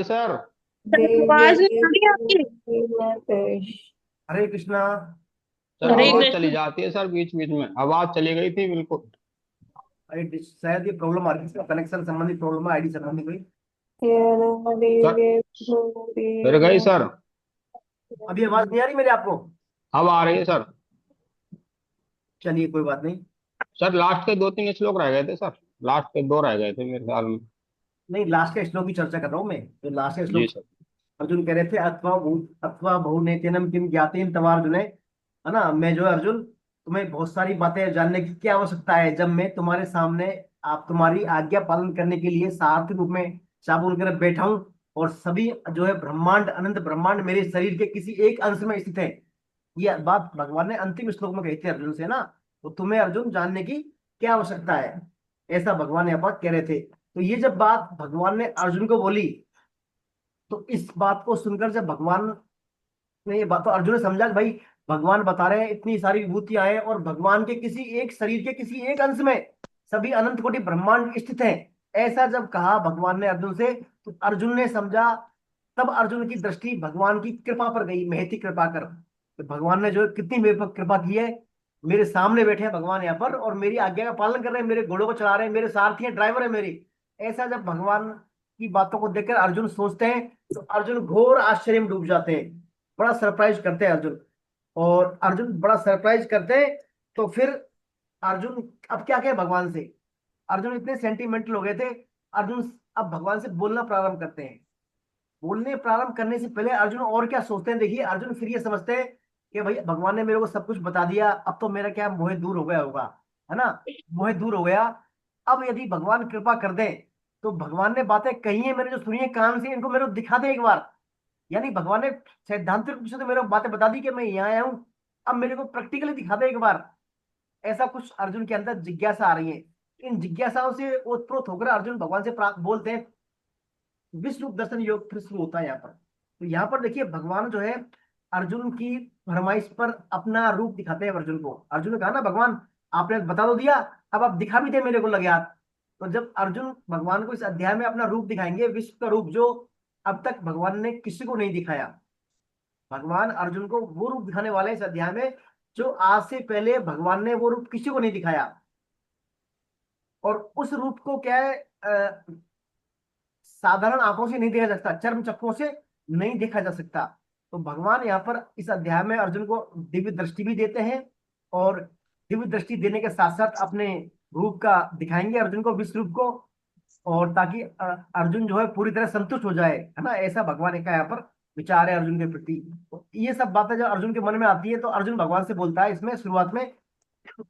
Sir. आवाज नहीं आ रही आपकी। हरे कृष्णा। सर हरे आवाज चली कृष्ण। जाती है सर, बीच बीच में आवाज चली गई थी बिल्कुल। अरे शायद ये प्रॉब्लम आ रही है, इसका कनेक्शन संबंधी प्रॉब्लम है, आईडी संबंधी कोई। सर फिर गई सर। अभी आवाज नहीं आ रही मेरे आपको? अब आ रही है सर। चलिए कोई बात नहीं। सर लास्ट के दो तीन श्लोक रह गए थे सर। लास्ट के दो रह गए थे मेरे ख्याल में। नहीं, लास्ट का श्लोक की चर्चा कर रहा हूँ मैं। तो लास्ट का जी श्लोक सर। अर्जुन कह रहे थे, अथवा बहु नेत्यनम किम ज्ञातेन तवार्जुन, है ना। मैं जो है अर्जुन, तुम्हें बहुत सारी बातें जानने की क्या आवश्यकता है, जब मैं तुम्हारे सामने आप तुम्हारी आज्ञा पालन करने के लिए सारथी रूप में चाबुल कर बैठा हूं, और सभी जो है ब्रह्मांड, अनंत ब्रह्मांड मेरे शरीर के किसी एक अंश में स्थित है। ये बात भगवान ने अंतिम श्लोक में कही थी अर्जुन से ना। तो तुम्हें अर्जुन जानने की क्या आवश्यकता है, ऐसा भगवान यहाँ पर कह रहे थे। तो ये जब बात भगवान ने अर्जुन को बोली, तो इस बात को सुनकर जब भगवान ने ये बात, तो अर्जुन ने समझा कि भाई भगवान बता रहे हैं इतनी सारी विभूतियां हैं, और भगवान के किसी एक शरीर के किसी एक अंश में सभी अनंत कोटि ब्रह्मांड स्थित हैं। ऐसा जब कहा भगवान ने अर्जुन से, तो अर्जुन ने समझा। तब अर्जुन की दृष्टि भगवान की कृपा पर गई, महती कृपा कर। तो भगवान ने जो कितनी मेरे पर कृपा की है, मेरे सामने बैठे हैं भगवान यहाँ पर, और मेरी आज्ञा का पालन कर रहे हैं, मेरे घोड़ों को चला रहे हैं, मेरे सारथी हैं, ड्राइवर है मेरी। ऐसा जब भगवान की बातों को देखकर अर्जुन सोचते हैं, तो अर्जुन घोर आश्चर्य में डूब जाते हैं। बड़ा सरप्राइज करते हैं अर्जुन। और अर्जुन बड़ा सरप्राइज करते हैं। तो फिर अर्जुन अब क्या कहे भगवान से। अर्जुन इतने सेंटिमेंटल हो गए थे। अर्जुन अब भगवान से बोलना प्रारंभ करते हैं। बोलने प्रारंभ करने से पहले अर्जुन और क्या सोचते हैं, देखिए। अर्जुन फिर ये समझते हैं कि भाई भगवान ने मेरे को सब कुछ बता दिया, अब तो मेरा क्या मोह दूर हो गया होगा, है ना। मोह दूर हो गया। अब यदि भगवान कृपा कर दे, तो भगवान ने बातें कही है मैंने जो सुनी है कान से, इनको मेरे को दिखा दे एक बार। यानी भगवान ने सैद्धांतिक रूप से तो मेरे को बातें बता दी कि मैं यहाँ आया हूँ, अब मेरे को प्रैक्टिकली दिखा दे एक बार। ऐसा कुछ अर्जुन के अंदर जिज्ञासा आ रही है। इन जिज्ञासाओं से ओतप्रोत होकर अर्जुन भगवान से बोलते हैं। विश्व रूप दर्शन योग फिर शुरू होता है यहाँ पर। तो यहाँ पर देखिए भगवान जो है अर्जुन की फरमाइश पर अपना रूप दिखाते हैं अर्जुन को। अर्जुन ने कहा ना, भगवान आपने बता तो दिया, अब आप दिखा भी दे मेरे को लगे हाथ। तो जब अर्जुन भगवान को इस अध्याय में अपना रूप दिखाएंगे, विश्व का रूप जो अब तक भगवान ने किसी को नहीं दिखाया, भगवान अर्जुन को वो रूप दिखाने वाले हैं इस अध्याय में, जो आज से पहले भगवान ने वो रूप किसी को नहीं दिखाया। और उस रूप को क्या है, साधारण आंखों से नहीं देखा जा सकता, चर्म चक्षुओं से नहीं देखा जा सकता। तो भगवान यहाँ पर इस अध्याय में अर्जुन को दिव्य दृष्टि भी देते हैं, और दिव्य दृष्टि देने के साथ साथ अपने रूप का दिखाएंगे अर्जुन को, विश्व रूप को। और ताकि अर्जुन जो है पूरी तरह संतुष्ट हो जाए, है ना। ऐसा भगवान का यहाँ पर विचार है अर्जुन के प्रति। तो ये सब बातें जब अर्जुन के मन में आती है, तो अर्जुन भगवान से बोलता है इसमें शुरुआत में।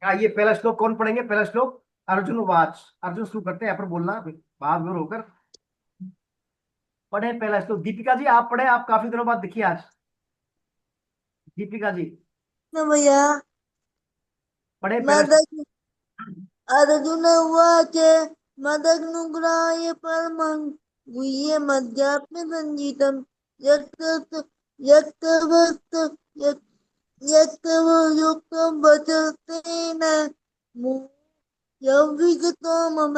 आइए पहला श्लोक कौन पढ़ेंगे, पहला श्लोक अर्जुन वाच। अर्जुन शुरू करते हैं यहाँ पर बोलना भाव विभोर होकर। पढ़े पहला श्लोक, दीपिका जी आप पढ़े, आप काफी दिनों बाद दिखी आज। दीपिका जी न भैया। पढ़े पहला श्लोक। मदग अर्जुन उवाच मदग्नुग्राह्य परमं गुह्यमध्यात्म संजीतम् यत् यत् भक्त यत् यत् युक्तं वचस्तेन यौविगतो मम।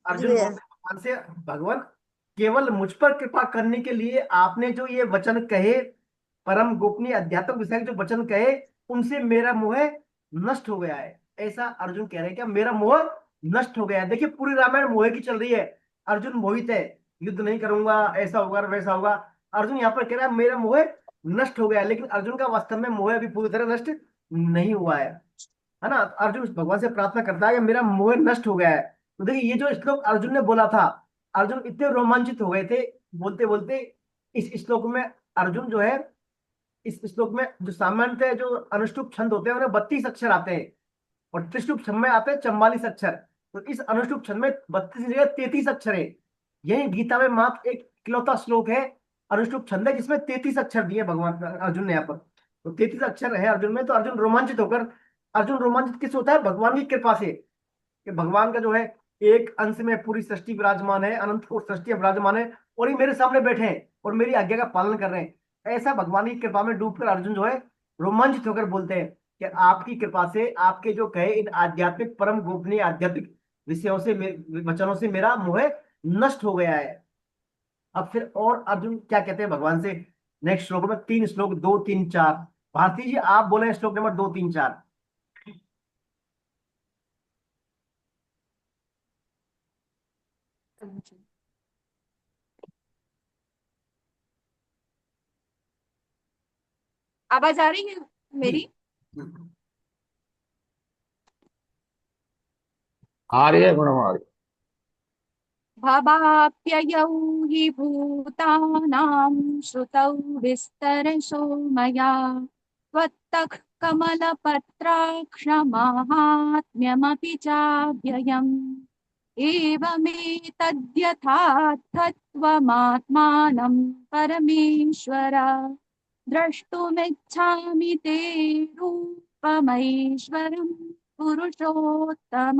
अर्जुन बोलते हैं भगवान से, भगवान केवल मुझ पर कृपा करने के लिए आपने जो ये वचन कहे, परम गोपनीय अध्यात्म विषय के जो वचन कहे, उनसे मेरा मोह नष्ट हो गया है। ऐसा अर्जुन कह रहे हैं, क्या मेरा मोह नष्ट हो गया है। देखिए पूरी रामायण मोह की चल रही है, अर्जुन मोहित है, युद्ध नहीं करूंगा, ऐसा होगा वैसा होगा। अर्जुन यहाँ पर कह रहा है मेरा मोह नष्ट हो गया है, लेकिन अर्जुन का वास्तव में मोह अभी पूरी तरह नष्ट नहीं हुआ है ना। अर्जुन भगवान से प्रार्थना करता है कि मेरा मोह नष्ट हो गया है। तो देखिए ये जो श्लोक अर्जुन ने बोला था, अर्जुन इतने रोमांचित हो गए थे बोलते बोलते। इस श्लोक में अर्जुन जो है, इस श्लोक में जो सामान्यतः जो अनुष्टुप छंद होते हैं उन्हें 32 अक्षर आते हैं, और त्रिष्टुप छंद में आते हैं 44 अक्षर। तो इस अनुष्टुप छंद में 32 की जगह 33 अक्षर है। यही गीता में मात्र एक इकलौता श्लोक है अनुष्टुप छंद है जिसमें 33 अक्षर दिए भगवान अर्जुन ने यहाँ पर। तो 33 अक्षर है अर्जुन में। तो अर्जुन रोमांचित होकर, अर्जुन रोमांचित किस होता है, भगवान की कृपा से, कि भगवान का जो है एक अंश में पूरी सृष्टि विराजमान है, अनंत कोट सृष्टि विराजमान है, और ये मेरे सामने बैठे हैं और मेरी आज्ञा का पालन कर रहे हैं। ऐसा भगवान की कृपा में डूबकर अर्जुन जो है रोमांचित होकर बोलते हैं कि आपकी कृपा से, आपके जो कहे इन आध्यात्मिक परम गोपनीय आध्यात्मिक विषयों से वचनों से मेरा मोह नष्ट हो गया है। अब फिर और अर्जुन क्या कहते हैं भगवान से नेक्स्ट श्लोक में, 3 श्लोक 2, 3, 4। भारती जी आप बोले श्लोक नंबर 2, 3, 4। आवाज आ रही है जी। मेरी? आ रही है मैडम, आ रही भवाप्ययौ हि भूतानां श्रुतौ विस्तरशो मया त्वत्तः कमलपत्राक्षमाहात्म्यमपि चाव्ययम् एवमेतद्यथार्थत्वमात्मानं परमेश्वर द्रष्टुमिच्छामि ते रूपमैश्वरं पुरुषोत्तम।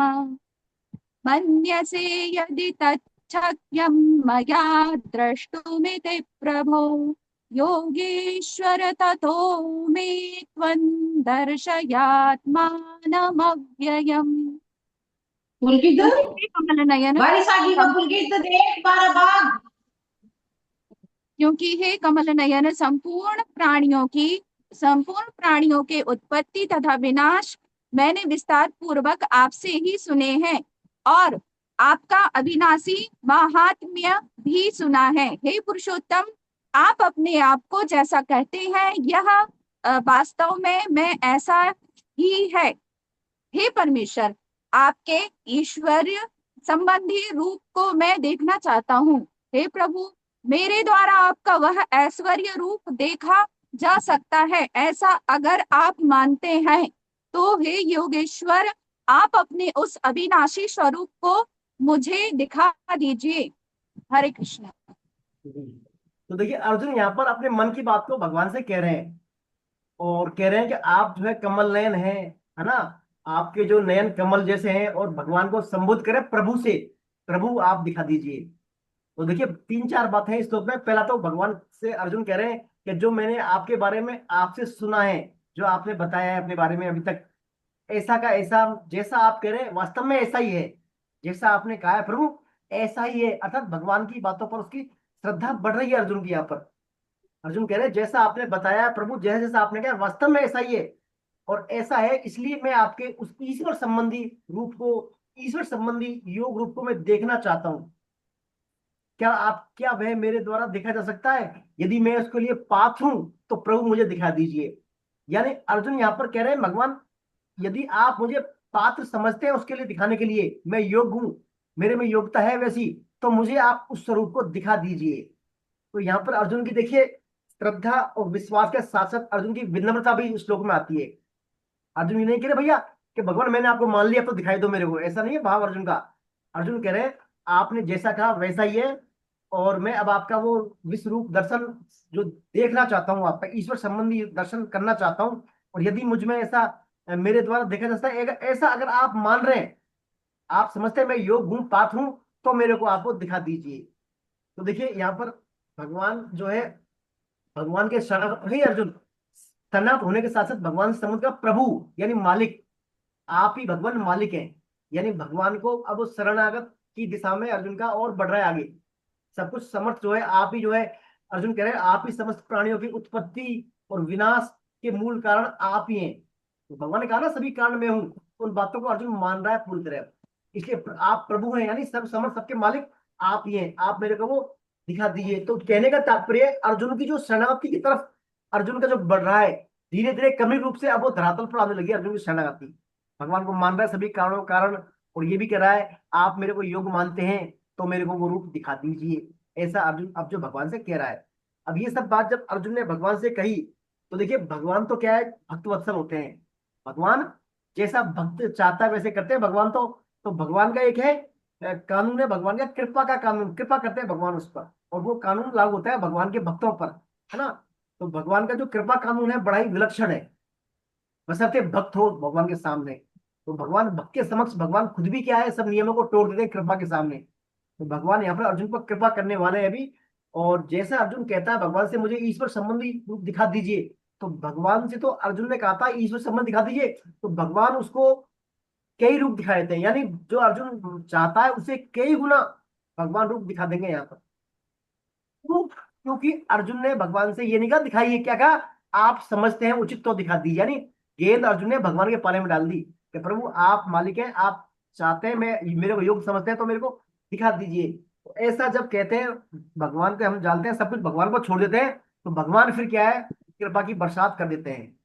मन्यसे यदि तच्छक्यं मया द्रष्टुमिति प्रभो योगेश्वर ततो मे त्वं दर्शयात्मानमव्ययम्। पुलकित क्योंकि हे कमल नयन बारिश आ गई बा पुलकित देख 12 बाग। क्योंकि हे कमल नयन संपूर्ण प्राणियों के उत्पत्ति तथा विनाश मैंने विस्तार पूर्वक आपसे ही सुने हैं और आपका अविनाशी महात्म्य भी सुना है। हे पुरुषोत्तम, आप अपने आप को जैसा कहते हैं यह वास्तव में मैं ऐसा ही है। हे परमेश्वर, आपके ईश्वरीय संबंधी रूप को मैं देखना चाहता हूँ। हे प्रभु, मेरे द्वारा आपका वह ऐश्वर्य रूप देखा जा सकता है, ऐसा अगर आप मानते हैं तो हे योगेश्वर, आप अपने उस अविनाशी स्वरूप को मुझे दिखा दीजिए। हरे कृष्ण। तो देखिए अर्जुन यहाँ पर अपने मन की बात को भगवान से कह रहे हैं और कह रहे हैं कि आप जो है कमल नयन है ना, आपके जो नयन कमल जैसे हैं, और भगवान को संबोधित करें प्रभु से, प्रभु आप दिखा दीजिए। तो देखिए 3, 4 बातें हैं इस श्लोक में। पहला तो भगवान से अर्जुन कह रहे हैं कि जो मैंने आपके बारे में आपसे सुना है, जो आपने बताया है अपने बारे में अभी तक, ऐसा का ऐसा जैसा आप कह रहे हैं वास्तव में ऐसा ही है, जैसा आपने कहा है प्रभु ऐसा ही है। अर्थात भगवान की बातों पर उसकी श्रद्धा बढ़ रही है अर्जुन की। यहाँ पर अर्जुन कह रहे हैं जैसा आपने बताया है प्रभु, जैसा जैसा आपने कहा वास्तव में ऐसा ही है, और ऐसा है इसलिए मैं आपके उस ईश्वर संबंधी रूप को, ईश्वर संबंधी योग रूप को मैं देखना चाहता हूँ। क्या वह मेरे द्वारा देखा जा सकता है? यदि मैं उसके लिए पात्र हूं तो प्रभु मुझे दिखा दीजिए। यानी अर्जुन यहाँ पर कह रहे हैं भगवान, यदि आप मुझे पात्र समझते हैं उसके लिए दिखाने के लिए, मैं योग्य हूं, मेरे में योग्यता है वैसी, तो मुझे आप उस स्वरूप को दिखा दीजिए। तो यहाँ पर अर्जुन की देखिए श्रद्धा और विश्वास के साथ साथ अर्जुन की विनम्रता भी इस श्लोक में आती है। अर्जुन ये नहीं कह रहे भैया कि भगवान मैंने आपको मान लिया तो दिखाई दो मेरे को, ऐसा नहीं है भाव अर्जुन का। अर्जुन कह रहे हैं आपने जैसा कहा वैसा ही है, और मैं अब आपका वो विश्व रूप दर्शन जो देखना चाहता हूँ, आपका ईश्वर संबंधी दर्शन करना चाहता हूँ। और यदि मुझ में ऐसा मेरे द्वारा देखा जा सकता है, ऐसा अगर आप मान रहे हैं, आप समझते हैं मैं योग हूँ पात्र हूँ, तो मेरे को आपको दिखा दीजिए। तो देखिए यहाँ पर भगवान जो है, भगवान के शरण ही अर्जुन शरणागत होने के साथ साथ भगवान से संबंध का प्रभु यानी मालिक, आप ही भगवान मालिक हैं। यानी भगवान को अब उस शरणागत की दिशा में अर्जुन का और बढ़ रहा है आगे। सब कुछ समर्थ जो है आप ही जो है, अर्जुन कह रहे हैं आप ही समस्त प्राणियों की उत्पत्ति और विनाश के मूल कारण आप ही हैं। तो भगवान ने कहा ना सभी कारण में हूं, उन बातों को अर्जुन मान रहा है पूरी तरह। इसलिए आप प्रभु हैं, यानी सब समर्थ सबके मालिक आप ही हैं, आप मेरे को वो दिखा दीजिए। तो कहने का तात्पर्य अर्जुन की जो शरणागति की तरफ अर्जुन का जो बढ़ रहा है, धीरे धीरे क्रमिक रूप से अब वो धरातल पर आने लगी अर्जुन की शरणागति। भगवान को मान रहा है सभी कारणों कारण, और ये भी कह रहा है आप मेरे को योग्य मानते हैं तो मेरे को वो रूप दिखा दीजिए। ऐसा अर्जुन अब जो भगवान से कह रहा है। अब ये सब बात जब अर्जुन ने भगवान से कही, तो देखिए भगवान तो क्या है, भक्त वत्सल होते हैं। भगवान जैसा भक्त चाहता है वैसे करते हैं भगवान। तो भगवान का एक है कानून है, भगवान का कृपा का कानून, कृपा करते हैं भगवान उस पर, और वो कानून लागू होता है भगवान के भक्तों पर, है ना। तो भगवान का जो कृपा कानून है बड़ा ही विलक्षण है, बशर्ते भक्त हो भगवान के सामने। तो भगवान भक्त के समक्ष, भगवान खुद भी क्या है, सब नियमों को तोड़ देते हैं कृपा के सामने। तो भगवान यहाँ पर अर्जुन पर कृपा करने वाले हैं अभी। और जैसा अर्जुन कहता है भगवान से मुझे ईश्वर संबंधी रूप दिखा दीजिए, तो भगवान से तो अर्जुन ने कहा था ईश्वर संबंध दिखा दीजिए, तो भगवान उसको कई रूप दिखाए देते हैं। यानी जो अर्जुन चाहता है उसे कई गुना भगवान रूप दिखा देंगे यहाँ पर। क्यों? क्योंकि अर्जुन ने भगवान से ये नहीं कहा दिखाइए, क्या कहा, आप समझते हैं उचित तो दिखा दीजिए। यानी गेंद अर्जुन ने भगवान के पाले में डाल दी कि प्रभु आप मालिक हैं, आप चाहते हैं, मैं मेरे को योग्य समझते हैं तो मेरे को दिखा दीजिए। तो ऐसा जब कहते हैं भगवान को हम जानते हैं, सब कुछ भगवान को छोड़ देते हैं, तो भगवान फिर क्या है, कृपा की बरसात कर देते हैं।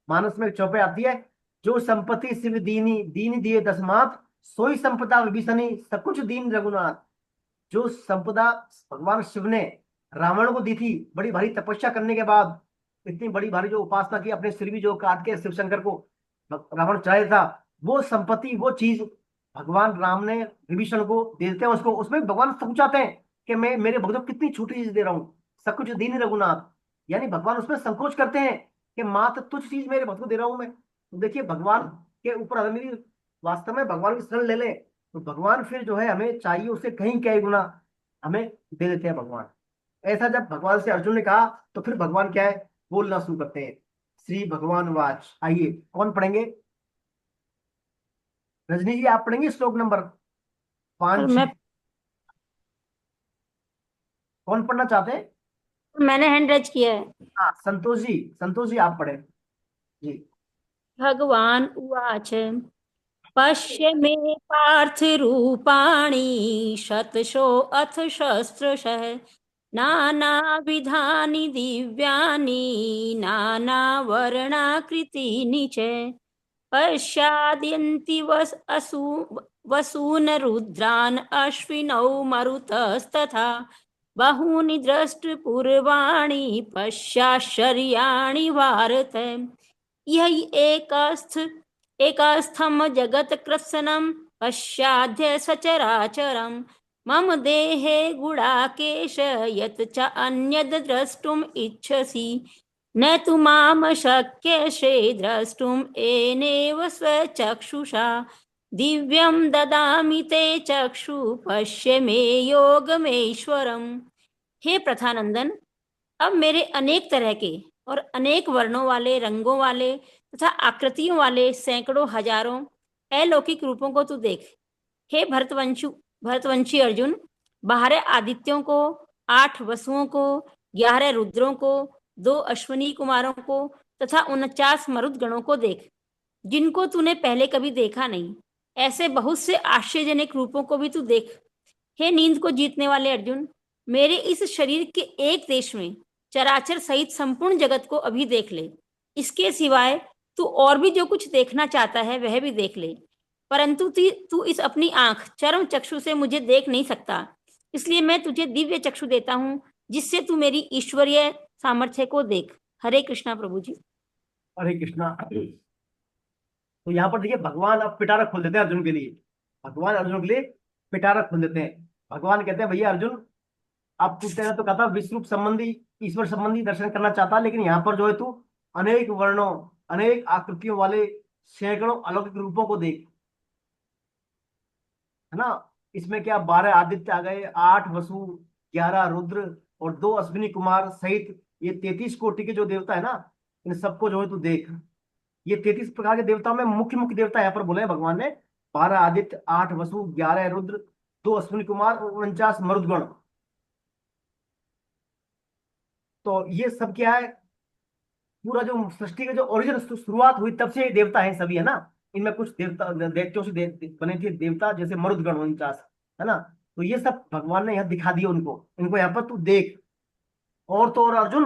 मानस में एक चौपाई आती है, जो संपत्ति शिव दीनी दीन दिए दसमात, सोई संपदा विभीषणी सकुच दीन रघुनाथ। जो संपदा भगवान शिव ने रावण को दी थी, बड़ी भारी तपस्या करने के बाद, इतनी बड़ी भारी जो उपासना की, अपने सिर भी जो काट के शिव शंकर को रावण चढ़ाया था, वो संपत्ति वो चीज भगवान राम ने विभीषण को दे देते हैं उसको। उसमें भगवान सब चाहते हैं कि मैं मेरे भक्तों को कितनी छोटी चीज दे रहा हूँ, सब कुछ दीन रघुनाथ। यानी भगवान उसमें संकोच करते हैं कि मात्र तुच्छ चीज मेरे भक्त को दे रहा हूं मैं। तो देखिए भगवान के ऊपर हमें भी वास्तव में भगवान की शरण ले ले, तो भगवान फिर जो है हमें चाहिए उससे कहीं कई गुना हमें दे देते हैं भगवान। ऐसा जब भगवान से अर्जुन ने कहा, तो फिर भगवान क्या है, बोलना शुरू करते हैं। श्री भगवान वाच। आइए कौन पढ़ेंगे? रजनी जी आप पढ़ेंगे श्लोक नंबर 5। मैं कौन पढ़ना चाहते हैं? मैंने हैंड रेज किया है। हाँ संतोष जी, संतोष जी आप पढ़े जी। भगवान उवाच पश्य मे पार्थ रूपाणि शतशो अथ शस्त्रशः नानाविधानि दिव्यानि नानावर्णाकृतीनि च पश्याद्यन्ति वसून् रुद्रान् अश्विनौ मरुतस्तथा बहूनि द्रष्टुपूर्वाणि पश्याश्चर्याणि भारत। यह एकस्थम जगत कृत्स्नं पश्याद्य सचराचरम् मम देहे गुडाकेश यत् च अन्यद् द्रष्टुम् इच्छसि न तु माम शक्यसे द्रष्टुम् येनैव स्वचक्षुषा दिव्यं ददामि ते चक्षु पश्य मे योगमेश्वरम्। हे प्रथानंदन, अब मेरे अनेक तरह के और अनेक वर्णों वाले, रंगों वाले तथा आकृतियों वाले सैकड़ों हजारों अलौकिक रूपों को तू देख। हे भरतवंशी अर्जुन, 12 आदित्यों को, 8 वसुओं को, 11 रुद्रों को, 2 अश्विनी कुमारों को तथा 49 मरुदगणों को देख, जिनको तूने पहले कभी देखा नहीं। ऐसे बहुत से आश्चर्यजनक रूपों को भी तू देख। हे नींद को जीतने वाले अर्जुन, मेरे इस शरीर के एक देश में चराचर सहित संपूर्ण जगत को अभी देख ले। इसके सिवाय तू और भी जो कुछ देखना चाहता है वह भी देख ले, परंतु तू इस अपनी आंख चरम चक्षु से मुझे देख नहीं सकता। इसलिए मैं तुझे दिव्य चक्षु देता हूँ, जिससे तू मेरी ईश्वरीय सामर्थ्य को देख। हरे कृष्णा प्रभु जी। हरे कृष्णा। तो यहाँ पर देखिए भगवान अब पिटारा खोल देते हैं अर्जुन के लिए। भगवान अर्जुन के लिए पिटारा खोल देते हैं। भगवान कहते हैं भैया अर्जुन, अब तू तेरा तो कहता विश्व संबंधी ईश्वर संबंधी दर्शन करना चाहता, लेकिन यहाँ पर जो है तू अनेक वर्णों अनेक आकृतियों वाले सैकड़ों अलौकिक रूपों को देख, है ना। इसमें क्या 12 आदित्य आ गए, 8 वसु, 11 रुद्र और 2 अश्विनी कुमार सहित ये 33 कोटि के जो देवता है ना, इन सबको जो है तू देख। ये 33 प्रकार के देवताओं में मुख्य मुख्य देवता यहाँ पर बोले हैं भगवान ने, 12 आदित्य, 8 वसु, 11 रुद्र, 2 अश्विनी कुमार और 49 मरुदगण। तो ये सब क्या है, पूरा जो सृष्टि का जो ओरिजिन शुरुआत हुई तब से ये देवता है सभी, है ना। इनमें कुछ देवता दैत्यों से बने थे देवता, जैसे मरुदगण 49, है ना। तो ये सब भगवान ने यहाँ दिखा दिया उनको, इनको यहाँ पर तू देख। और तो और अर्जुन,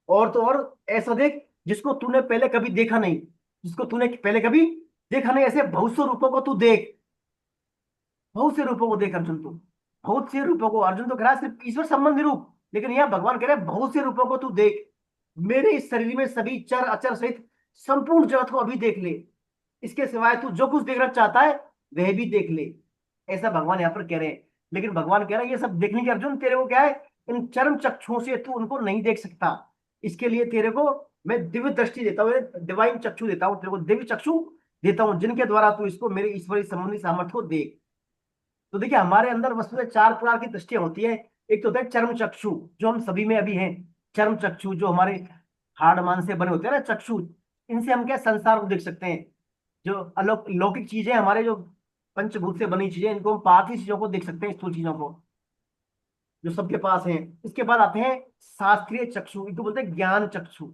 और तो और ऐसा देख जिसको तूने पहले कभी देखा नहीं, जिसको तूने पहले कभी देखा नहीं, ऐसे बहुत से रूपों को तू देख। बहुत से रूपों को देख अर्जुन, तू बहुत से रूपों को। अर्जुन तो कह रहा है सिर्फ ईश्वर संबंधी रूप, लेकिन यहाँ भगवान कह रहे हैं बहुत से रूपों को तू देख। मेरे इस शरीर में सभी चर अचर सहित संपूर्ण जगत को अभी देख ले। इसके सिवाय तू जो कुछ देखना चाहता है वह भी देख ले, ऐसा भगवान यहाँ पर कह रहे हैं। लेकिन भगवान कह रहे हैं ये सब देखने के अर्जुन तेरे को क्या है, इन चरम चक्षुओं से तू उनको नहीं देख सकता। इसके लिए तेरे को मैं दिव्य दृष्टि देता हूँ, डिवाइन चक्षु देता हूँ, तेरे को दिव्य चक्षु देता हूँ, जिनके द्वारा तू इसको मेरे ईश्वरी संबंधी सामर्थ्य को देख। तो देखिए हमारे अंदर वस्तु में 4 प्रकार की दृष्टियां होती है। एक तो होता है चर्म चक्षु, जो हम सभी में अभी हैं। चर्म चक्षु जो हमारे हाड़ मांस से बने होते हैं ना चक्षु, इनसे हम क्या संसार को देख सकते हैं। जो अलौकिक चीजें हमारे जो पंचभूत से बनी चीजें, इनको हम पार्थिव चीजों को देख सकते हैं, स्थूल चीजों को। जो सबके पास है। इसके बाद आते हैं शास्त्रीय चक्षु, इनको बोलते हैं ज्ञान चक्षु।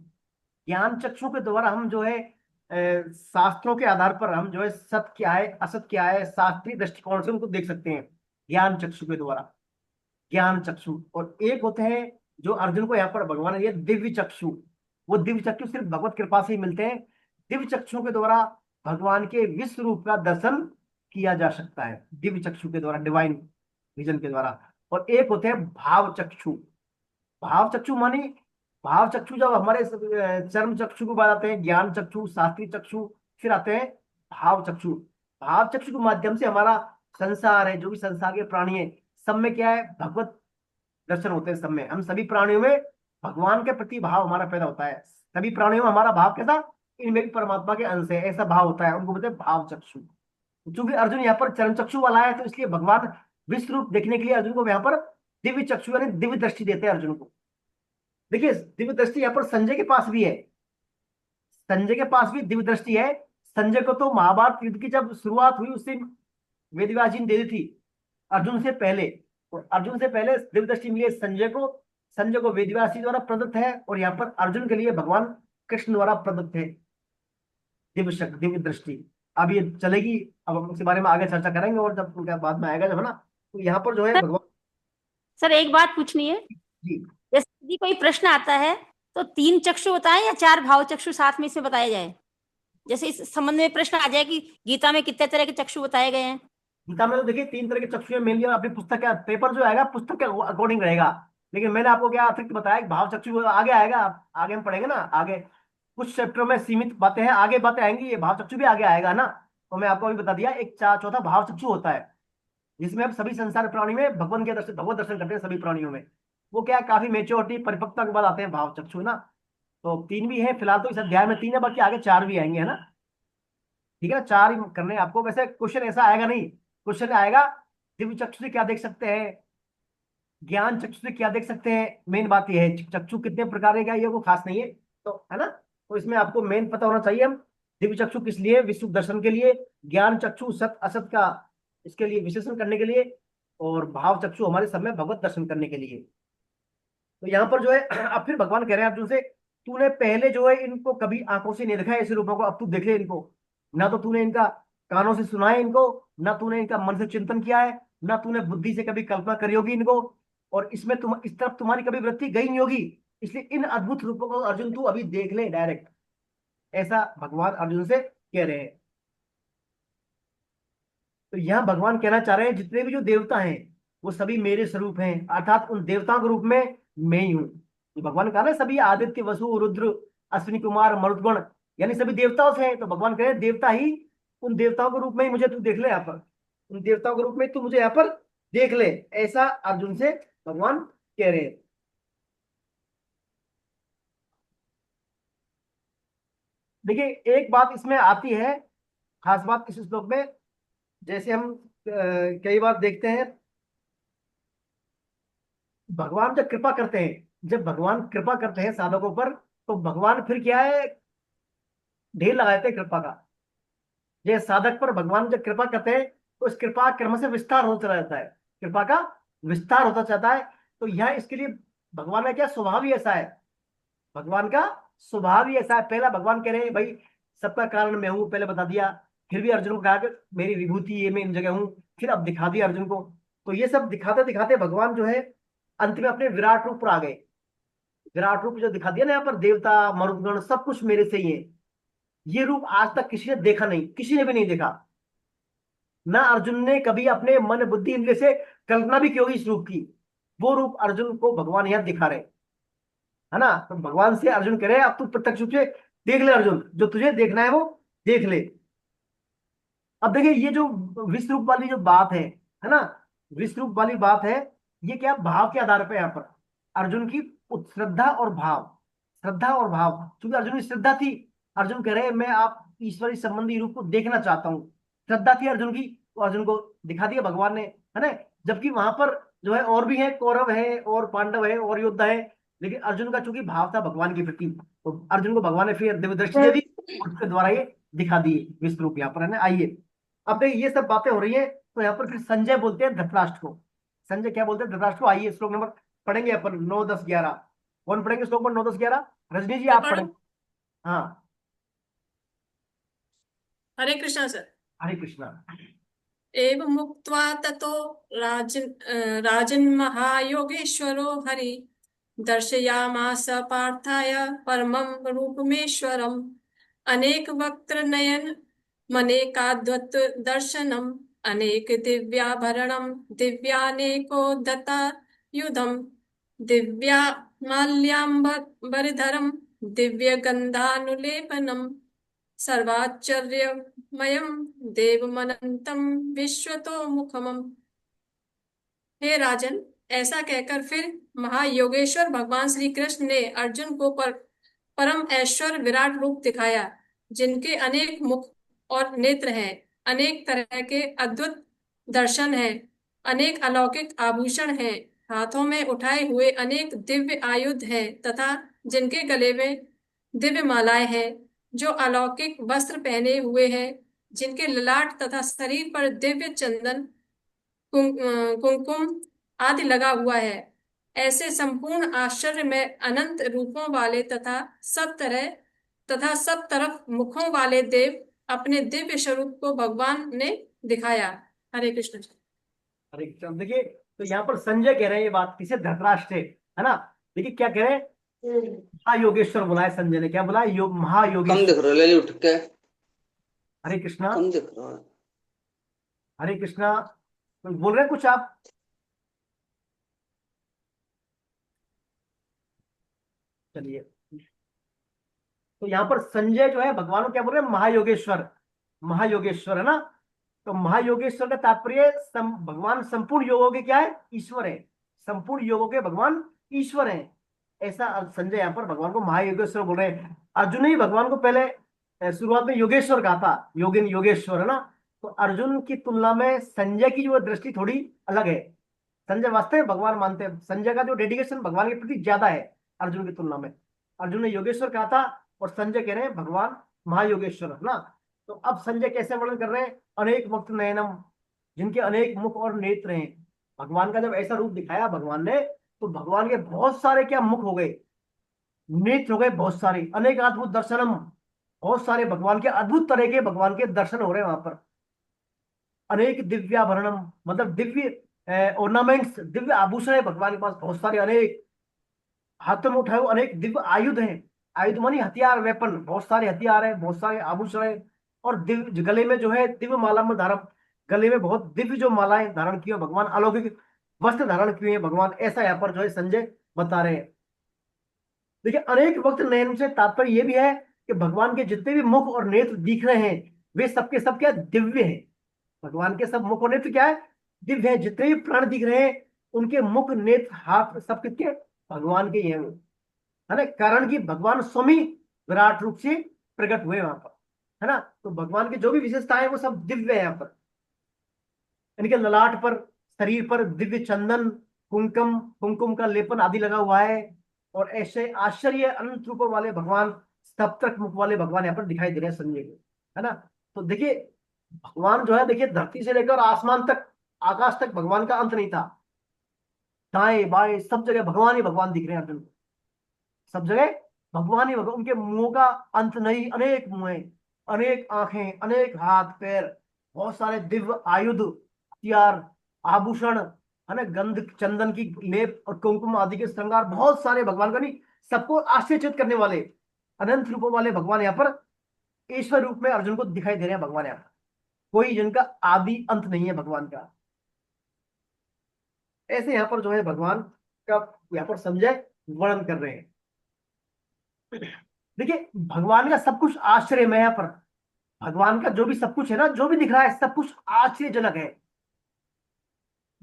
ज्ञान चक्षु के द्वारा हम जो है शास्त्रों के आधार पर हम जो है सत्य क्या है असत क्या है शास्त्रीय दृष्टिकोण से उनको देख सकते हैं ज्ञान चक्षु के द्वारा, ज्ञान चक्षु। और एक होते हैं जो अर्जुन को यहाँ पर भगवान ने दिया दिव्य चक्षु। वो दिव्य चक्षु सिर्फ भगवत कृपा से ही मिलते हैं। दिव्य चक्षु के द्वारा भगवान के विश्व रूप का दर्शन किया जा सकता है, दिव्य चक्षु के द्वारा, डिवाइन विजन के द्वारा। और एक होते हैं भाव चक्षु। भाव चक्षु मानी, भाव चक्षु जब हमारे चर्म चक्षु को बाद आते हैं ज्ञान चक्षु, शास्त्रीय चक्षु, फिर आते हैं भाव चक्षु। भाव चक्षु के माध्यम से हमारा संसार है, जो भी संसार के प्राणी है, सब में क्या है भगवत दर्शन होते हैं। सब में, हम सभी प्राणियों में भगवान के प्रति भाव हमारा पैदा होता है। सभी प्राणियों में हमारा भाव कैसा, इनमें भी परमात्मा के अंश है, ऐसा भाव होता है, उनको बोलते हैं भाव चक्षु। चूंकि अर्जुन यहाँ पर चरण चक्षु वाला है, तो इसलिए भगवान विश्व रूप देखने के लिए अर्जुन को यहाँ पर दिव्य चक्षु यानी दिव्य दृष्टि देते हैं अर्जुन को। देखिए दिव्य दृष्टि यहाँ पर संजय के पास भी है, संजय के पास भी दिव्य दृष्टि है। संजय को तो महाभारत युद्ध की जब शुरुआत हुई उससे वेदव्यास जी ने दे दी थी, अर्जुन से पहले। और अर्जुन से पहले दिव्य दृष्टि मिली है संजय को। संजय को वेदव्यास जी द्वारा प्रदत्त है, और यहाँ पर अर्जुन के लिए भगवान कृष्ण द्वारा प्रदत्त है दिव्य शक्ति, दिव्य दृष्टि। अब ये चलेगी, अब हम इसके बारे में आगे चर्चा करेंगे, और जब उनका बाद में आएगा जब, है ना, तो यहाँ पर जो है भगवान। सर एक बात पूछनी है, जी जैसे यदि कोई प्रश्न आता है तो 3 चक्षु बताएं या 4 भाव चक्षु साथ में इसमें बताया जाए? जैसे इस संबंध में प्रश्न आ जाए कि गीता में कितने तरह के चक्षु बताए गए हैं? गीता में तो देखिए 3 तरह के चक्षु मेन लिया। अपनी पुस्तक का पेपर जो आएगा पुस्तक के अकॉर्डिंग रहेगा, लेकिन मैंने आपको क्या अतिरिक्त बताया कि भाव चक्षु आगे आएगा, आगे हम पढ़ेंगे ना, आगे कुछ चैप्टर में सीमित बातें हैं, आगे बातें आएंगी, ये भाव चक्षु भी आगे आएगा ना। तो मैं आपको अभी बता दिया, एक चौथा भाव चक्षु होता है, जिसमें अब सभी संसार प्राणी में भगवान के दर्शन, भगवत दर्शन करते हैं सभी प्राणियों में। वो क्या काफी मेच्योरिटी परिपक्वता के बाद आते हैं भाव चक्षु ना। तो 3 भी है फिलहाल, तो इस अध्याय में 3 है, बाकी आगे 4 भी आएंगे, है ना। ठीक है ना, 4 ही करने हैं आपको। वैसे क्वेश्चन ऐसा आएगा नहीं, क्वेश्चन आएगा दिव्य चक्षु से क्या देख सकते हैं, ज्ञान चक्षु से क्या देख सकते हैं। मेन बात यह है चक्षु कितने प्रकार का, ये वो खास नहीं है, तो है ना। तो इसमें आपको मेन पता होना चाहिए हम दिव्य चक्षु किस लिए, विश्व दर्शन के लिए, ज्ञान चक्षु सत असत का इसके लिए विश्लेषण करने के लिए, और भाव चक्षु हमारे सब में भगवत दर्शन करने के लिए। तो यहाँ पर जो है अब फिर भगवान कह रहे हैं अर्जुन से, तूने पहले जो है इनको कभी आंखों से नहीं देखा है ऐसे रूपों को, अब तू देख ले इनको। ना तो तूने इनका कानों से सुना है इनको, ना तूने इनका मन से चिंतन किया है, ना तूने बुद्धि से कभी कल्पना करी होगी इनको, और इसमें तुम इस तरफ तुम्हारी कभी वृत्ति गई नहीं होगी। इसलिए इन अद्भुत रूपों को अर्जुन तू अभी देख ले डायरेक्ट, ऐसा भगवान अर्जुन से कह रहे हैं। तो यहाँ भगवान कहना चाह रहे हैं जितने भी जो देवता हैं वो सभी मेरे स्वरूप हैं, अर्थात उन देवताओं के रूप में मैं ही हूँ। तो भगवान कहा ना सभी आदित्य वसु रुद्र अश्विनी कुमार मरुदगण यानी सभी देवताओं से हैं। तो भगवान कह रहे हैं देवता ही, उन देवताओं के रूप में ही मुझे तू देख ले, यहाँ पर उन देवताओं के रूप में तू मुझे यहाँ पर देख ले, ऐसा अर्जुन से भगवान कह रहे हैं। देखिए एक बात इसमें आती है, खास बात इस श्लोक में, जैसे हम कई बार देखते हैं भगवान जब कृपा करते हैं, जब भगवान कृपा करते हैं साधकों पर, तो भगवान फिर क्या है ढेर लगा देते हैं कृपा का। जैसे साधक पर भगवान जब कृपा करते हैं तो इस कृपा क्रम से विस्तार होता चला जाता है, कृपा का विस्तार होता जाता है। तो यह इसके लिए भगवान का क्या स्वभाव ही ऐसा है, भगवान का स्वभाव ही ऐसा है। पहला भगवान कह रहे हैं भाई सबका कारण मैं हूं, पहले बता दिया। फिर भी अर्जुन को कहा कि मेरी विभूति ये मैं इन जगह हूं, फिर अब दिखा दिया अर्जुन को। तो ये सब दिखाते दिखाते भगवान जो है अंत में अपने विराट रूप पर आ गए। विराट रूप जो दिखा दिया ना यहाँ पर, देवता मरुदगण सब कुछ मेरे से ही है। ये रूप आज तक किसी ने देखा नहीं, किसी ने भी नहीं देखा, ना अर्जुन ने कभी अपने मन बुद्धि इंद्रिय से कल्पना भी की होगी इस रूप की। वो रूप अर्जुन को भगवान यहाँ दिखा रहे, है ना। तो भगवान से अर्जुन कह रहे हैं अब तू प्रत्यक्ष रूप से देख ले अर्जुन, जो तुझे देखना है वो देख ले। अब देखिए ये जो विश्व रूप वाली जो बात है ना, विश्व रूप वाली बात है, ये क्या भाव के आधार पर यहाँ पर अर्जुन की श्रद्धा और भाव, श्रद्धा और भाव। क्योंकि अर्जुन की श्रद्धा थी, अर्जुन कह रहे हैं मैं आप ईश्वरी संबंधी रूप को देखना चाहता हूँ, श्रद्धा थी अर्जुन की, तो अर्जुन को दिखा दिया भगवान ने, है ना। जबकि वहां पर जो है और भी है, कौरव है और पांडव है और योद्धा है, लेकिन अर्जुन का चूंकि भाव था भगवान के प्रति, तो अर्जुन को भगवान ने फिर दिव्य दृष्टि दे दी, उसके द्वारा ये दिखा दिए विश्व रूप यहाँ पर, है ना। आइए अब देखिए ये सब बातें हो रही है, तो यहाँ पर फिर संजय बोलते हैं धृतराष्ट्र को, संजय क्या बोलते हैं धृतराष्ट्र को? आइए श्लोक नंबर पढ़ेंगे अपन 9, 10, 11। कौन पढ़ेंगे श्लोक नंबर 9, 10, 11? रजनी जी आप पढ़ें। हाँ, हरे कृष्णा सर। हरे कृष्णा। एवं मुक्त्वा ततो राजन् महायोगेश्वरो हरि दर्शयामास पार्थाय परमं रूपमेश्वरम् अनेक वक्त्र नयन मनेकाद्वत दर्शनम् अनेक दिव्याभरणं दिव्यानेकोद्धता युधम् दिव्या माल्याम्बरधरं दिव्यगन्धानुलेपनम् सर्वाश्चर्यमयं देवमनंतं विश्वतोमुखम्। हे राजन, ऐसा कहकर फिर महायोगेश्वर भगवान श्री कृष्ण ने अर्जुन को परम ऐश्वर्य विराट रूप दिखाया, जिनके अनेक मुख और नेत्र हैं, अनेक तरह के अद्भुत दर्शन हैं, अनेक अलौकिक आभूषण हैं, हाथों में उठाए हुए अनेक दिव्य आयुध हैं तथा जिनके गले में दिव्य मालाएं हैं, जो अलौकिक वस्त्र पहने हुए हैं, जिनके ललाट तथा शरीर पर दिव्य चंदन कुंकुम आदि लगा हुआ है। ऐसे संपूर्ण आश्चर्य में अनंत रूपों वाले तथा सब तरफ मुखों वाले देव अपने दिव्य स्वरूप को भगवान ने दिखाया। हरे कृष्ण। हरे कृष्ण। देखिए, तो यहाँ पर संजय कह रहे हैं ये बात किसे? धृतराष्ट्र, है ना। देखिए क्या कह रहे हैं, महायोगेश्वर बोला है संजय ने। क्या बोला है? कम महायोगेश्वर। दिख रहा है उठ के, हरे कृष्णा। कम दिख रहा है। हरे कृष्णा। बोल रहे हैं कुछ आप? चलिए, तो यहाँ पर संजय जो है भगवान को क्या बोल रहे हैं? महायोगेश्वर। महायोगेश्वर, है ना। तो महायोगेश्वर का तात्पर्य भगवान संपूर्ण योगों के क्या है? ईश्वर है। संपूर्ण योगों के भगवान ईश्वर हैं, ऐसा संजय यहाँ पर भगवान को महायोगेश्वर बोल रहे हैं। अर्जुन ने ही भगवान को पहले शुरुआत में योगेश्वर कहा था, योगिन योगेश्वर, है ना। तो अर्जुन की तुलना में संजय की जो दृष्टि थोड़ी अलग है। संजय वास्तव में भगवान मानते हैं, संजय का जो डेडिकेशन भगवान के प्रति ज्यादा है अर्जुन की तुलना में। अर्जुन ने योगेश्वर कहा था और संजय कह रहे हैं भगवान महायोगेश्वर, है ना। तो अब संजय कैसे वर्णन कर रहे हैं? अनेक वक्त नयनम, जिनके अनेक मुख और नेत्र हैं। भगवान का जब ऐसा रूप दिखाया भगवान ने, तो भगवान के बहुत सारे क्या मुख हो गए, नेत्र हो गए बहुत सारे। अनेक अद्भुत दर्शनम, बहुत सारे भगवान के अद्भुत तरह के भगवान के दर्शन हो रहे हैं वहां पर। अनेक दिव्याभरणम, मतलब दिव्य ऑर्नामेंट्स, दिव्य आभूषण है भगवान के पास बहुत सारे। अनेक हाथों में उठाए हुए अनेक दिव्य आयुध हैं। आयुध मानी हथियार, वेपन, बहुत सारे हथियार है, बहुत सारे आभूषण है। और दिव्य गले में जो है दिव्य माला में धारण, गले में बहुत दिव्य जो मालाएं धारण की है भगवान, अलौकिक वस्त्र धारण किए हैं भगवान, ऐसा यहाँ पर जो है संजय बता रहे हैं। देखिए, अनेक वक्त नयन से तात्पर्य ये भी है कि भगवान के जितने भी मुख और नेत्र दिख रहे हैं वे सबके सब क्या दिव्य हैं। भगवान के सब मुख और नेत्र क्या है? दिव्य है। जितने भी प्राण दिख रहे हैं उनके मुख, नेत्र, हाथ सब किसके? भगवान के ही हैं, है ना। कारण कि भगवान स्वयं विराट रूप से प्रकट हुए वहां पर, है ना। तो भगवान की जो भी विशेषताएं वो सब दिव्य है यहाँ पर। इनके ललाट पर, शरीर पर दिव्य चंदन, कुमकुम का लेपन आदि लगा हुआ है। और ऐसे आश्चर्य अनंत रूपों वाले भगवान, सप्तक मुख वाले भगवान यहाँ पर दिखाई दे रहे हैं संजय को, है ना। तो देखिए, भगवान जो है, देखिए धरती से लेकर आसमान तक, आकाश तक भगवान का अंत नहीं था। दाएं बाएं सब जगह भगवान ही भगवान दिख रहे हैं अर्जुन को, सब जगह भगवान ही भगवान। उनके मुंह का अंत नहीं, अनेक मुंह, अनेक आंखें, अनेक हाथ पैर, बहुत सारे दिव्य आयुध, हथियार, आभूषण, है ना, गंध चंदन की लेप और कुमकुम आदि के श्रृंगार, बहुत सारे भगवान का नहीं, सबको आश्चर्यचकित करने वाले अनंत रूपों वाले भगवान यहाँ पर ईश्वर रूप में अर्जुन को दिखाई दे रहे हैं भगवान यहाँ पर। कोई जिनका आदि अंत नहीं है भगवान का। ऐसे यहाँ पर जो है भगवान का यहाँ पर संजय वर्णन कर रहे हैं। देखिए, भगवान का सब कुछ आश्चर्यमय है। यहाँ पर भगवान का जो भी सब कुछ है ना, जो भी दिख रहा है सब कुछ आश्चर्यजनक है।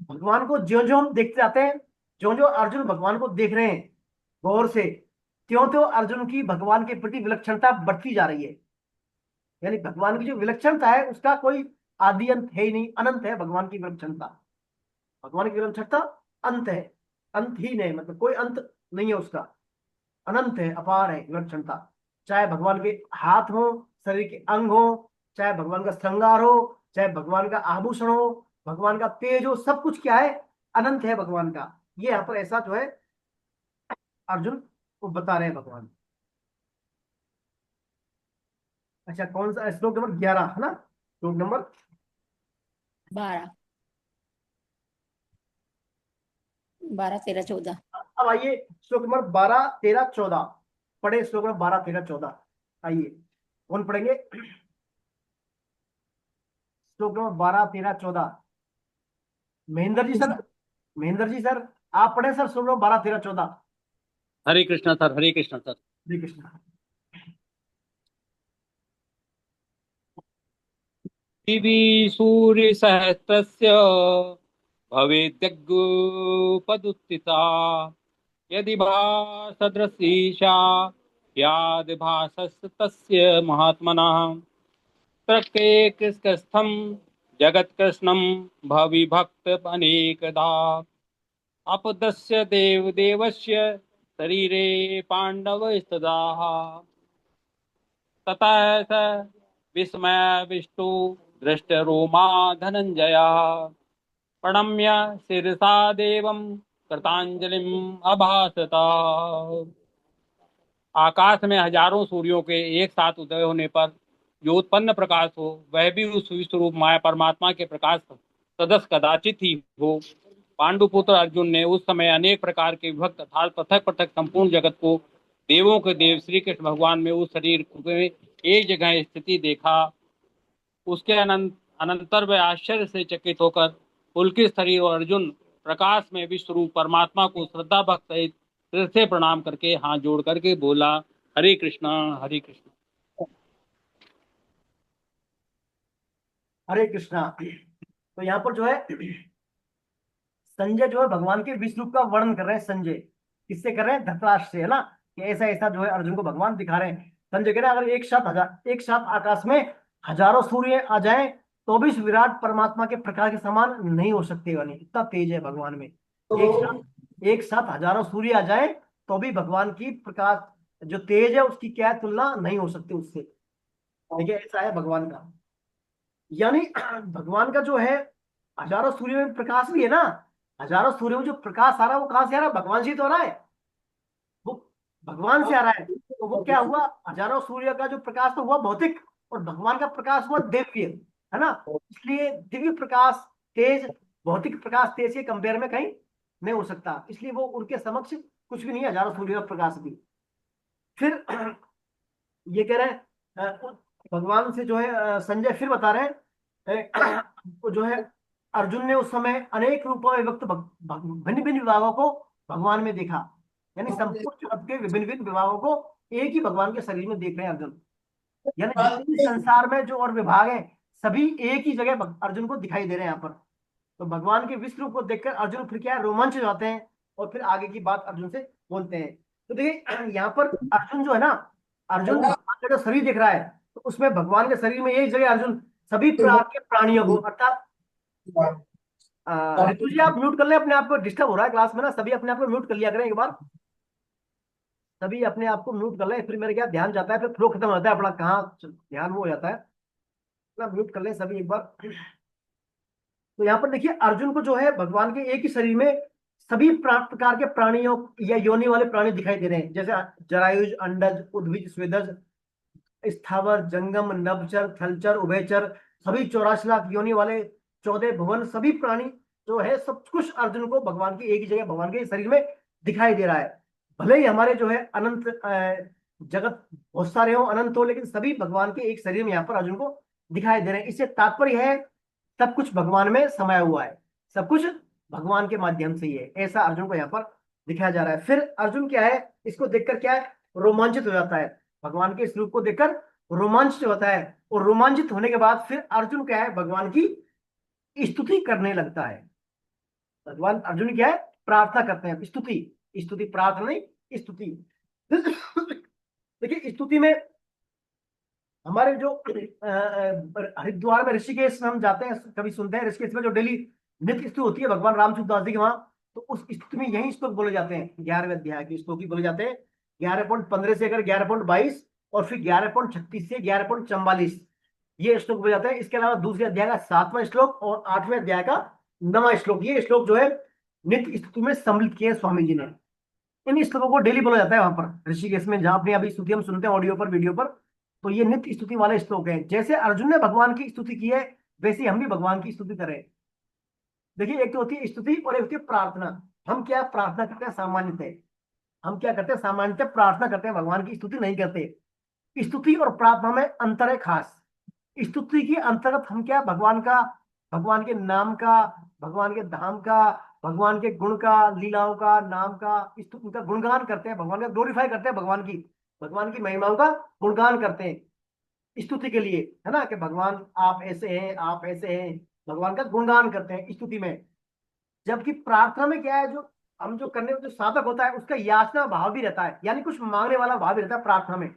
भगवान को ज्यो ज्यो हम देखते जाते हैं, ज्यो ज्यो अर्जुन भगवान को देख रहे हैं गौर से, त्यों त्यों अर्जुन की भगवान के प्रति विलक्षणता बढ़ती जा रही है। यानी भगवान की जो विलक्षणता है उसका कोई आदि अंत है ही नहीं, अनंत है भगवान की विलक्षणता। भगवान की विलक्षणता अंत है, अंत ही नहीं, मतलब कोई अंत नहीं है उसका, अनंत है, अपार है विलक्षणता। चाहे भगवान के हाथ हो, शरीर के अंग हो, चाहे भगवान का श्रृंगार हो, चाहे भगवान का आभूषण हो, भगवान का तेज हो, सब कुछ क्या है? अनंत है भगवान का। ये यहाँ पर ऐसा जो है अर्जुन को बता रहे हैं भगवान। अच्छा, कौन सा श्लोक नंबर 11 है ना? श्लोक नंबर 12, 12, 13, 14। अब आइए श्लोक नंबर 12, 13, 14 पढ़े। श्लोक नंबर 12, 13, 14 आइए, कौन पढ़ेंगे? श्लोक number 12, 13, 14 Mahendra ji sir, Mahendra ji sir आप पढ़े सर श्लोक नंबर 12, 13, 14। हरे कृष्णा सर, हरे कृष्णा सर। हरे कृष्ण। दिवि सूर्यसहस्रस्य भवेद्यज्ञोपदुत्थिता यदि भासदृशीशा याद भासस्तस्य महात्मनः प्रत्येकस्थं जगत्कृष्णं भविभक्त अनेकधा अपदस्य देवदेवस्य शरीरे पाण्डवस्तदाः ततः स विस्मयाविष्टो दृष्टरोमा धनञ्जयः प्रणम्य शिरसा देवं कृतांजलिम् अभाषत। आकाश में हजारों सूर्यों के एक साथ उदय होने पर जो उत्पन्न प्रकाश हो वह भी उस विश्वरूप माया परमात्मा के प्रकाश सदस्य कदाचित ही हो। पांडुपुत्र अर्जुन ने उस समय अनेक प्रकार के विभक्त अर्थात पृथक पृथक संपूर्ण जगत को देवों के देव श्री कृष्ण भगवान में उस शरीर में एक जगह स्थिति देखा। उसके अनंतर वह आश्चर्य से चकित होकर पुलकित शरीर और अर्जुन प्रकाश में विश्वरूप परमात्मा को श्रद्धा भक्त सहित सिर से प्रणाम करके हाथ जोड़ करके बोला, हरे कृष्णा हरे कृष्णा। हरे कृष्णा। तो यहाँ पर जो है संजय जो है भगवान के विश्व रूप का वर्णन कर रहे हैं। संजय किससे कर रहे हैं? धृतराष्ट्र से, है ना? कि ऐसा ऐसा जो है अर्जुन को भगवान दिखा रहे हैं। संजय कह रहे हैं अगर एक साथ आकाश में हजारों सूर्य आ जाए तो भी इस विराट परमात्मा के प्रकाश के समान नहीं हो सकते, यानी इतना तेज है भगवान में। एक साथ हजारों सूर्य आ जाए तो भी भगवान की प्रकाश जो तेज है उसकी क्या तुलना नहीं हो सकती उससे। देखिए ऐसा है भगवान का, यानी भगवान का जो है हजारों सूर्य में प्रकाश भी है ना। हजारों सूर्य में जो प्रकाश आ रहा है वो कहां से आ रहा है? भगवान से तो आ रहा है, वो भगवान से आ रहा है। तो वो क्या हुआ? हजारों सूर्य का जो प्रकाश तो हुआ भौतिक और भगवान का प्रकाश हुआ दिव्य, है ना? इसलिए दिव्य प्रकाश तेज भौतिक प्रकाश तेज के कंपेयर में कहीं नहीं हो सकता, इसलिए वो उनके समक्ष कुछ भी नहीं है, हजारों सूर्य का प्रकाश भी। फिर ये कह रहे हैं भगवान से जो है संजय फिर बता रहे हैं वो जो है अर्जुन ने उस समय अनेक रूपों में व्यक्त भिन्न भिन्न विभागों को भगवान में देखा, यानी संपूर्ण जगत के विभिन्न भिन्न विभागों को एक ही भगवान के शरीर में देख रहे हैं अर्जुन। यानी जितने भी संसार में जो और विभाग है सभी एक ही जगह अर्जुन को दिखाई दे रहे हैं यहाँ पर। तो भगवान के विश्व रूप को देखकर अर्जुन फिर क्या है? रोमांच हो जाते हैं और फिर आगे की बात अर्जुन से बोलते हैं। तो देखिए यहाँ पर अर्जुन जो है ना, अर्जुन भगवान का जो शरीर देख रहा है तो उसमें भगवान के शरीर में एक जगह अर्जुन सभी प्रकार के प्राणियों को, अर्थात ऋतु जी आप म्यूट कर ले अपने आप को, डिस्टर्ब हो रहा है क्लास में ना। सभी अपने आप को म्यूट कर लिया करें एक बार, सभी अपने आप को म्यूट कर ले, फिर मेरे क्या ध्यान जाता है, फिर फ्लो खत्म हो जाता है अपना, कहाँ ध्यान वो हो जाता है ना। म्यूट कर ले सभी एक बार। तो यहाँ पर देखिए अर्जुन को जो है भगवान के एक ही शरीर में सभी प्रकार के प्राणियों या योनि वाले प्राणी दिखाई दे रहे हैं, जैसे जरायुज, अंडज, उद्भिज, स्वेदज, स्थावर, जंगम, नभचर, थलचर, उभयचर, सभी 84 लाख योनि वाले 14 भुवन, सभी प्राणी जो है सब कुछ अर्जुन को भगवान की एक ही जगह भगवान के शरीर में दिखाई दे रहा है। भले ही हमारे जो है अनंत जगत बहुत सारे हो, अनंत हो, लेकिन सभी भगवान के एक शरीर में यहाँ पर अर्जुन को दिखाई दे रहे हैं। इससे तात्पर्य है सब कुछ भगवान में समाया हुआ है, सब कुछ भगवान के माध्यम से ही है, ऐसा अर्जुन को यहाँ पर दिखाया जा रहा है। फिर अर्जुन क्या है, इसको देखकर क्या है? रोमांचित हो जाता है, भगवान के इस रूप को देखकर रोमांचित होता है। और रोमांचित होने के बाद फिर अर्जुन क्या है? भगवान की स्तुति करने लगता है। भगवान अर्जुन क्या है? प्रार्थना करते हैं, स्तुति प्रार्थना नहीं, स्तुति। देखिए स्तुति में हमारे जो हरिद्वार में ऋषिकेश में हम जाते हैं, कभी सुनते हैं ऋषिकेश में जो डेली नित्य स्तुति होती है भगवान रामचंद्र दास जी के वहां, तो उस स्तुति में यही श्लोक बोले जाते हैं। 11वें अध्याय के श्लोक ही बोले जाते हैं, 11.15 से अगर 11.22 और फिर 11.36 से 11.44 ये श्लोक बोले जाते हैं। इसके अलावा दूसरे अध्याय का 7वां श्लोक और 8वें अध्याय का 9वां श्लोक, ये श्लोक जो है नित्य स्तुति में सम्मिलित किए स्वामी जी ने। इन श्लोकों को डेली बोला जाता है वहां पर ऋषिकेश में, जहां अपनी अभी स्तुति हम सुनते हैं ऑडियो पर, वीडियो पर। तो ये नित्य स्तुति वाले श्लोक हैं। जैसे अर्जुन ने भगवान की स्तुति की है, वैसे हम भी भगवान की स्तुति करें। देखिए, एक तो होती है स्तुति और एक होती है प्रार्थना। हम क्या प्रार्थना करते हैं सामान्यतः? हम क्या करते हैं सामान्यतः? प्रार्थना करते हैं, भगवान की स्तुति नहीं करते। स्तुति और प्रार्थना में अंतर है खास। स्तुति के अंतर्गत हम क्या भगवान का, भगवान के नाम का, भगवान के धाम का, भगवान के गुण का, लीलाओं का, नाम का, उनका गुणगान करते हैं, भगवान का ग्लोरीफाई करते हैं, भगवान की महिमाओं का गुणगान करते हैं स्तुति के लिए, है ना, कि भगवान आप ऐसे हैं, आप ऐसे हैं, भगवान का गुणगान करते हैं स्तुति में। जबकि प्रार्थना में क्या है, जो हम जो करने में जो साधक होता है उसका याचना भाव भी रहता है, यानी कुछ मांगने वाला भाव भी रहता है प्रार्थना में।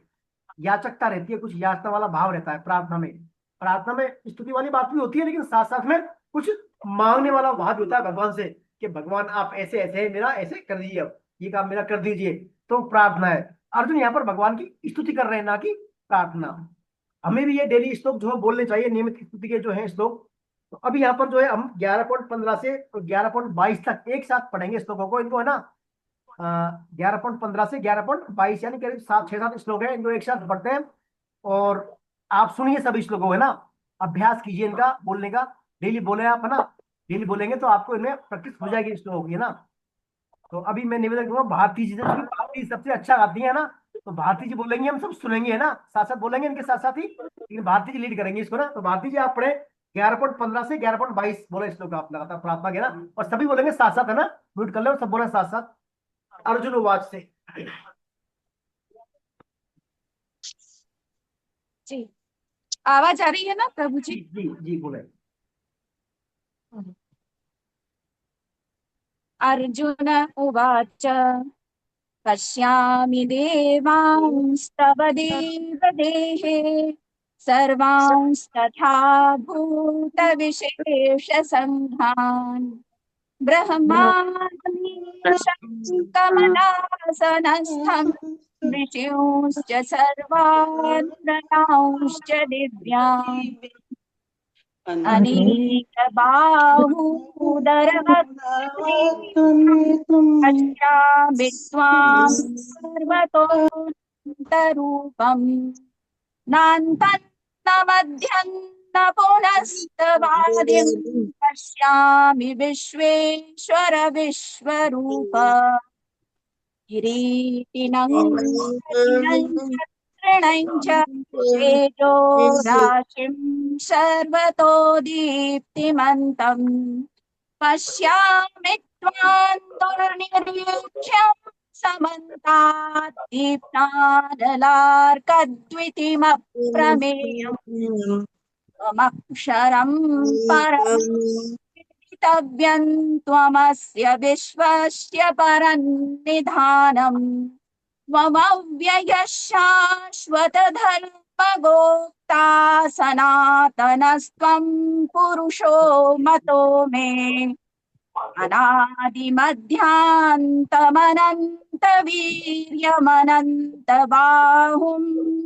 याचकता रहती है, कुछ याचना वाला भाव रहता है प्रार्थना में। प्रार्थना में स्तुति वाली बात भी होती है, लेकिन साथ साथ में कुछ मांगने वाला भाव भी होता है भगवान से, कि भगवान आप ऐसे ऐसे हैं, मेरा ऐसे कर दीजिए, अब ये काम मेरा कर दीजिए। तो प्रार्थना है। अर्जुन यहाँ पर भगवान की स्तुति कर रहे हैं, ना कि प्रार्थना। हमें भी ये डेली श्लोक जो है बोलने चाहिए, नियमित स्तुति के जो है श्लोक। तो अभी यहाँ पर जो है हम 11.15 से 11.22 तक एक साथ पढ़ेंगे श्लोकों को, इनको, है ना। 11.15 से 11.22 यानी करीब 6-7 श्लोक है, इनको एक साथ पढ़ते हैं। और आप सुनिए सभी श्लोकों को, है ना, अभ्यास कीजिए इनका बोलने का। डेली बोले आप, है ना, डेली बोलेंगे तो आपको इनमें प्रैक्टिस हो जाएगी श्लोकों की, है ना। तो अभी मैं निवेदन करूंगा भारती जी से, क्योंकि भारती जी सबसे अच्छा गाती है ना। तो भारती जी बोलेंगे, हम सब सुनेंगे, है ना, साथ साथ बोलेंगे इनके साथ साथ ही, लेकिन भारती जी लीड करेंगे इसको ना। तो भारती जी आप पढ़े 11.15 से 11.22 बोले श्लोक आप लगातार प्रार्थना के ना, और सभी बोलेंगे साथ साथ, है ना, म्यूट कर ले और सब बोले साथ साथ। अर्जुन उवाच से। जी, आवाज आ रही है ना प्रभु जी? जी जी बोले। अर्जुन उवाच पश्यामि देवांस्तव देवदेहे सर्वांस्तथा भूतविशेषसङ्घान् ब्रह्माणमीशं कमलासनस्थं ऋषींश्च सर्वानुरगांश्च दिव्यान् अनेकबाहूदरवक्त्रनेत्रं पश्यामि त्वां सर्वतोऽन्तरूपम् नान्तं न मध्यं न पुनस्तवादिं पश्यामि विश्वेश्वर विश्वरूप किरीटिनं तृणं च तेजो राशिं सर्वतो दीप्तिमन्तम् पश्यामि त्वां दुर्निरीक्ष्यं समन्तात् दीप्तानलार्कद्वितीमप्रमेयम् त्वमक्षरं परं वेदितव्यं त्वमस्य विश्वस्य परन्निधानम् त्वमव्ययः शाश्वतधर्मगोप्ता सनातनस्त्वं पुरुषो मतो मे अनादिमध्यान्तमनन्तवीर्यमनन्तबाहुं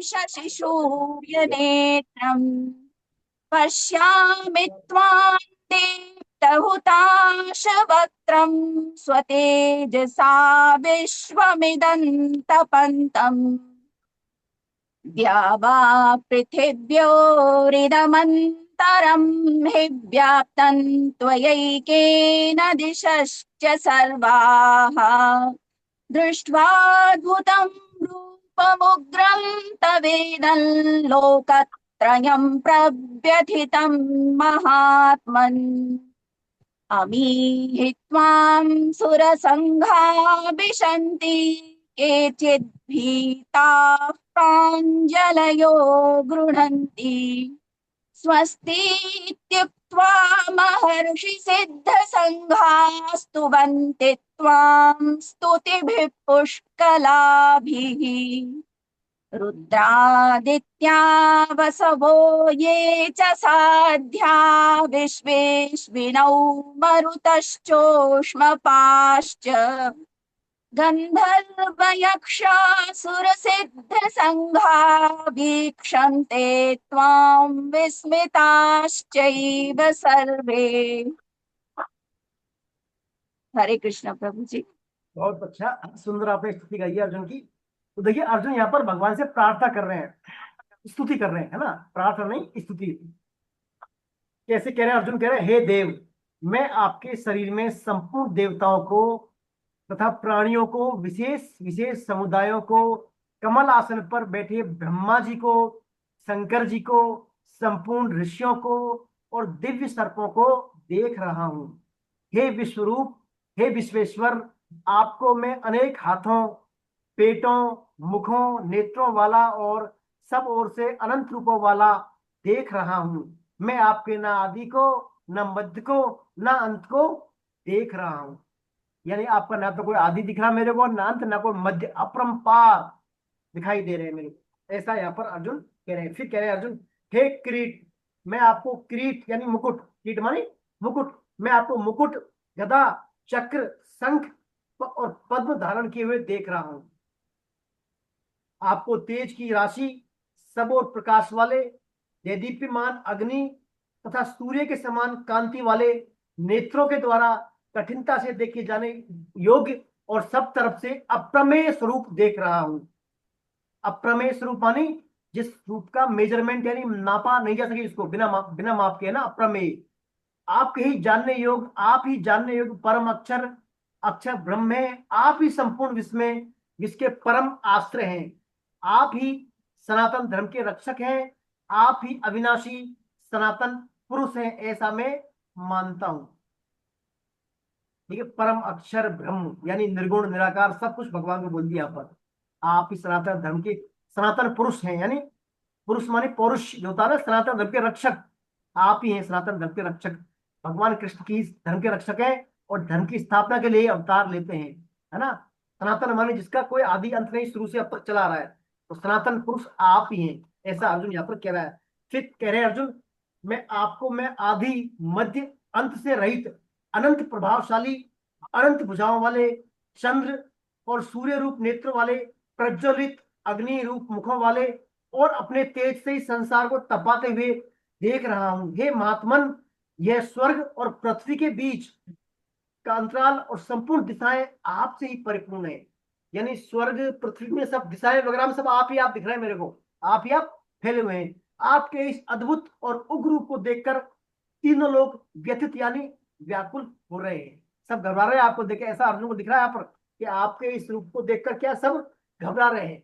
शशिसूर्यनेत्रम् पश्यामि त्वां दीप्तहुताशवक्त्रं स्वतेजसा विश्वमिदन्तपन्तम् द्यावा पृथिव्योरिदमन्तरं हि व्याप्तं त्वयैकेन दिशश्च सर्वाः दृष्ट्वाद्भुतं रूपमुग्रं तवेदं लोकत्रयं प्रव्यथितं महात्मन् अमीहि त्वां सुरसङ्घा विशन्ति केचिद् भीताः प्राञ्जलयो गृह्णन्ति स्वस्ति इत्युक्त्वा महर्षि सिद्धसङ्घाः स्तुवन्ति त्वां स्तुतिभिः पुष्कलाभिः रुद्रादित्या वसवो ये च साध्या विश्वेश्विनौ मरुतश्चोष्मपाश्च गन्धर्वयक्षासुरसिद्धसङ्घा वीक्षन्ते त्वां विस्मिताश्चैव सर्वे हरे कृष्ण प्रभु जी। बहुत अच्छा, सुंदर आपने स्तुति गाई है अर्जुन की। तो देखिए अर्जुन यहाँ पर भगवान से प्रार्थना कर रहे हैं, स्तुति कर रहे हैं, है ना, प्रार्थना नहीं स्तुति। कैसे कह रहे हैं अर्जुन? कह रहे हैं हे देव, मैं आपके शरीर में संपूर्ण देवताओं को तथा प्राणियों को, विशेष विशेष समुदायों को, कमल आसन पर बैठे ब्रह्मा जी को, शंकर जी को, संपूर्ण ऋषियों को और दिव्य सर्पों को देख रहा हूं। हे विश्वरूप, हे विश्वेश्वर, आपको मैं अनेक हाथों, पेटों, मुखों, नेत्रों वाला और सब ओर से अनंत रूपों वाला देख रहा हूं। मैं आपके ना आदि को, न मध्य को, न अंत को देख रहा हूं। यानी आपका ना तो कोई आदि दिख रहा मेरे को, ना अंत, ना कोई मध्य, अपरंपार दिखाई दे रहे हैं मेरे को। ऐसा यहाँ पर अर्जुन कह रहे हैं। फिर कह रहे हैं अर्जुन, हे किरीट, मैं आपको किरीट यानी मुकुट, किरीट माने मुकुट, मैं आपको मुकुट, गदा, चक्र, शंख और पद्म धारण किए हुए देख रहा हूं। आपको तेज की राशि, सब और प्रकाश वाले, देदीप्यमान अग्नि तथा सूर्य के समान कांति वाले नेत्रों के द्वारा कठिनता से देखे जाने योग्य और सब तरफ से अप्रमेय स्वरूप देख रहा हूं। अप्रमेय स्वरूप मानी जिस रूप का मेजरमेंट यानी नापा नहीं जा सके, इसको बिना माप के, है ना, अप्रमेय। आप ही जानने योग्य, आप ही जानने योग्य परम अक्षर, अक्षर ब्रह्म है। आप ही संपूर्ण विश्व में जिसके परम आश्रय हैं। आप ही सनातन धर्म के रक्षक हैं। आप ही अविनाशी सनातन पुरुष हैं, ऐसा मैं मानता हूं। ठीक है, परम अक्षर ब्रह्म यानी निर्गुण निराकार सब कुछ भगवान को बोल दिया यहाँ पर। आप ही सनातन धर्म के सनातन पुरुष हैं, यानी पुरुष माने पौरुष जो होता है ना, सनातन धर्म के रक्षक। आप ही हैं सनातन धर्म के रक्षक। भगवान कृष्ण की धर्म के रक्षक हैं और धर्म की स्थापना के लिए अवतार लेते हैं, है ना। सनातन माने जिसका कोई आदि अंत नहीं, शुरू से अब तक चला रहा है, तो सनातन पुरुष आप ही हैं, ऐसा अर्जुन यहाँ पर कह रहा है। फिर कह रहे हैं अर्जुन, मैं आदि मध्य अंत से रहित, अनंत प्रभावशाली, अनंत भुजाओं वाले, चंद्र और सूर्य रूप नेत्र वाले, प्रज्वलित अग्नि रूप मुखों वाले और अपने तेज से ही संसार को तपाते हुए देख रहा हूं। हे महात्मन, यह स्वर्ग और पृथ्वी के बीच का अंतराल और संपूर्ण दिशाएं आपसे ही परिपूर्ण है। यानी स्वर्ग पृथ्वी में सब दिशाएं वगैरह में सब आप ही आप दिख रहे हैं मेरे को, आप ही आप फैले हुए हैं। आपके इस अद्भुत और उग्र रूप को देखकर तीनों लोग व्यथित यानी व्याकुल हो रहे हैं, सब घबरा रहे हैं आपको देख के। ऐसा अर्जुन को दिख रहा है यहाँ पर कि आपके इस रूप को देखकर क्या सब घबरा रहे हैं।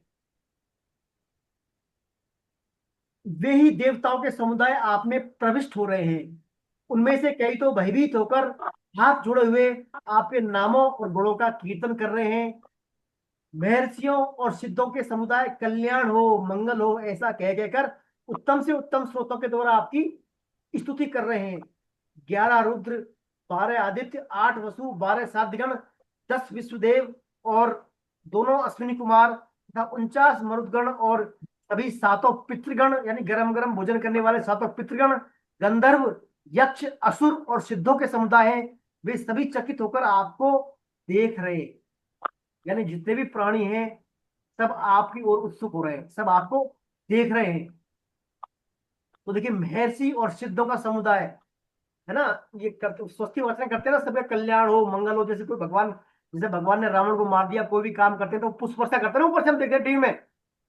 वे ही देवताओं के समुदाय आप में प्रविष्ट हो रहे हैं। उनमें से कई तो भयभीत होकर हाथ जोड़े हुए आपके नामों और गुणों का कीर्तन कर रहे हैं। महर्षियों और सिद्धों के समुदाय कल्याण हो, मंगल हो, ऐसा कह कहकर उत्तम से उत्तम स्रोतों के द्वारा आपकी स्तुति कर रहे हैं। 11 रुद्र, 12 आदित्य, 8 वसु, 12 साध्यगण, 10 विश्वदेव और दोनों अश्विनी कुमार तथा 49 मरुदगण और सभी 7 पितृगण यानी गरम गरम भोजन करने वाले 7 पितृगण, गंधर्व, यक्ष, असुर और सिद्धों के समुदाय हैं। वे सभी चकित होकर आपको देख रहे, यानी जितने भी प्राणी हैं सब आपकी ओर उत्सुक हो रहे हैं, सब आपको देख रहे हैं। तो देखिए, महर्षि और सिद्धों का समुदाय, है ना, ये स्वस्ति वचन करते हैं ना, सबका कल्याण हो, मंगल हो। जैसे कोई भगवान, जैसे भगवान ने रावण को मार दिया, कोई भी काम करते हैं तो पुष्प वर्षा करते हैं, ऊपर से हम देखते हैं टीवी में,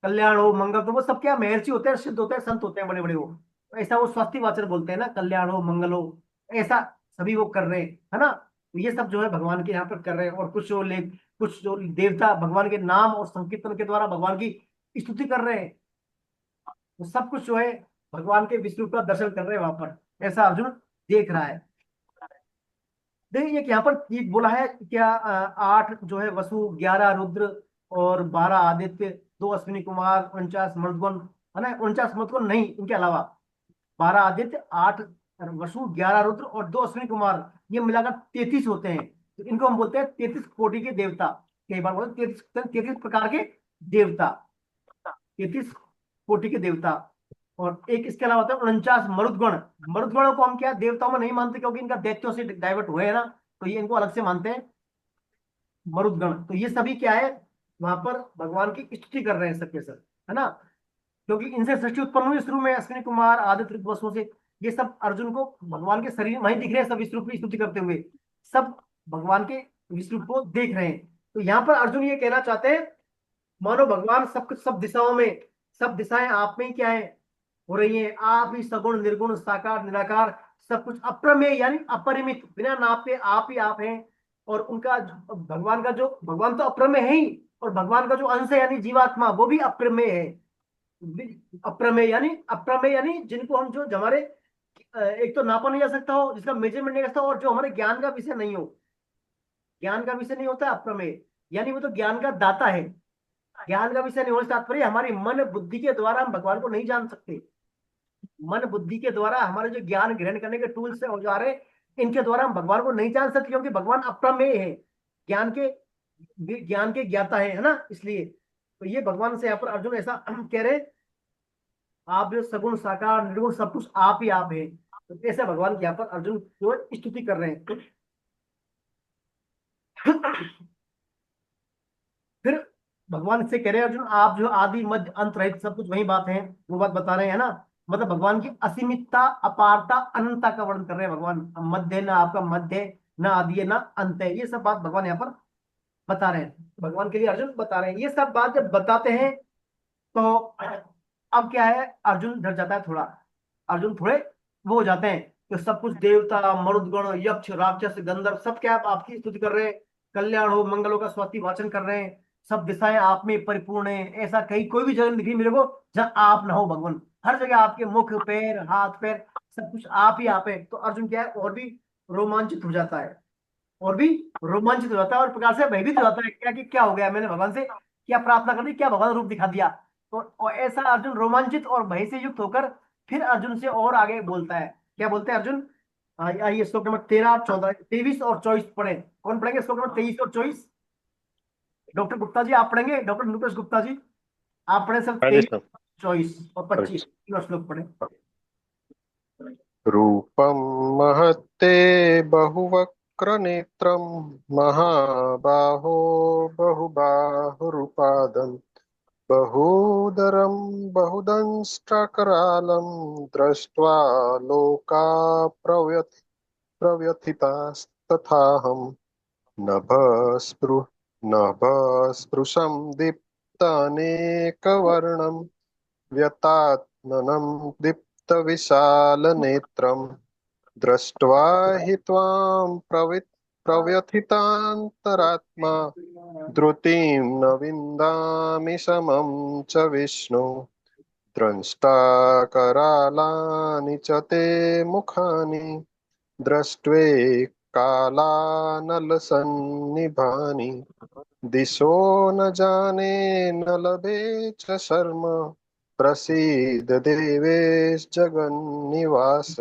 कल्याण हो, मंगल। तो वो सब क्या महर्षि होते हैं, सिद्ध होते हैं, संत होते हैं बड़े बड़े। वो ऐसा वो स्वस्ति वाचन बोलते हैं ना, कल्याण हो, मंगल हो, ऐसा सभी वो कर रहे हैं, है ना। तो ये सब जो है भगवान के यहाँ पर कर रहे हैं। और कुछ जो देवता भगवान के नाम और संकीर्तन के द्वारा भगवान की स्तुति कर रहे हैं। तो सब कुछ जो है भगवान के विष्णु का दर्शन कर रहे हैं वहां पर, ऐसा अर्जुन देख रहा है। देखिए यहाँ पर ये बोला है क्या, 8 जो है वसु, 11 रुद्र और 12 आदित्य, 2 अश्विनी कुमार, 49 मरुदगण, है ना। 49 मरुदगण नहीं, इनके अलावा 12 आदित्य, 8 वसु, 11 रुद्र और 2 अश्विनी कुमार, ये मिलाकर 33 होते हैं। तो इनको हम बोलते हैं 33 कोटि के देवता। कई बार बोलते हैं 33 प्रकार के देवता, 33 कोटि के देवता। और एक इसके अलावा होता है 49 मरुदगण। मरुदगणों को हम क्या देवताओं में नहीं मानते, क्योंकि इनका दैत्यों से डाइवर्ट हुए है ना, तो ये इनको अलग से मानते हैं मरुदगण। तो ये सभी क्या है, वहां पर भगवान की स्तुति कर रहे हैं सबके सब, है ना। क्योंकि इनसे सृष्टि उत्पन्न हुई शुरू में, अश्विनी कुमार, आदित्य वसुओं से। ये सब अर्जुन को भगवान के शरीर वहीं दिख रहे हैं, सब इस रूप की स्तुति करते हुए, सब भगवान के विश्व रूप को देख रहे हैं। तो यहाँ पर अर्जुन ये कहना चाहते हैं, मानो भगवान सब कुछ, सब दिशाओं में, सब दिशाएं आप में ही क्या है, हो रही हैं। आप ही सगुण निर्गुण साकार निराकार, सब कुछ अप्रमेय यानी अपरिमित, बिना नाप के आप ही आप हैं। और उनका भगवान का जो, भगवान तो अप्रमेय है ही, और भगवान का जो अंश है यानी जीवात्मा, वो भी अप्रमेय है। अप्रमेय यानी जिनको हम, जो हमारे एक तो नापा नहीं जा सकता हो, जिसका मेजरमेंट नहीं कर सकता, और जो हमारे ज्ञान का विषय नहीं हो, ज्ञान का विषय नहीं होता अप्रमेय, यानी वो तो ज्ञान का दाता है। ज्ञान का विषय नहीं होने से तात्पर्य हमारी मन बुद्धि के द्वारा हम भगवान को नहीं जान सकते। मन बुद्धि के द्वारा हमारे जो ज्ञान ग्रहण करने के टूल्स है, औजार है, इनके द्वारा हम भगवान को नहीं जान सकते, क्योंकि भगवान अप्रमेय है, ज्ञान के ज्ञाता है ना। इसलिए तो ये भगवान से यहाँ पर अर्जुन ऐसा कह रहे, आप जो सगुण साकार निर्गुण सब कुछ आप ही आप है। तो ऐसे भगवान की यहाँ पर अर्जुन जो स्तुति कर रहे हैं। फिर भगवान से कह रहे हैं, अर्जुन आप जो आदि मध्य अंत रहित सब कुछ वही बात है, वो बात बता रहे हैं ना। मतलब भगवान की असीमितता, अपारता, अनंतता का वर्णन कर रहे हैं भगवान। मध्य ना आपका मध्य, ना आदि है ना अंत है, ये सब बात भगवान यहाँ पर बता रहे हैं, भगवान के लिए अर्जुन बता रहे हैं। ये सब बात जब बताते हैं तो अब क्या है, अर्जुन डर जाता है थोड़ा, अर्जुन थोड़े वो हो जाते हैं कि सब कुछ देवता मरुदगण यक्ष राक्षस गंधर्व सब क्या आपकी स्तुति कर रहे हैं, कल्याण हो मंगलों का स्वाति वाचन कर रहे हैं, सब दिशाएं आप में परिपूर्ण है। ऐसा कहीं कोई भी जगह दिखी मेरे को जहाँ आप ना हो भगवान, हर जगह आपके मुख पैर हाथ पैर सब कुछ आप ही आप है। तो अर्जुन क्या है, और भी रोमांचित हो जाता है, और भी रोमांचित हो जाता है, और प्रकार से भयभीत हो जाता है, क्या कि क्या हो गया, मैंने भगवान से क्या प्रार्थना कर दी, क्या भगवान रूप दिखा दिया। तो और ऐसा अर्जुन रोमांचित और भय से युक्त होकर फिर अर्जुन से और आगे बोलता है। क्या बोलते हैं अर्जुन, आइए श्लोक नंबर 13 14 23 और 24 पढ़े। कौन पढ़ेंगे श्लोक नंबर 23 और 24? डॉक्टर गुप्ता जी आप पढ़ेंगे, डॉक्टर नुपेश गुप्ता जी आप पढ़े सब हाँ जी 23 सर। 24 और 25 अच्छा। तीनों श्लोक पढ़े। रूपं महत्ते बहुवक्रनेत्रं महाबाहो बहुबाहुरुपादं बहूदरं बहुदंष्ट्राकरालं दृष्ट्वा लोका प्रव्यथितास्तथाहं नभस्पृशं दीप्तानेकवर्णं व्यतात्मनं दीप्तविशालनेत्रं दृष्ट्वा हि त्वां प्रव्यथितान्तरात्मा धृतिं न विन्दामि समं च विष्णु द्रष्टाकरालानि च ते मुखानि दृष्ट्वे कालानलसन्निभानि दिशो न जाने न लभे च शर्म प्रसीद देवेश जगन्निवास।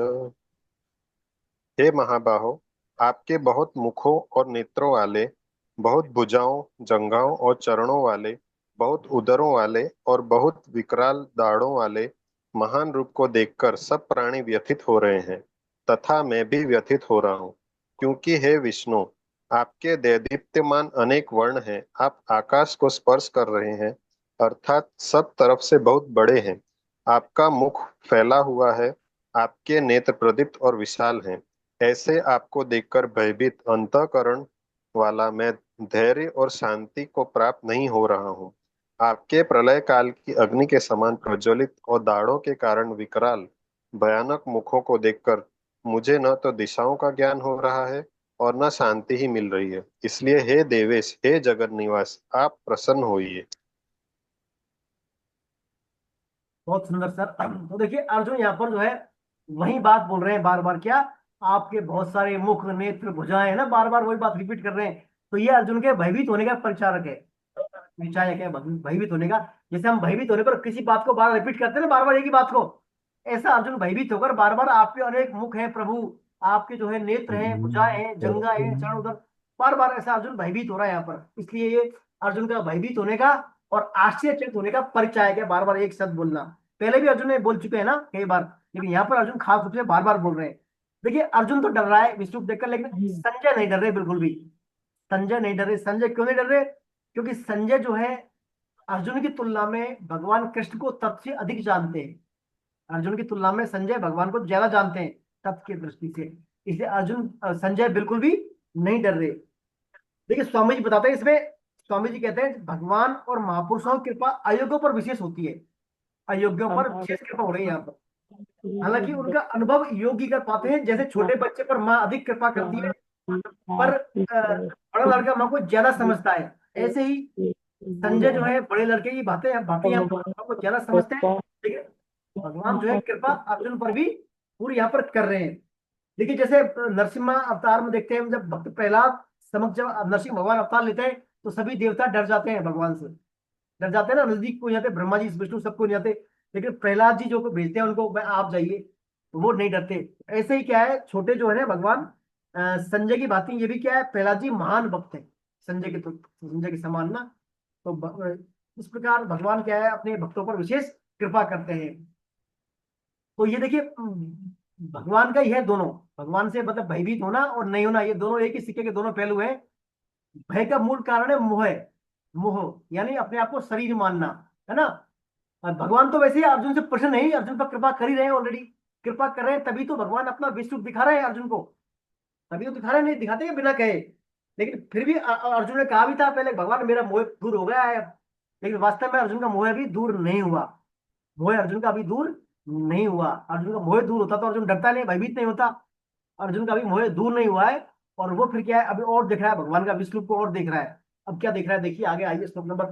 हे महाबाहो, आपके बहुत मुखों और नेत्रों वाले, बहुत भुजाओं जंघाओं और चरणों वाले, बहुत उदरों वाले और बहुत विकराल दाढ़ों वाले महान रूप को देखकर सब प्राणी व्यथित हो रहे हैं, तथा मैं भी व्यथित हो रहा हूँ। क्योंकि हे विष्णु, आपके दैदीप्यमान अनेक वर्ण हैं, आप आकाश को स्पर्श कर रहे हैं, अर्थात सब तरफ से बहुत बड़े हैं। आपका मुख फैला हुआ है, आपके नेत्र प्रदीप्त और विशाल हैं। ऐसे आपको देखकर भयभीत अंतःकरण वाला मैं धैर्य और शांति को प्राप्त नहीं हो रहा हूँ। आपके प्रलय काल की अग्नि के समान प्रज्वलित और दाढ़ों के कारण विकराल भयानक मुखों को देखकर मुझे न तो दिशाओं का ज्ञान हो रहा है और न शांति ही मिल रही है। इसलिए हे देवेश, हे जगत निवास, आप प्रसन्न होइए। बहुत सुंदर सर। तो देखिए अर्जुन यहाँ पर जो है वही बात बोल रहे हैं बार बार, क्या आपके बहुत सारे मुख नेत्र भुजाएं है ना, बार बार वही बात रिपीट कर रहे हैं। तो ये अर्जुन के भयभीत होने का परिचारक है, परिचायक है भयभीत होने का। जैसे हम भयभीत होने पर किसी बात को बार रिपीट करते हैं ना, बार बार एक ही बात को, ऐसा अर्जुन भयभीत होकर बार बार आपके अनेक मुख हैं प्रभु, आपके जो है नेत्र हैं भुजाएं हैं जंगा है चरण उधर, बार बार ऐसा अर्जुन भयभीत हो रहा है यहाँ पर। इसलिए ये अर्जुन का भयभीत होने का और आश्चर्यचकित होने का परिचायक है, बार बार एक शब्द बोलना। पहले भी अर्जुन ने बोल चुके हैं ना कई बार, लेकिन यहाँ पर अर्जुन खास रूप से बार बार बोल रहे हैं। देखिए अर्जुन तो डर रहा है विष्णु को देखकर, लेकिन संजय नहीं डर रहे बिल्कुल भी। संजय नहीं डर रहे। संजय क्यों नहीं डर रहे? क्योंकि संजय जो है अर्जुन की तुलना में भगवान कृष्ण को तत्व से अधिक जानते हैं। अर्जुन की तुलना में संजय भगवान को ज्यादा जानते हैं तत्व की दृष्टि से, इसलिए अर्जुन संजय बिल्कुल भी नहीं डर रहे। देखिए स्वामी जी बताते हैं इसमें, स्वामी जी कहते हैं भगवान और महापुरुषों की कृपा अयोग्यों पर विशेष होती है, अयोग्यों पर विशेष कृपा हो रही है यहाँ पर। हालांकि उनका अनुभव योगी कर पाते हैं, जैसे छोटे बच्चे पर माँ अधिक कृपा करती है, पर बड़ा लड़का माँ को ज्यादा समझता है, ऐसे ही संजय जो है बड़े लड़के की बातें बातें यहाँ माँ को ज्यादा समझते हैं, लेकिन भगवान जो है कृपा अर्जुन पर भी पूरी यहाँ पर कर रहे हैं। देखिए जैसे नरसिम्हा अवतार में देखते हैं, जब भक्त प्रहलाद समक्ष जब नरसिंह भगवान अवतार लेते हैं तो सभी देवता डर जाते हैं भगवान से, डर जाते हैं ना, नजदीक को नहीं जाते, ब्रह्मा जी विष्णु सबको नहीं जाते, लेकिन प्रहलाद जी जो को भेजते हैं उनको आप जाइए, तो वो नहीं डरते। ऐसे ही क्या है, छोटे जो है ना भगवान संजय की बातें, ये भी क्या है, प्रहलाद जी महान भक्त है संजय के, तो संजय के समान ना। तो इस प्रकार भगवान क्या है अपने भक्तों पर विशेष कृपा करते हैं। तो ये देखिए भगवान का ही है दोनों, भगवान से मतलब भयभीत होना और नहीं होना, ये दोनों एक ही सिक्के के दोनों पहलू हैं। भय का मूल कारण है मोह, मोह यानी अपने आप को शरीर मानना, है ना। और भगवान तो वैसे ही अर्जुन से प्रसन्न नहीं, अर्जुन पर कृपा कर ही रहे हैं ऑलरेडी, कृपा कर रहे हैं, तभी तो भगवान अपना विश्व रूप दिखा रहे हैं अर्जुन को, तभी तो दिखा रहे हैं, नहीं दिखाते हैं बिना कहे। लेकिन फिर भी अर्जुन ने कहा भी था पहले, भगवान मेरा मोह दूर हो गया है, लेकिन वास्तव में अर्जुन का मोह अभी दूर नहीं हुआ, मोह अर्जुन का अभी दूर नहीं हुआ। अर्जुन का मोह दूर होता तो अर्जुन डरता नहीं, भयभीत नहीं होता। अर्जुन का अभी मोह दूर नहीं हुआ है, और वो फिर क्या है अभी और देख रहा है भगवान का विश्व रूप को और देख रहा है। अब क्या देख रहा है देखिए आगे आइए, श्लोक नंबर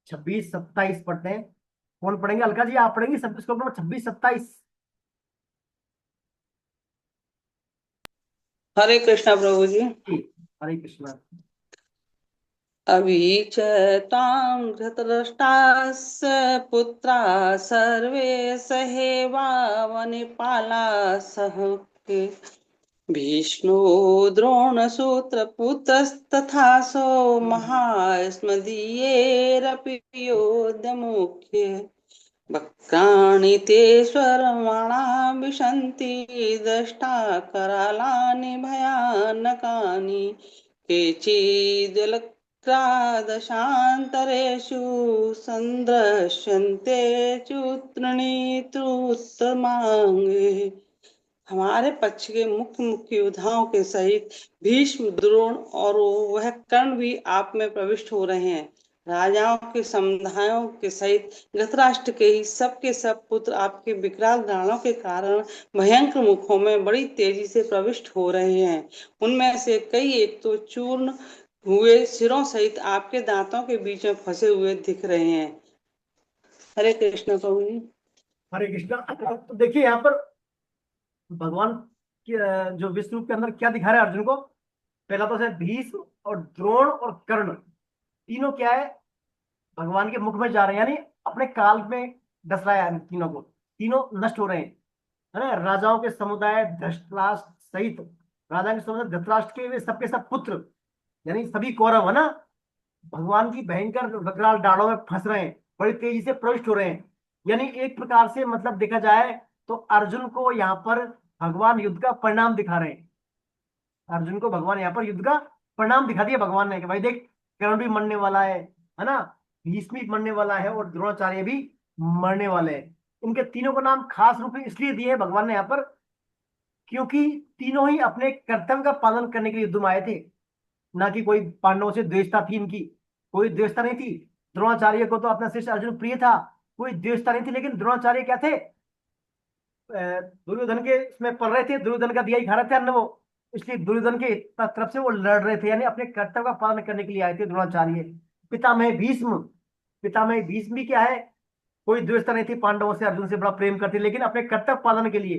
26-27 पढ़ते हैं। कौन पढ़ेंगे, अलका जी आप पढ़ेंगे सब श्लोक नंबर 26-27। हरे कृष्णा प्रभु जी। हरे कृष्णा। अभिचतां धृतराष्ट्रस्य पुत्रा सर्वे सहेवावनिपालाः सह भीष्मो द्रोणसूत्रपुत्रस्तथासो महास्मदीयैरपि योद्धमुख्ये वक्राणि ते स्वरमाणा विशन्ति दष्टा करालानि भयानकानि केचिदलक्रादशान्तरेषु सन्दृश्यन्ते चूत्रणीतुत्तमाङ्गे। हमारे पक्ष के मुख्य मुख्य योद्धाओं के सहित भीष्म, द्रोण और वह कर्ण भी आप में प्रविष्ट हो रहे हैं। राजाओं के समुदायों के सहित धृतराष्ट्र के ही सबके सब पुत्र आपके विकराल दानों के कारण भयंकर मुखों में बड़ी तेजी से प्रविष्ट हो रहे हैं। उनमें से कई एक तो चूर्ण हुए सिरों सहित आपके दांतों के बीच में फंसे हुए दिख रहे हैं। हरे कृष्ण प्रभु जी। हरे कृष्णा। तो देखिए यहाँ पर भगवान की जो विश्व रूप के अंदर क्या दिखा रहा है अर्जुन को, पहला तो है भीष्म और द्रोण और कर्ण, तीनों क्या है भगवान के मुख में जा रहे हैं, यानी अपने काल में डस रहा है तीनों को, तीनों नष्ट हो रहे हैं, है ना। राजाओं के समुदाय धृतराष्ट्र सहित, राजा के समुदाय धृतराष्ट्र के वे सबके सब पुत्र यानी सभी कौरव, है ना, भगवान की भयंकर विकराल डाड़ों में फंस रहे हैं, बड़ी तेजी से प्रविष्ट हो रहे हैं। यानी एक प्रकार से मतलब देखा जाए तो अर्जुन को यहाँ पर भगवान युद्ध का परिणाम दिखा रहे हैं, अर्जुन को भगवान यहाँ पर युद्ध का परिणाम दिखा दिया भगवान ने कि भाई देख कर्ण भी मरने वाला है ना, भीष्म भी मरने वाला है और द्रोणाचार्य भी मरने वाले हैं। इनके तीनों को नाम खास रूप में इसलिए दिए हैं भगवान ने यहाँ पर, क्योंकि तीनों ही अपने कर्तव्य का पालन करने के लिए युद्ध में आए थे, ना कि कोई पांडवों से द्वेषता थी इनकी, कोई द्वेषता नहीं थी। द्रोणाचार्य को तो अपना शिष्य अर्जुन प्रिय था, कोई द्वेषता नहीं थी, लेकिन द्रोणाचार्य क्या थे, दुर्योधन के इसमें पढ़ रहे थे, दुर्योधन का दिया ही खा रहे थे अन्न वो, इसलिए दुर्योधन के तरफ से वो लड़ रहे थे, यानी अपने कर्तव्य का पालन करने के लिए आए थे द्रोणाचार्य। पितामह भीष्म, पितामह भीष्म भी क्या है, कोई द्वेषता नहीं थी पांडवों से, अर्जुन से बड़ा प्रेम करते, लेकिन अपने कर्तव्य पालन के लिए,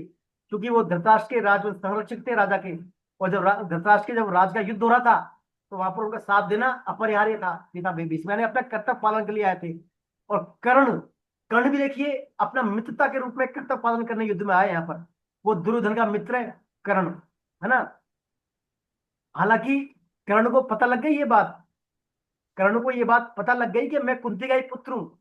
क्योंकि वो धृतराष्ट्र के राज संरक्षक थे राजा के, और जब धृतराष्ट्र के जब राज का युद्ध हो रहा था तो वहां पर उनका साथ देना अपरिहार्य था। पिता भीष्म यानी अपने कर्तव्य पालन के लिए आए थे। और कर्ण, कर्ण भी देखिए अपना मित्रता के रूप में कर्तव्य पालन करने युद्ध में आए यहाँ पर, वो दुर्योधन का मित्र है कर्ण, है ना। हालांकि कर्ण को पता लग गई ये बात, कर्ण को ये बात पता लग गई कि मैं कुंती का ही पुत्र हूँ,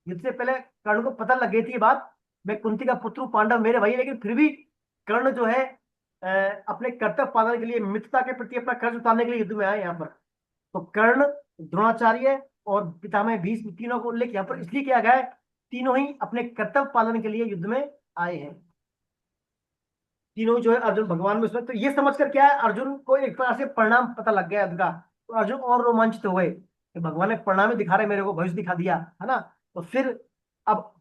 युद्ध से पहले कर्ण को पता लग गई थी ये बात, मैं कुंती का पुत्र हूँ, पांडव मेरे भाई, लेकिन फिर भी कर्ण जो है अपने कर्तव्य पालन के लिए, मित्रता के प्रति अपना कर्ज उतारने के लिए युद्ध में आए यहाँ पर। तो कर्ण, द्रोणाचार्य और पितामह भीष्म तीनों को उल्लेख यहाँ पर इसलिए किया गया है, तीनों ही अपने कर्तव्य पालन के लिए युद्ध में आए हैं, तीनों जो है अर्जुन भगवान में उसमें। तो ये समझकर क्या है अर्जुन को एक प्रकार से परिणाम पता लग गया युद्ध का, तो अर्जुन और रोमांचित हो गए कि भगवान ने परिणाम ही दिखा रहे, मेरे को भविष्य दिखा दिया, है ना। तो फिर अब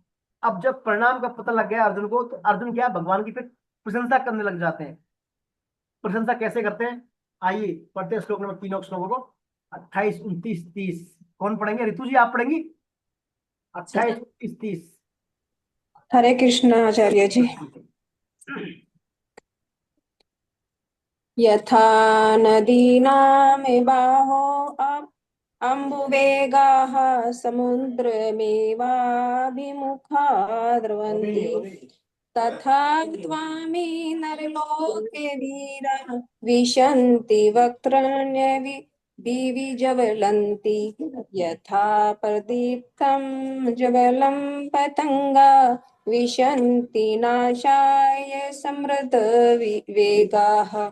अब जब परिणाम का पता लग गया अर्जुन को, तो अर्जुन क्या, भगवान की फिर प्रशंसा करने लग जाते हैं। प्रशंसा कैसे करते हैं, आइए पढ़ते हैं श्लोक नंबर, तीनों श्लोकों को, 28, 29, 30। कौन पढ़ेंगे, ऋतु जी आप पढ़ेंगी? 28, 29, 30। हरे कृष्ण आचार्य जी। यथा नदीनामिबाहो अम्बुवेगाः समुद्रमेवाभिमुखा द्रवन्ति तथा त्वामि नरलोके वीरा विशन्ति विविज्वलन्ति यथा प्रदीप्तं ज्वलं पतंगा विशन्ति नाशाय समृद्ध वेगाः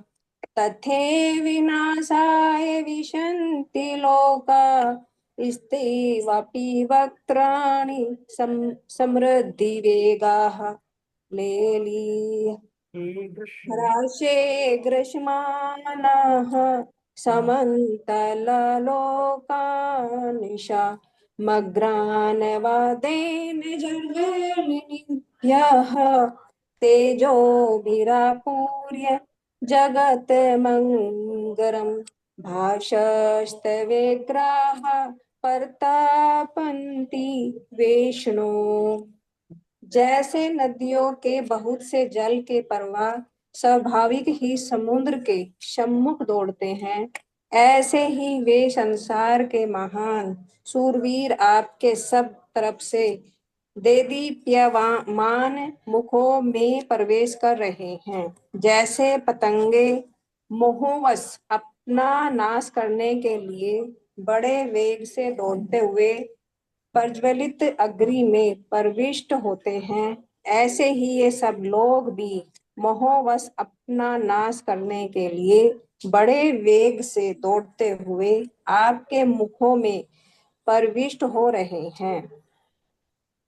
तथैव विनाशाय विशन्ति लोका स्तेवापि वक्त्राणि समृद्धि वेगाः लेलीहराशे ग्रसमानाः समन्तलोकानिशा मग्रानवादेन जगन्निभ्यः तेजोभिरापूर्य जगत मंगरम भाषस्तवेग्राः परतापन्ति वैष्णो। जैसे नदियों के बहुत से जल के प्रवाह स्वाभाविक ही समुद्र के सम्मुख दौड़ते हैं, ऐसे ही वे संसार के महान सूरवीर आपके सब तरफ से देदीप्यमान मुखों में प्रवेश कर रहे हैं। जैसे पतंगे मोहवश अपना नाश करने के लिए बड़े वेग से दौड़ते हुए प्रज्वलित अग्नि में प्रविष्ट होते हैं, ऐसे ही ये सब लोग भी मोहवश अपना नाश करने के लिए बड़े वेग से दौड़ते हुए आपके मुखों में प्रविष्ट हो रहे हैं।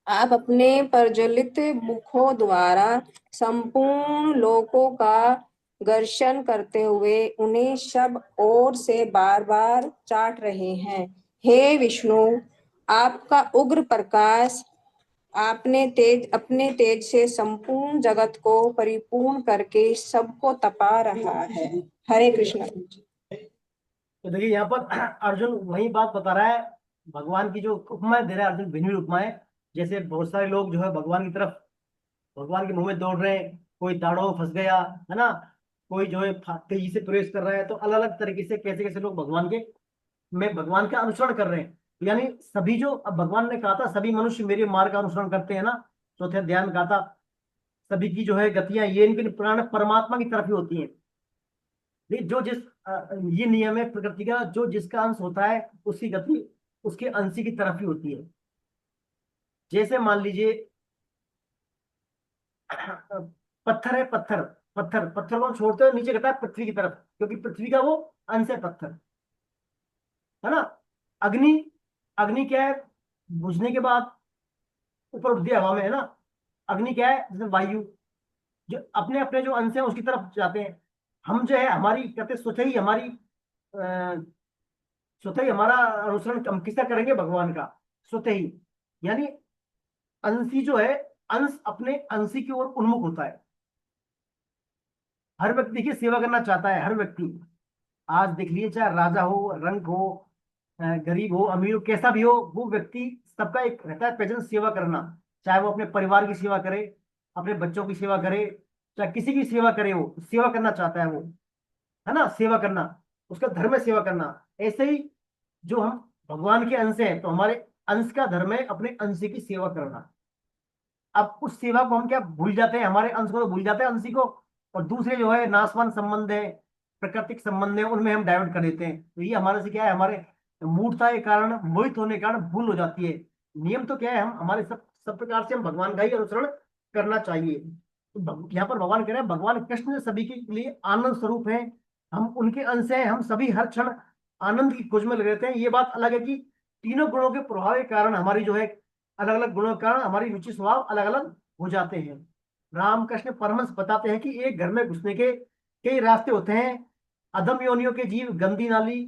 आप अपने प्रज्वलित मुखों द्वारा संपूर्ण लोकों का घर्षण करते हुए उन्हें सब ओर से बार बार चाट रहे हैं। हे विष्णु, आपका उग्र प्रकाश अपने तेज से संपूर्ण जगत को परिपूर्ण करके सबको तपा रहा है। हरे कृष्ण। तो देखिए यहाँ पर अर्जुन वही बात बता रहा है, भगवान की जो उपमा दे रहा है अर्जुन, भिन्न भिन्न उपमाएं। जैसे बहुत सारे लोग जो है भगवान की तरफ, भगवान के मुंह में दौड़ रहे हैं, कोई दाढ़ों में फंस गया, है ना, कोई जो है तेजी से प्रवेश कर रहा है। तो अलग अलग तरीके से कैसे कैसे लोग भगवान का अनुसरण कर रहे हैं। यानी सभी जो, अब भगवान ने कहा था सभी मनुष्य मेरे मार्ग का अनुसरण करते हैं ना, चौथे अध्याय में कहा था सभी की जो है गतियां ये इनके प्राण परमात्मा की तरफ ही होती हैं। जो जिस ये नियम है प्रकृति का, जो जिसका अंश होता है उसकी गति उसके अंश की तरफ ही होती है। जैसे मान लीजिए पत्थर है, पत्थर पत्थर पत्थर को छोड़ते हुए नीचे गिरता है पृथ्वी की तरफ, क्योंकि पृथ्वी का वो अंश है पत्थर, है ना। अग्नि, अग्नि क्या है, बुझने के बाद ऊपर उठती है हवा में, है ना। अग्नि क्या है, जैसे वायु, जो अपने अपने जो अंश है उसकी तरफ जाते हैं। हम जो है हमारी कहते स्वतः ही हमारी स्वतः ही हमारा अनुसरण हम किसका करेंगे, भगवान का, स्वतः ही। यानी अंशी जो है, अंश अपने अंशी की ओर उन्मुख होता है। हर व्यक्ति की सेवा करना चाहता है, हर व्यक्ति। आज देख लीजिए, चाहे राजा हो, रंग हो, गरीब हो, अमीर हो, कैसा भी हो, वो व्यक्ति सबका एक रहता है पैशन, सेवा करना। चाहे वो अपने परिवार की सेवा करे, अपने बच्चों की सेवा करे, चाहे किसी की सेवा करे, वो सेवा करना चाहता है वो, है ना। सेवा करना उसका धर्म है, सेवा करना। ऐसे ही जो हम भगवान के अंश हैं, तो हमारे अंश का धर्म है अपने अंश की सेवा करना। अब उस सेवा को हम क्या भूल जाते हैं, हमारे अंश को तो भूल जाते हैं, अंशी को, और दूसरे जो है नाशवान संबंध है, प्राकृतिक संबंध है, उनमें हम डाइवर्ट कर देते हैं। तो ये हमारे से क्या है, हमारे मूर्खता के कारण, मोहित होने के कारण भूल हो जाती है। नियम तो क्या है, हम हमारे सब प्रकार से हम भगवान का ही अनुसरण करना चाहिए। तो यहाँ पर भगवान कह रहे हैं, भगवान कृष्ण सभी के लिए आनंद स्वरूप है, हम उनके अंश हैं, हम सभी हर क्षण आनंद की खोज में लगे रहते हैं। ये बात अलग है कि तीनों गुणों के प्रभाव के कारण हमारी जो है, अलग अलग गुणों के कारण हमारी रुचि स्वभाव अलग अलग हो जाते हैं। रामकृष्ण परमहंस बताते हैं कि एक घर में घुसने के कई रास्ते होते हैं। अधम योनियों के जीव गंदी नाली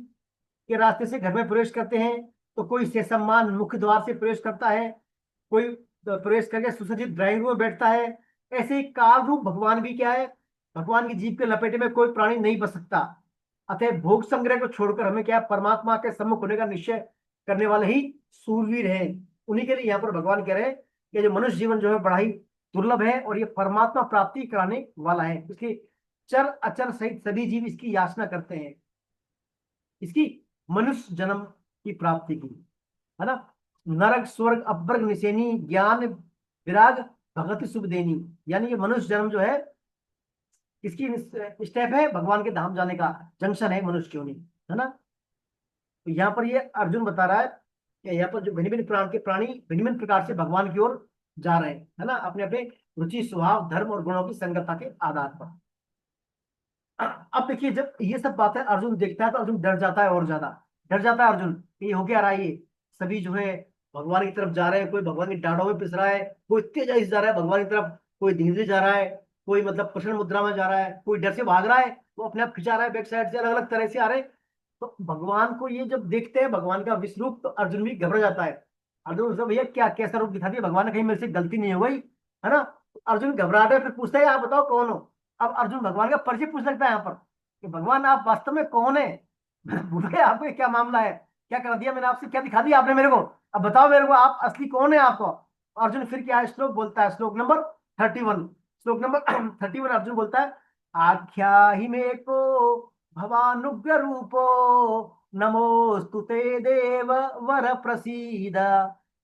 के रास्ते से घर में प्रवेश करते हैं, तो कोई से सम्मान मुख्य द्वार से प्रवेश करता है, कोई प्रवेश करके सुसज्जित ड्राइंग रूम में बैठता है। ऐसे ही काल रूप भगवान भी क्या है, भगवान की जीभ के लपेटे में कोई प्राणी नहीं बच सकता। अतः भोग संग्रह को छोड़कर हमें क्या है, परमात्मा के सम्मुख होने का निश्चय करने वाले ही सूरवीर हैं। उन्हीं के लिए यहाँ पर भगवान कह रहे हैं कि जो मनुष्य जीवन जो है बड़ा ही दुर्लभ है और ये परमात्मा प्राप्ति कराने वाला है, इसलिए चर अचर सहित सभी जीव इसकी याचना करते हैं, इसकी मनुष्य जन्म की प्राप्ति की, है ना। नरक स्वर्ग अपवर्ग निसेनी ज्ञान विराग भगत शुभ देनी, यानी ये मनुष्य जन्म जो है किसकी स्टेप है, भगवान के धाम जाने का जंक्शन है मनुष्य क्यों नहीं, है ना। तो यहाँ पर ये अर्जुन बता रहा है कि यहाँ पर जो भिन्न भिन्न प्राण के प्राणी भिन्न भिन्न प्रकार से भगवान की ओर जा रहे हैं, है ना, अपने अपने रुचि स्वभाव धर्म और गुणों की संगतता के आधार पर। अब देखिए जब ये सब बातें अर्जुन देखता है तो अर्जुन डर जाता है, और ज्यादा डर जाता है अर्जुन कि ये हो क्या रहा है, ये सभी जो है भगवान की तरफ जा रहे हैं, कोई भगवान की डांडों में पिस रहा है, कोई तेजी से जा रहा है भगवान की तरफ, कोई धीरे से जा रहा है, कोई मतलब प्रश्न मुद्रा में जा रहा है, कोई डर से भाग रहा है, वो अपने आप खिंचा रहा है बैक साइड से, अलग अलग तरह से आ रहे हैं। तो भगवान को ये जब देखते हैं भगवान का विश्व तो अर्जुन भी घबरा जाता है। अर्जुन उसका भैया क्या कैसा रूप दिखा दिया भगवान ने, कहीं मेरे से गलती नहीं हो गई, है ना। तो अर्जुन घबराहट है, फिर पूछता है आप बताओ कौन हो। अब अर्जुन भगवान का परिचय पूछ सकता है यहाँ पर कि भगवान आप वास्तव में कौन है, भूल गए आपको ये क्या मामला है, क्या कर दिया मैंने आपसे, क्या दिखा दिया आपने मेरे को, अब बताओ मेरे को आप असली कौन है आपको। अर्जुन फिर क्या श्लोक बोलता है, श्लोक नंबर 31, श्लोक नंबर 31 अर्जुन बोलता है, आख्या ही मे को भवानुग्र रूपो नमोस्तुते देव वर प्रसीद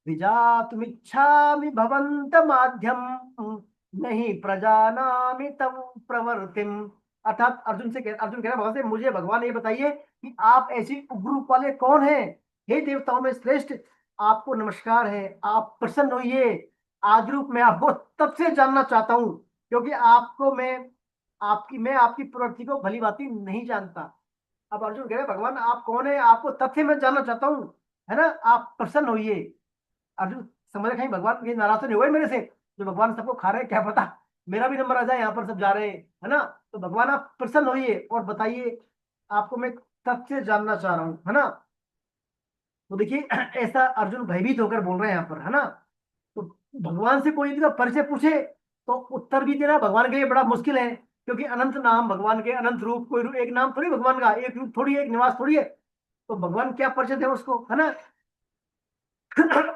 विजातुमिच्छामि भवन्त माध्यम नहीं प्रजानामि तव प्रवर्तिम। अर्थात अर्जुन अर्जुन कह रहा है भगवान से, मुझे भगवान ये बताइए कि आप ऐसी उग्र रूप वाले कौन हैं, हे देवताओं में श्रेष्ठ, आपको नमस्कार है, आप प्रसन्न होइए। आदि रूप में आपको तब से जानना चाहता हूं क्योंकि मैं आपकी प्रवृत्ति को भली भांति नहीं जानता। अब अर्जुन कह रहे भगवान आप कौन है, आपको तथ्य में जानना चाहता हूँ, है ना, आप प्रसन्न होइए। अर्जुन समझ कहीं भगवान ये नाराज तो नहीं हुए मेरे से, जो भगवान सबको खा रहे हैं, क्या पता मेरा भी नंबर आ जाए, यहाँ पर सब जा रहे हैं, है ना। तो भगवान आप प्रसन्न होइए और बताइए, आपको मैं तथ्य जानना चाह रहा हूँ, है ना। तो देखिए ऐसा अर्जुन भयभीत होकर बोल रहे हैं यहाँ पर, है ना। तो भगवान से कोई यदि परिचय पूछे तो उत्तर भी देना भगवान के लिए बड़ा मुश्किल है, क्योंकि अनंत नाम भगवान के, अनंत रूप, कोई एक नाम थोड़ी भगवान का, एक रूप थोड़ी है, एक निवास थोड़ी है, तो भगवान क्या परिचय दे उसको, है ना।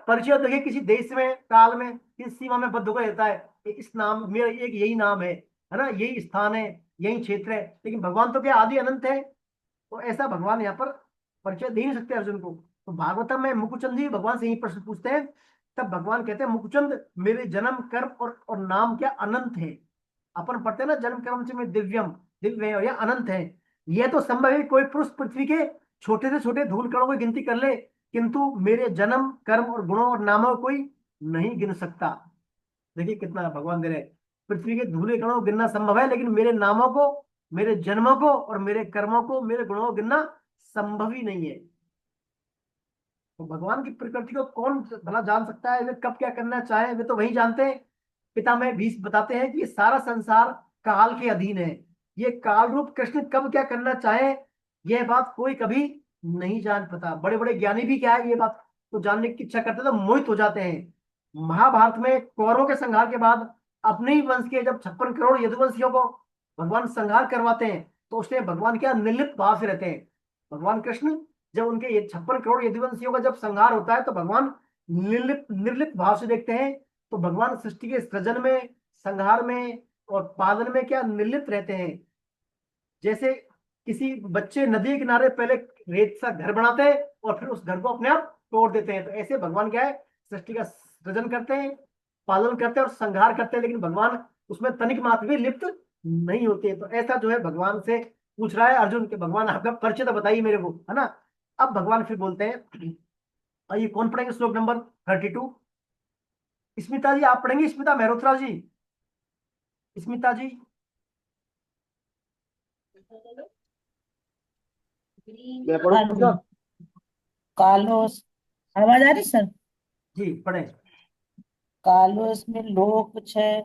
परिचय देखिए किसी देश में काल में किस सीमा में बद्ध होकर रहता है, इस नाम मेरा एक यही नाम है ना, यही स्थान है, यही क्षेत्र है, लेकिन भगवान तो क्या आदि अनंत है, तो ऐसा भगवान यहाँ पर परिचय दे नहीं सकते अर्जुन को। तो भागवतम में मुकुचंद जी भगवान से ही प्रश्न पूछते हैं, तब भगवान कहते हैं मुकुचंद मेरे जन्म कर्म और नाम क्या अनंत है। अपन पढ़ते हैं ना जन्म कर्म से में दिव्यम, दिव्य है और यह अनंत है। यह तो संभव है कोई पुरुष पृथ्वी के छोटे से छोटे धूल कणों की गिनती कर ले, किंतु मेरे जन्म कर्म और गुणों और नामों को कोई नहीं गिन सकता। देखिए कितना भगवान दे रहे, पृथ्वी के धूले कणों को गिनना संभव है, लेकिन मेरे नामों को, मेरे जन्मों को और मेरे कर्मों को, मेरे गुणों को गिनना संभव ही नहीं है। तो भगवान की प्रकृति को कौन भला जान सकता है, वे कब क्या करना चाहे वे तो वही जानते हैं। पितामह भीष्म बताते हैं कि ये सारा संसार काल के अधीन है, ये काल रूप कृष्ण कब क्या करना चाहे यह बात कोई कभी नहीं जान पाता। बड़े बड़े ज्ञानी भी क्या है ये बात तो जानने की इच्छा करते तो मोहित हो जाते हैं। महाभारत में कौरवों के संहार के बाद अपने ही वंश के जब 56 करोड़ यदुवंशियों को भगवान संहार करवाते हैं, तो उसमें भगवान क्या निर्लिप्त भाव से रहते हैं। भगवान कृष्ण जब उनके ये 56 करोड़ यदुवंशियों का जब संहार होता है तो भगवान निर्लिप्त भाव से देखते हैं। तो भगवान सृष्टि के सृजन में, संहार में और पालन में क्या निर्लिप्त रहते हैं। जैसे किसी बच्चे नदी के किनारे पहले रेत सा घर बनाते हैं और फिर उस घर को अपने आप तोड़ देते हैं, तो ऐसे भगवान क्या है सृष्टि का सृजन करते हैं, पालन करते हैं और संहार करते हैं, लेकिन भगवान उसमें तनिक मात्र भी लिप्त नहीं होते। तो ऐसा जो है भगवान से पूछ रहा है अर्जुन के, भगवान आपका परिचय तो बताइए मेरे को, है ना। अब भगवान फिर बोलते हैं, आइए कौन पढ़ेंगे श्लोक नंबर 32, स्मिता जी आप पढ़ेंगे, स्मिता मेहरोत्रा जी, स्मिता जी। मैं पढ़ूंगा। कालोस, आवाज आ रही सर? जी पढ़े। कालोस में लोक छय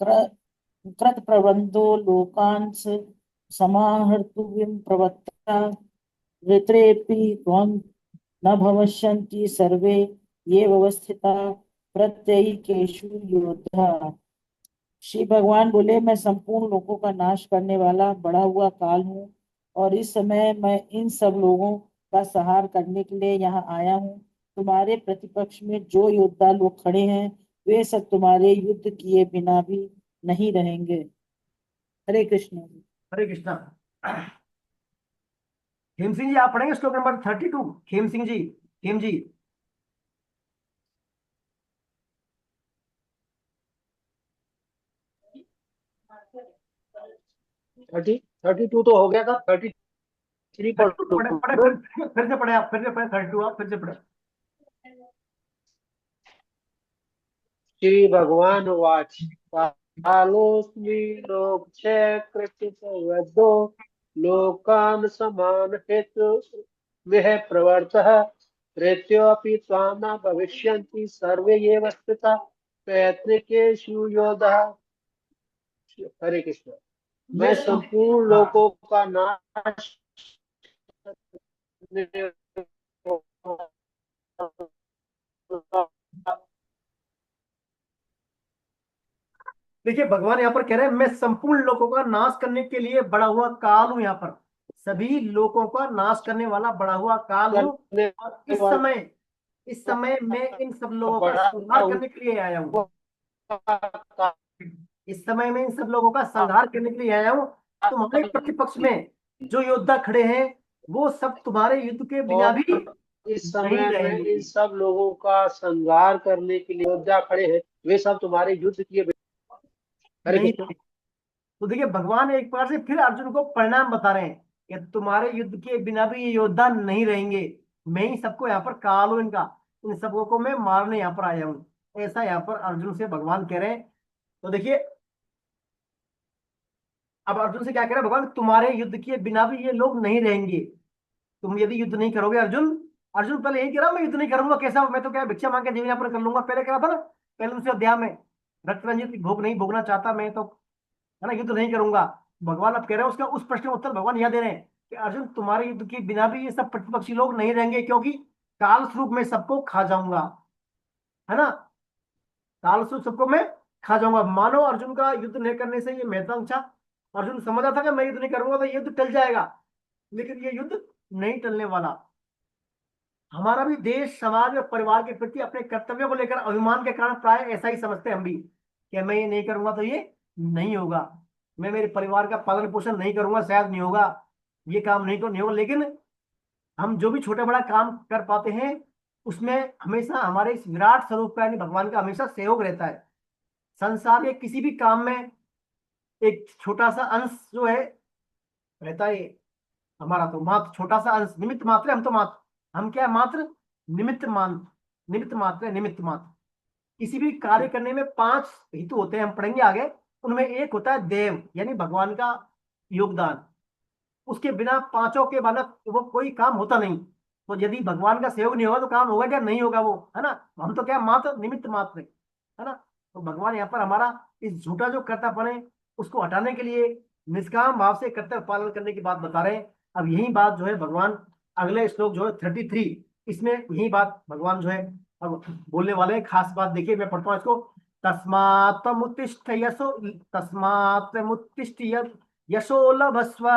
कृत प्रबंधो लोकांश समाहर्तुव्यं प्रवक्ता ऋत्रेऽपि त्वं न भविष्यन्ति सर्वे ये व्यवस्थिता प्रत्ययिकेषु योद्धा। श्री भगवान बोले, मैं संपूर्ण लोगों का नाश करने वाला बढ़ा हुआ काल हूँ, और इस समय मैं इन सब लोगों का संहार करने के लिए यहाँ आया हूँ। तुम्हारे प्रतिपक्ष में जो योद्धा लोग खड़े हैं वे सब तुम्हारे युद्ध किए बिना भी नहीं रहेंगे। हरे कृष्ण। हरे कृष्णा। खेम सिंह जी आप पढ़ेंगे श्लोक नंबर 32। खेम सिंह जी, खेम जी। 32 तो हो गया था, 33 पढ़ लो। फिर से पढ़े आप, फिर से पढ़े 32, आप फिर से पढ़े। श्री भगवान उवाच कालोऽस्मि लोकक्षयकृत्सर्वज्ञो लोकान् समान हेतु विह प्रवर्तः ऋत्योऽपि त्वां न भविष्यन्ति सर्वे एव स्थिता प्रयत्निकेषु योधः। हरे कृष्ण। मैं संपूर्ण लोकों का नाश करने देखिए भगवान यहाँ पर कह रहे हैं, मैं संपूर्ण लोगों का नाश करने के लिए बड़ा हुआ काल हूं। यहाँ पर सभी लोगों का नाश करने वाला बड़ा हुआ काल हूं, और इस समय मैं इन सब लोगों का संहार करने के लिए आया हूँ। इस समय में इन सब लोगों का संहार करने के लिए आया हूँ। तुम्हारे प्रतिपक्ष में जो योद्धा खड़े हैं वो सब तुम्हारे युद्ध के बिना भी इस समय में इन सब लोगों का संहार करने के लिए योद्धा खड़े हैं, वे सब तुम्हारे युद्ध किए नहीं। तो देखिए भगवान एक प्रकार से फिर अर्जुन को परिणाम बता रहे हैं कि तुम्हारे युद्ध के बिना भी ये योद्धा नहीं रहेंगे। मैं ही सबको यहाँ पर काल हूं, इनका इन सबको को मैं मारने यहाँ पर आया हूँ। ऐसा यहाँ पर अर्जुन से भगवान कह रहे हैं। तो देखिए अब अर्जुन से क्या कह रहे हैं भगवान, तुम्हारे युद्ध के बिना भी ये लोग नहीं रहेंगे। तुम यदि युद्ध नहीं करोगे अर्जुन, अर्जुन पहले यही कह रहा मैं युद्ध नहीं करूंगा, कैसा मैं तो क्या भिक्षा मांग के जीवन यापन कर लूंगा, पहले कह रहा था ना पहले उनसे अध्याय में, रक्त रंजित भोग नहीं भोगना चाहता मैं तो, है ना, युद्ध नहीं करूंगा। भगवान अब कह रहे हैं उसका उस प्रश्न का उत्तर भगवान यह दे रहे हैं कि अर्जुन तुम्हारे युद्ध के बिना भी ये सब प्रतिपक्षी लोग नहीं रहेंगे, क्योंकि काल स्वरूप में सबको खा जाऊंगा, है ना, काल स्वरूप सबको मैं खा जाऊंगा। मानो अर्जुन का युद्ध नहीं करने से ये महत्वाकांक्षा, अर्जुन समझा था कि मैं युद्ध नहीं करूंगा तो युद्ध टल जाएगा, लेकिन ये युद्ध नहीं टलने वाला। हमारा भी देश समाज और परिवार के प्रति अपने कर्तव्यों को लेकर अभिमान के कारण प्राय ऐसा ही समझते हैं हम भी कि मैं ये नहीं करूंगा तो ये नहीं होगा, मैं मेरे परिवार का पालन पोषण नहीं करूंगा शायद नहीं होगा, ये काम नहीं होगा। लेकिन हम जो भी छोटा बड़ा काम कर पाते हैं उसमें हमेशा हमारे इस विराट स्वरूप का यानी भगवान का हमेशा सहयोग रहता है। संसार के किसी भी काम में एक छोटा सा अंश जो है रहता है, हमारा तो मात्र छोटा सा अंश, निमित्त मात्र है, हम तो मात्र, हम क्या है मात्र निमित्त मात्र है, निमित्त मात्र। किसी भी कार्य करने में 5 हेतु होते हैं, हम पढ़ेंगे आगे। उनमें एक होता है देव यानी भगवान का योगदान, उसके बिना पांचों के बिना वो कोई काम होता नहीं। तो यदि भगवान का सहयोग नहीं होगा तो काम होगा क्या, नहीं होगा वो, है ना। हम तो क्या मात्र निमित्त मात्र है ना। तो भगवान यहाँ पर हमारा इस झूठा जो कर्तव्यपन है उसको हटाने के लिए निष्काम भाव से कर्तव्य पालन करने की बात बता रहे हैं। अब यही बात जो है भगवान अगले श्लोक जो है 33 इसमें यही बात भगवान जो है अब बोलने वाले हैं। खास बात देखिए, मैं पढ़ता हूँ इसको। तस्मात्मुत्तिष्ठ यशो लभस्व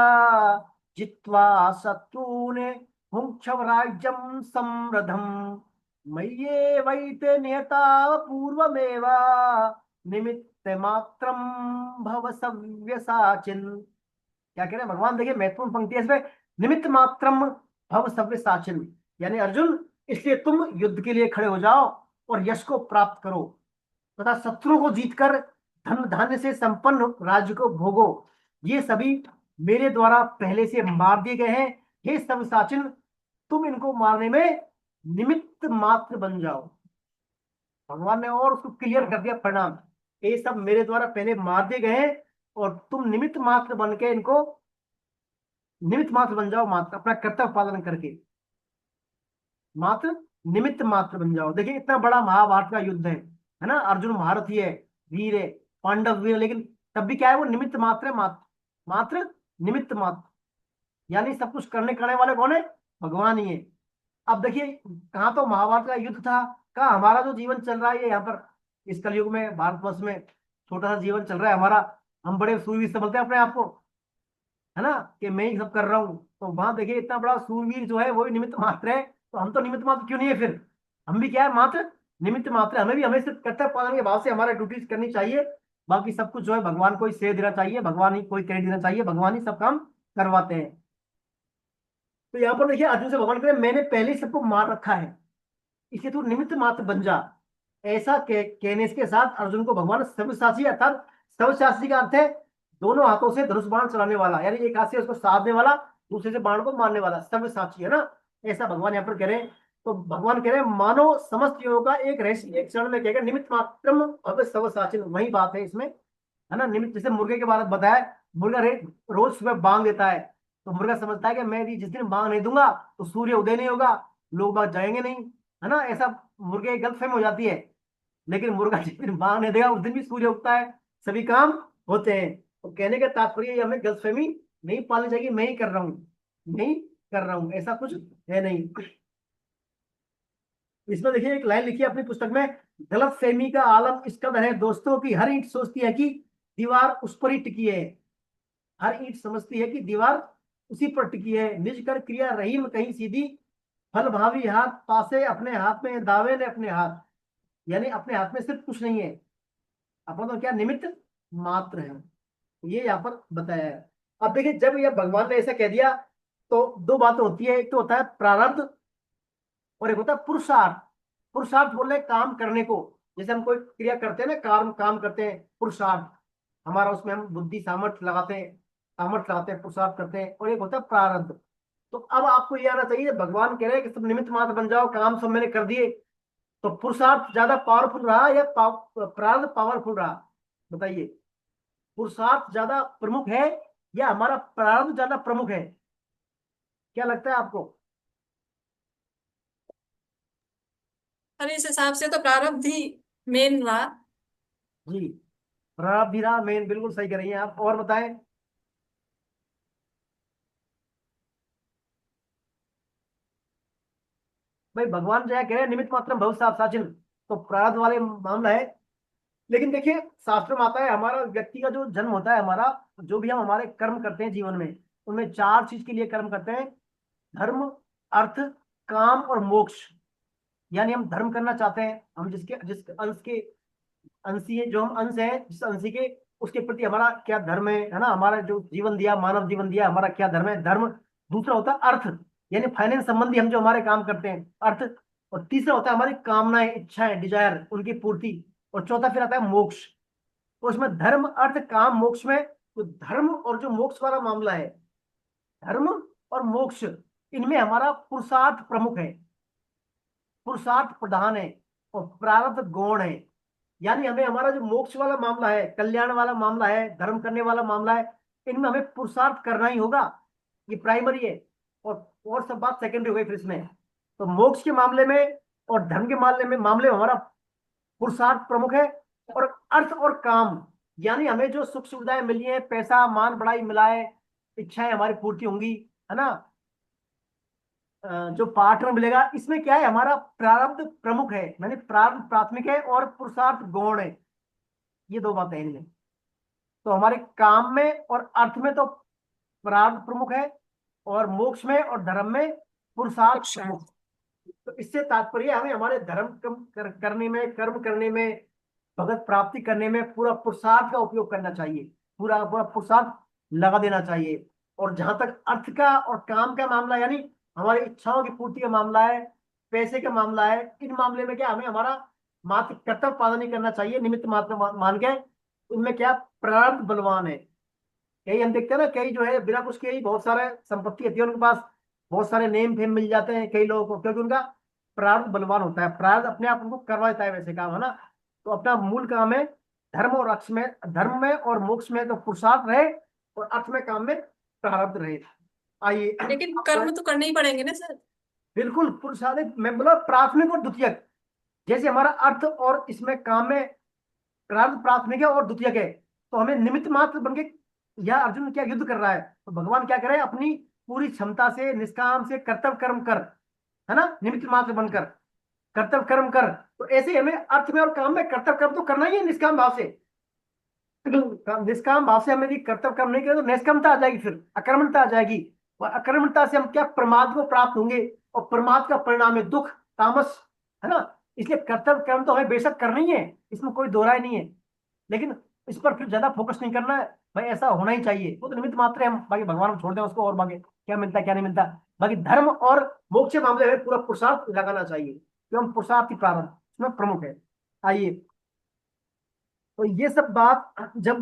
जित्वा शत्रून् भुङ्क्ष्व राज्यं समृद्धम् मय्येवैते नियता पूर्वमेव निमित्तमात्रं भव सव्यसाचिन्। क्या कह रहे हैं भगवान, देखिए महत्वपूर्ण पंक्ति है इसमें, निमित्त मात्रम भव सव्यसाचिन्, यानी अर्जुन इसलिए तुम युद्ध के लिए खड़े हो जाओ और यश को प्राप्त करो तथा शत्रुओं को जीतकर धन धान्य से संपन्न राज्य को भोगो। ये सभी मेरे द्वारा पहले से मार दिए गए हैं। हे सव्यसाचिन, तुम इनको मारने में निमित्त मात्र बन जाओ। भगवान ने और उसको क्लियर कर दिया परिणाम, ये सब मेरे द्वारा पहले मार दिए गए हैं और तुम निमित्त मात्र बन के इनको निमित्त मात्र बन जाओ, मात्र अपना कर्तव्य पालन करके मात्र निमित्त मात्र बन जाओ। देखिए इतना बड़ा महाभारत का युद्ध है ना, अर्जुन महारथी है, वीर है, पांडव वीर, लेकिन तब भी क्या है वो निमित्त मात्र है, मात्र निमित्त मात्र। यानी सब कुछ करने वाले कौन है? भगवान ही है। अब देखिए, कहाँ तो महाभारत का युद्ध था, कहाँ हमारा जो जीवन चल रहा है ये यहाँ पर इस कलयुग में भारतवर्ष में छोटा सा जीवन चल रहा है हमारा। हम बड़े सूरवीर समझते हैं अपने आप को, है ना, कि मैं ही सब कर रहा हूँ। तो वहां देखिए इतना बड़ा सूरवीर जो है वो भी निमित्त मात्र है, तो हम तो निमित्त मात्र क्यों नहीं है फिर? हम भी क्या है, मात्र निमित्त मात्र है। हमें भी हमें सिर्फ कर्तव्य पालन के भाव से हमारा ड्यूटीज करनी चाहिए। बाकी सब कुछ जो है भगवान को ही श्रेय देना चाहिए, भगवान ही कोई क्रेडिट देना चाहिए, भगवान ही सब काम करवाते हैं। तो यहाँ पर देखिए अर्जुन से भगवान कह रहे हैं, मैंने पहले ही सबको मार रखा है, इसलिए तू निमित्त मात्र बन जा। ऐसा कहने के साथ अर्जुन को भगवान सर्वशासी, अर्थात सर्वशासी का अर्थ है दोनों हाथों से धनुष बाण चलाने वाला, यानी एक हाथ से उसको साधने वाला, दूसरे से बाण को मारने वाला, सर्वसाची, है ना। ऐसा भगवान यहाँ पर कह रहे हैं। तो भगवान कह रहे हैं मानो समस्त योगों का एक रहस्य एक क्षण में कहेगा निमित्त मात्रम अब सर्वसाचिन, वही बात है इसमें, है ना। निमित्त, जैसे मुर्गे के बारे में बताया, मुर्गा रोज सुबह बांग देता है, तो मुर्गा समझता है कि मैं भी जिस दिन बांग नहीं दूंगा तो सूर्य उदय नहीं होगा, लोग बाग जाएंगे नहीं, है ना। ऐसा मुर्गे की गलतफहमी हो जाती है। लेकिन मुर्गा जिस दिन बांग नहीं देगा उस दिन भी सूर्य उगता है, सभी काम होते हैं। तो कहने का तात्पर्य ये, हमें गलतफहमी नहीं पालनी चाहिए, मैं ही कर रहा हूँ, मैं ही कर रहा हूँ, ऐसा कुछ है नहीं। इसमें देखिए एक लाइन लिखी है अपनी पुस्तक में, गलतफहमी का आलम इस कदर है दोस्तों की हर ईंट सोचती है कि दीवार उस पर ही टिकी है। हर ईंट समझती है कि दीवार उसी पर टिकी है। निज कर क्रिया रहीम कहीं सीधी, फल भावी हाथ पासे अपने हाथ में, दावे ने अपने हाथ, यानी अपने हाथ में सिर्फ कुछ नहीं है, अपना तो क्या निमित्त मात्र है, ये यहाँ पर बताया है। अब देखिए जब यह भगवान ने ऐसा कह दिया तो दो बातें होती है, एक तो होता है प्रारब्ध और एक होता है पुरुषार्थ। पुरुषार्थ बोल रहे काम करने को, जैसे हम कोई क्रिया करते हैं ना, काम करते हैं, पुरुषार्थ हमारा, उसमें हम बुद्धि सामर्थ्य लगाते हैं, पुरुषार्थ करते हैं। और एक होता है प्रारब्ध। तो अब आपको ये आना चाहिए, भगवान कह रहे हैं कि सब निमित्त मात्र बन जाओ, काम सब मैंने कर दिए, तो पुरुषार्थ ज्यादा पावरफुल रहा या प्रारब्ध पावरफुल रहा? बताइए, पुरुषार्थ ज्यादा प्रमुख है या हमारा प्रारब्ध ज्यादा प्रमुख है? क्या लगता है आपको? अरे इस हिसाब से तो प्रारब्ध ही मेन रहा। जी, प्रारब्ध भी रहा मेन, बिल्कुल सही कर रही हैं आप। और बताएं। भाई भगवान जो है कह रहे हैं निमित्त मात्रम भव साचिन, तो प्रारब्ध वाले मामला है। लेकिन देखिए शास्त्र में आता है हमारा व्यक्ति का जो जन्म होता है, हमारा जो भी हम हमारे कर्म करते हैं जीवन में, उनमें चार चीज के लिए कर्म करते हैं, धर्म, अर्थ, काम और मोक्ष। यानी हम धर्म करना चाहते हैं, हम जिस अंश के अंशी है, जो हम अंश है जिस अंशी के, उसके प्रति हमारा क्या धर्म है ना। हमारा जो जीवन दिया, मानव जीवन दिया, हमारा क्या धर्म है, धर्म। दूसरा होता है अर्थ, यानी फाइनेंस संबंधी हम जो हमारे काम करते हैं, अर्थ। और तीसरा होता है हमारी कामनाएं, इच्छाएं, डिजायर, उनकी पूर्ति। और चौथा फिर आता है मोक्ष। तो उसमें धर्म, अर्थ, काम, मोक्ष में तो धर्म और जो मोक्ष वाला मामला है, धर्म और मोक्ष, इनमें हमारा पुरुषार्थ प्रमुख है, पुरुषार्थ प्रधान है और प्रारब्ध गौण है। यानी हमें हमारा जो मोक्ष वाला मामला है, कल्याण वाला मामला है, धर्म करने वाला मामला है, इनमें हमें पुरुषार्थ करना ही होगा, ये प्राइमरी है। और सब बात सेकेंडरी हो गई फिर इसमें। तो मोक्ष के मामले में और धर्म के मामले में हमारा पुरुषार्थ प्रमुख है। और अर्थ और काम, यानी हमें जो सुख सुविधाएं मिली है, पैसा मान बढ़ाई मिला है, इच्छाएं हमारी पूर्ति होंगी, है ना, जो पार्टनर मिलेगा, इसमें क्या है, हमारा प्रारब्ध प्रमुख है, यानी प्रारब्ध प्राथमिक है और पुरुषार्थ गौण है। ये दो बातें हैं इनमें। तो हमारे काम में और अर्थ में तो प्रारब्ध प्रमुख है, और मोक्ष में और धर्म में पुरुषार्थ प्रमुख। तो इससे तात्पर्य हमें हमारे धर्म करने में, कर्म करने में, भगत प्राप्ति करने में पूरा पुरुषार्थ का उपयोग करना चाहिए, पूरा पुरुषार्थ लगा देना चाहिए। और जहां तक अर्थ का और काम का मामला, यानी हमारी इच्छाओं की पूर्ति का मामला है, पैसे का मामला है, इन मामले में क्या हमें हमारा मात्र कर्तव्य पालन नहीं करना चाहिए, निमित्त मात्र मान के। इनमें क्या प्रारब्ध बलवान है। कई हम देखते हैं ना, कई जो है बिना कुछ के ही बहुत सारे संपत्ति होती है उनके पास, बहुत सारे नेम फेम मिल जाते हैं कई लोगों को, क्योंकि उनका प्रारब्ध बलवान होता है। प्रारब्ध अपने आप उनको करवा देता है वैसे काम, है ना। तो अपना मूल काम है धर्म और अर्थ में, धर्म में और मोक्ष में तो पुरुषार्थ रहे, और अर्थ में, काम में प्रारब्ध रहे। आइए, लेकिन कर्म तो करने ही पड़ेंगे ना सर। बिल्कुल, पुरुषार्थ मैं बोला प्राथमिक और द्वितीयक। जैसे हमारा अर्थ और इसमें काम में प्रारब्ध प्राथमिक है और द्वितीयक है, तो हमें निमित्त मात्र बन के, यह अर्जुन क्या युद्ध कर रहा है, तो भगवान क्या करे, अपनी पूरी क्षमता से निष्काम से कर्तव्य कर्म कर, है ना, निमित्त मात्र बनकर कर्तव्य कर्म कर। तो ऐसे हमें अर्थ में और काम में कर्तव्य कर्म तो करना ही है निष्काम भाव से। निष्काम भाव से हमें यदि कर्तव्य कर्म नहीं करें तो निष्कामता आ जाएगी, फिर अकर्मणता आ जाएगी, और अकर्मणता से हम क्या प्रमाद को प्राप्त होंगे, और प्रमाद का परिणाम है दुख, तामस, है ना। इसलिए कर्तव्य कर्म तो हमें बेशक करना ही है, इसमें कोई दो राय नहीं है, लेकिन इस पर फिर ज्यादा फोकस नहीं करना है भाई, ऐसा होना ही चाहिए, वो तो निमित्त मात्र है, हम बाकी भगवान को छोड़ दें उसको, और बाकी क्या मिलता है क्या नहीं मिलता। बाकी धर्म और मोक्ष के मामले में पूरा पुरुषार्थ लगाना चाहिए, क्यों हम पुरुषार्थ ही प्रारंभ इसमें प्रमुख है। आइए, तो ये सब बात जब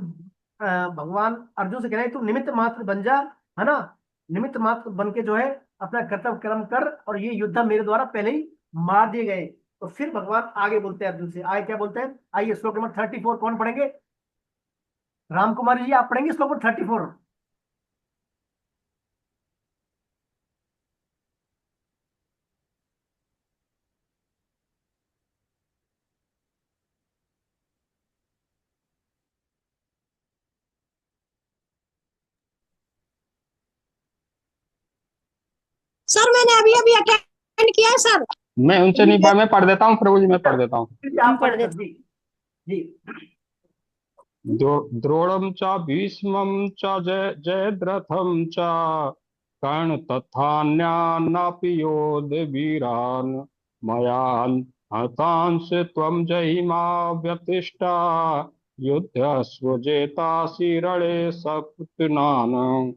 भगवान अर्जुन से कह रहे हैं, तू निमित्त मात्र बन जा, है ना, निमित्त मात्र बन के जो है अपना कर्तव्य कर्म कर, और ये योद्धा मेरे द्वारा पहले ही मार दिए गए। तो फिर भगवान आगे बोलते हैं अर्जुन से, आगे क्या बोलते हैं, आइए श्लोक नंबर 34 कौन पढ़ेंगे, राम कुमारी जी आप पढ़ेंगे श्लोक नंबर 34। सर मैंने अभी अभी अटेंड किया है सर। मैं उनसे नहीं पढ़, मैं पढ़ देता हूँ प्रभु जी, मैं पढ़ देता हूँ। आप पढ़ देते जी। द्रोणं च भीष्मं च जयद्रथं च कर्ण तथान्यानपि योधवीरान् मया हतांस त्वं जहिमा व्यतिष्ठा युद्धस्व जेतासि रणे सपत्नान्।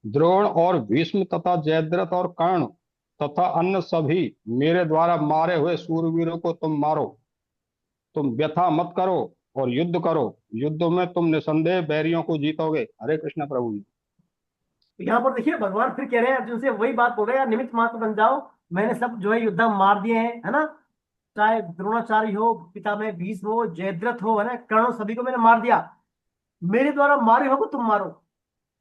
द्रोण और भीष्म तथा जयद्रथ और कर्ण तथा अन्य सभी मेरे द्वारा मारे हुए सूरवीरों को तुम मारो, तुम व्यथा मत करो और युद्ध करो, युद्ध में तुम निसंदेह बैरियों को जीतोगे। हरे कृष्ण प्रभु जी। यहाँ पर देखिए भगवान फिर कह रहे हैं अर्जुन से वही बात बोल रहे हैं, निमित्त मात्र बन जाओ, मैंने सब जो है युद्ध मार दिए हैं, है ना, चाहे द्रोणाचार्य हो, पितामह भीष्म हो, जयद्रथ हो, है ना, कर्ण, सभी को मैंने मार दिया, मेरे द्वारा मारे हो तुम मारो,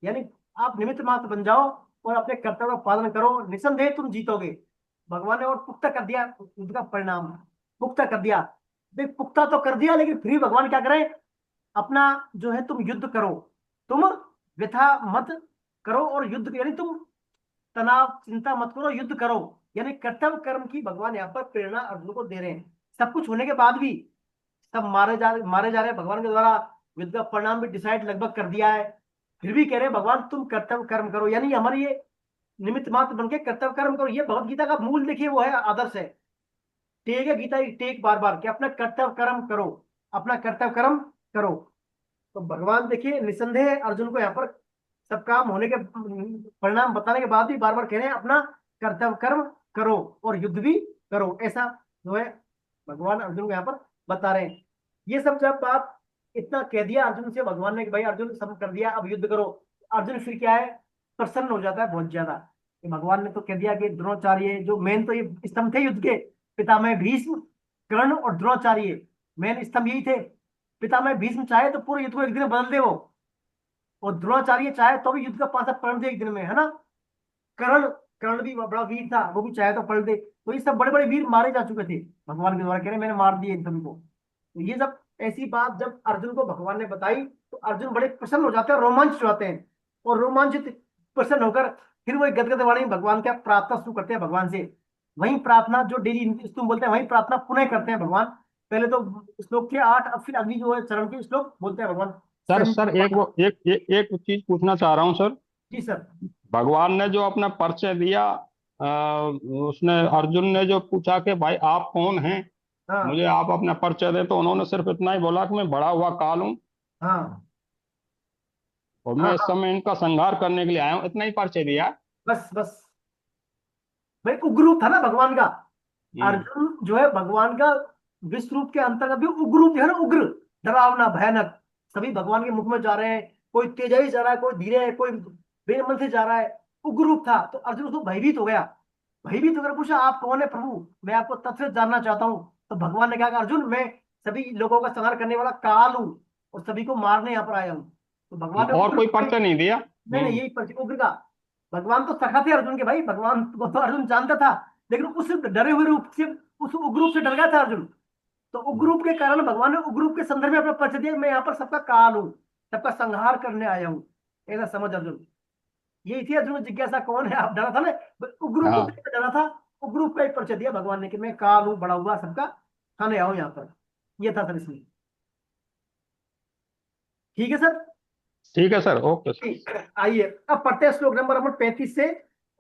यानी आप निमित्त मात्र बन जाओ और अपने कर्तव्य का पालन करो, निसंदेह तुम जीतोगे। भगवान ने और पुख्ता कर दिया उनका परिणाम, पुख्ता कर दिया, देख पुख्ता तो कर दिया, लेकिन फिर भगवान क्या करें, अपना जो है तुम युद्ध करो, तुम व्यथा मत करो और युद्ध, यानी तुम तनाव चिंता मत करो, युद्ध करो, यानी कर्तव्य कर्म की भगवान यहाँ पर प्रेरणा अर्जुन को दे रहे हैं। सब कुछ होने के बाद भी सब मारे जा रहे हैं भगवान के द्वारा, युद्ध का परिणाम भी डिसाइड लगभग कर दिया है, फिर भी कह रहे हैं भगवान तुम कर्तव्य कर्म करो, यानी हमारी ये निमित्त मात्र बनके कर्तव्य कर्म करो। ये भगवत गीता का मूल देखिए वो है, आदर्श है, टेक है गीता टेक बार बार कि अपना कर्तव्य कर्म करो, अपना कर्तव्य कर्म करो। तो भगवान देखिए निसंदेह अर्जुन को यहाँ पर सब काम होने के परिणाम बताने के बाद भी बार बार कह रहे हैं अपना कर्तव्य कर्म करो और युद्ध भी करो, ऐसा जो है भगवान अर्जुन को यहाँ पर बता रहे हैं। ये सब जब बात इतना कह दिया अर्जुन से भगवान ने कि भाई अर्जुन सब कर दिया अब युद्ध करो, अर्जुन फिर क्या है, प्रसन्न हो जाता है बहुत ज्यादा कि भगवान ने तो कह दिया कि द्रोणाचार्य जो मेन तो ये स्तंभ थे युद्ध के, पितामह भीष्म, कर्ण और द्रोणाचार्य मेन स्तंभ यही थे। पितामह भीष्म चाहे तो पूरे युद्ध को एक दिन में बदल दे वो, और द्रोणाचार्य चाहे तो भी युद्ध का पासा पलट दे एक दिन में, है ना। कर्ण भी बड़ा वीर था, वो भी चाहे तो पलट दे। तो ये सब बड़े बड़े वीर मारे जा चुके थे भगवान के द्वारा, कह रहे मैंने मार दिए इन सभी को। तो ये सब ऐसी बात जब अर्जुन को भगवान ने बताई तो अर्जुन बड़े प्रसन्न हो जाते हैं, रोमांचित हो जाते हैं, और रोमांचित प्रसन्न होकर फिर वो गदगद वाणी भगवान का प्रार्थना शुरू करते हैं भगवान से। वही प्रार्थना जो डेली तुम बोलते हैं वही प्रार्थना पुनः करते हैं भगवान। पहले तो श्लोक के 8, अब फिर अगली जो है चरण के श्लोक बोलते हैं भगवान। सर एक चीज पूछना चाह रहा हूँ सर। जी सर। भगवान ने जो अपना परिचय दिया, उसने अर्जुन ने जो पूछा कि भाई आप कौन हैं, हाँ। मुझे आप अपना परिचय दे, तो उन्होंने सिर्फ इतना ही बोला कि मैं बड़ा हुआ काल हूँ, हाँ, और मैं इस समय इनका संहार करने के लिए आया हूँ, इतना ही परिचय दिया। बस भाई उग्र रूप था ना भगवान का। अर्जुन जो है भगवान का विश्व रूप के अंतर्गत भी उग्र रूप है ना, उग्र, डरावना, भयानक, सभी भगवान के मुख में जा रहे हैं, कोई तेजाई जा रहा है, कोई धीरे है, कोई बेमन से जा रहा है, उग्र रूप था। तो अर्जुन उसको भयभीत हो गया, भयभीत होकर पूछा आप कौन है प्रभु, मैं आपको तथ्य जानना चाहता हूँ। तो भगवान ने कहा अर्जुन मैं सभी लोगों का संहार करने वाला काल हूँ और सभी को मारने यहाँ पर आया हूँ। तो भगवान ने और कोई परिचय नहीं दिया। नहीं यही परिचय उग्र का। भगवान तो सखा थे अर्जुन के, भाई भगवान को तो अर्जुन जानता था, लेकिन उस डरे हुए रूप से, उस उग्र रूप से डर गया था अर्जुन। तो उग्र रूप के कारण भगवान ने उग्र रूप के संदर्भ में अपना परिचय दिया, मैं यहाँ पर सबका काल हूँ, सबका संहार करने आया हूँ, ऐसा समझ अर्जुन। यही थी अर्जुन की जिज्ञासा, कौन है आप, डरा था ना, उग्र को हाँ कैसे डरा था, उग्र का एक परिचय दिया भगवान ने कि मैं काल हूँ, बड़ा हुआ, सबका खाने आओ यहाँ पर, ये था सर इसमें। ठीक है सर। ठीक है सर, ओके सर। ठीक, आइए अब पढ़ते हैं श्लोक नंबर 35 से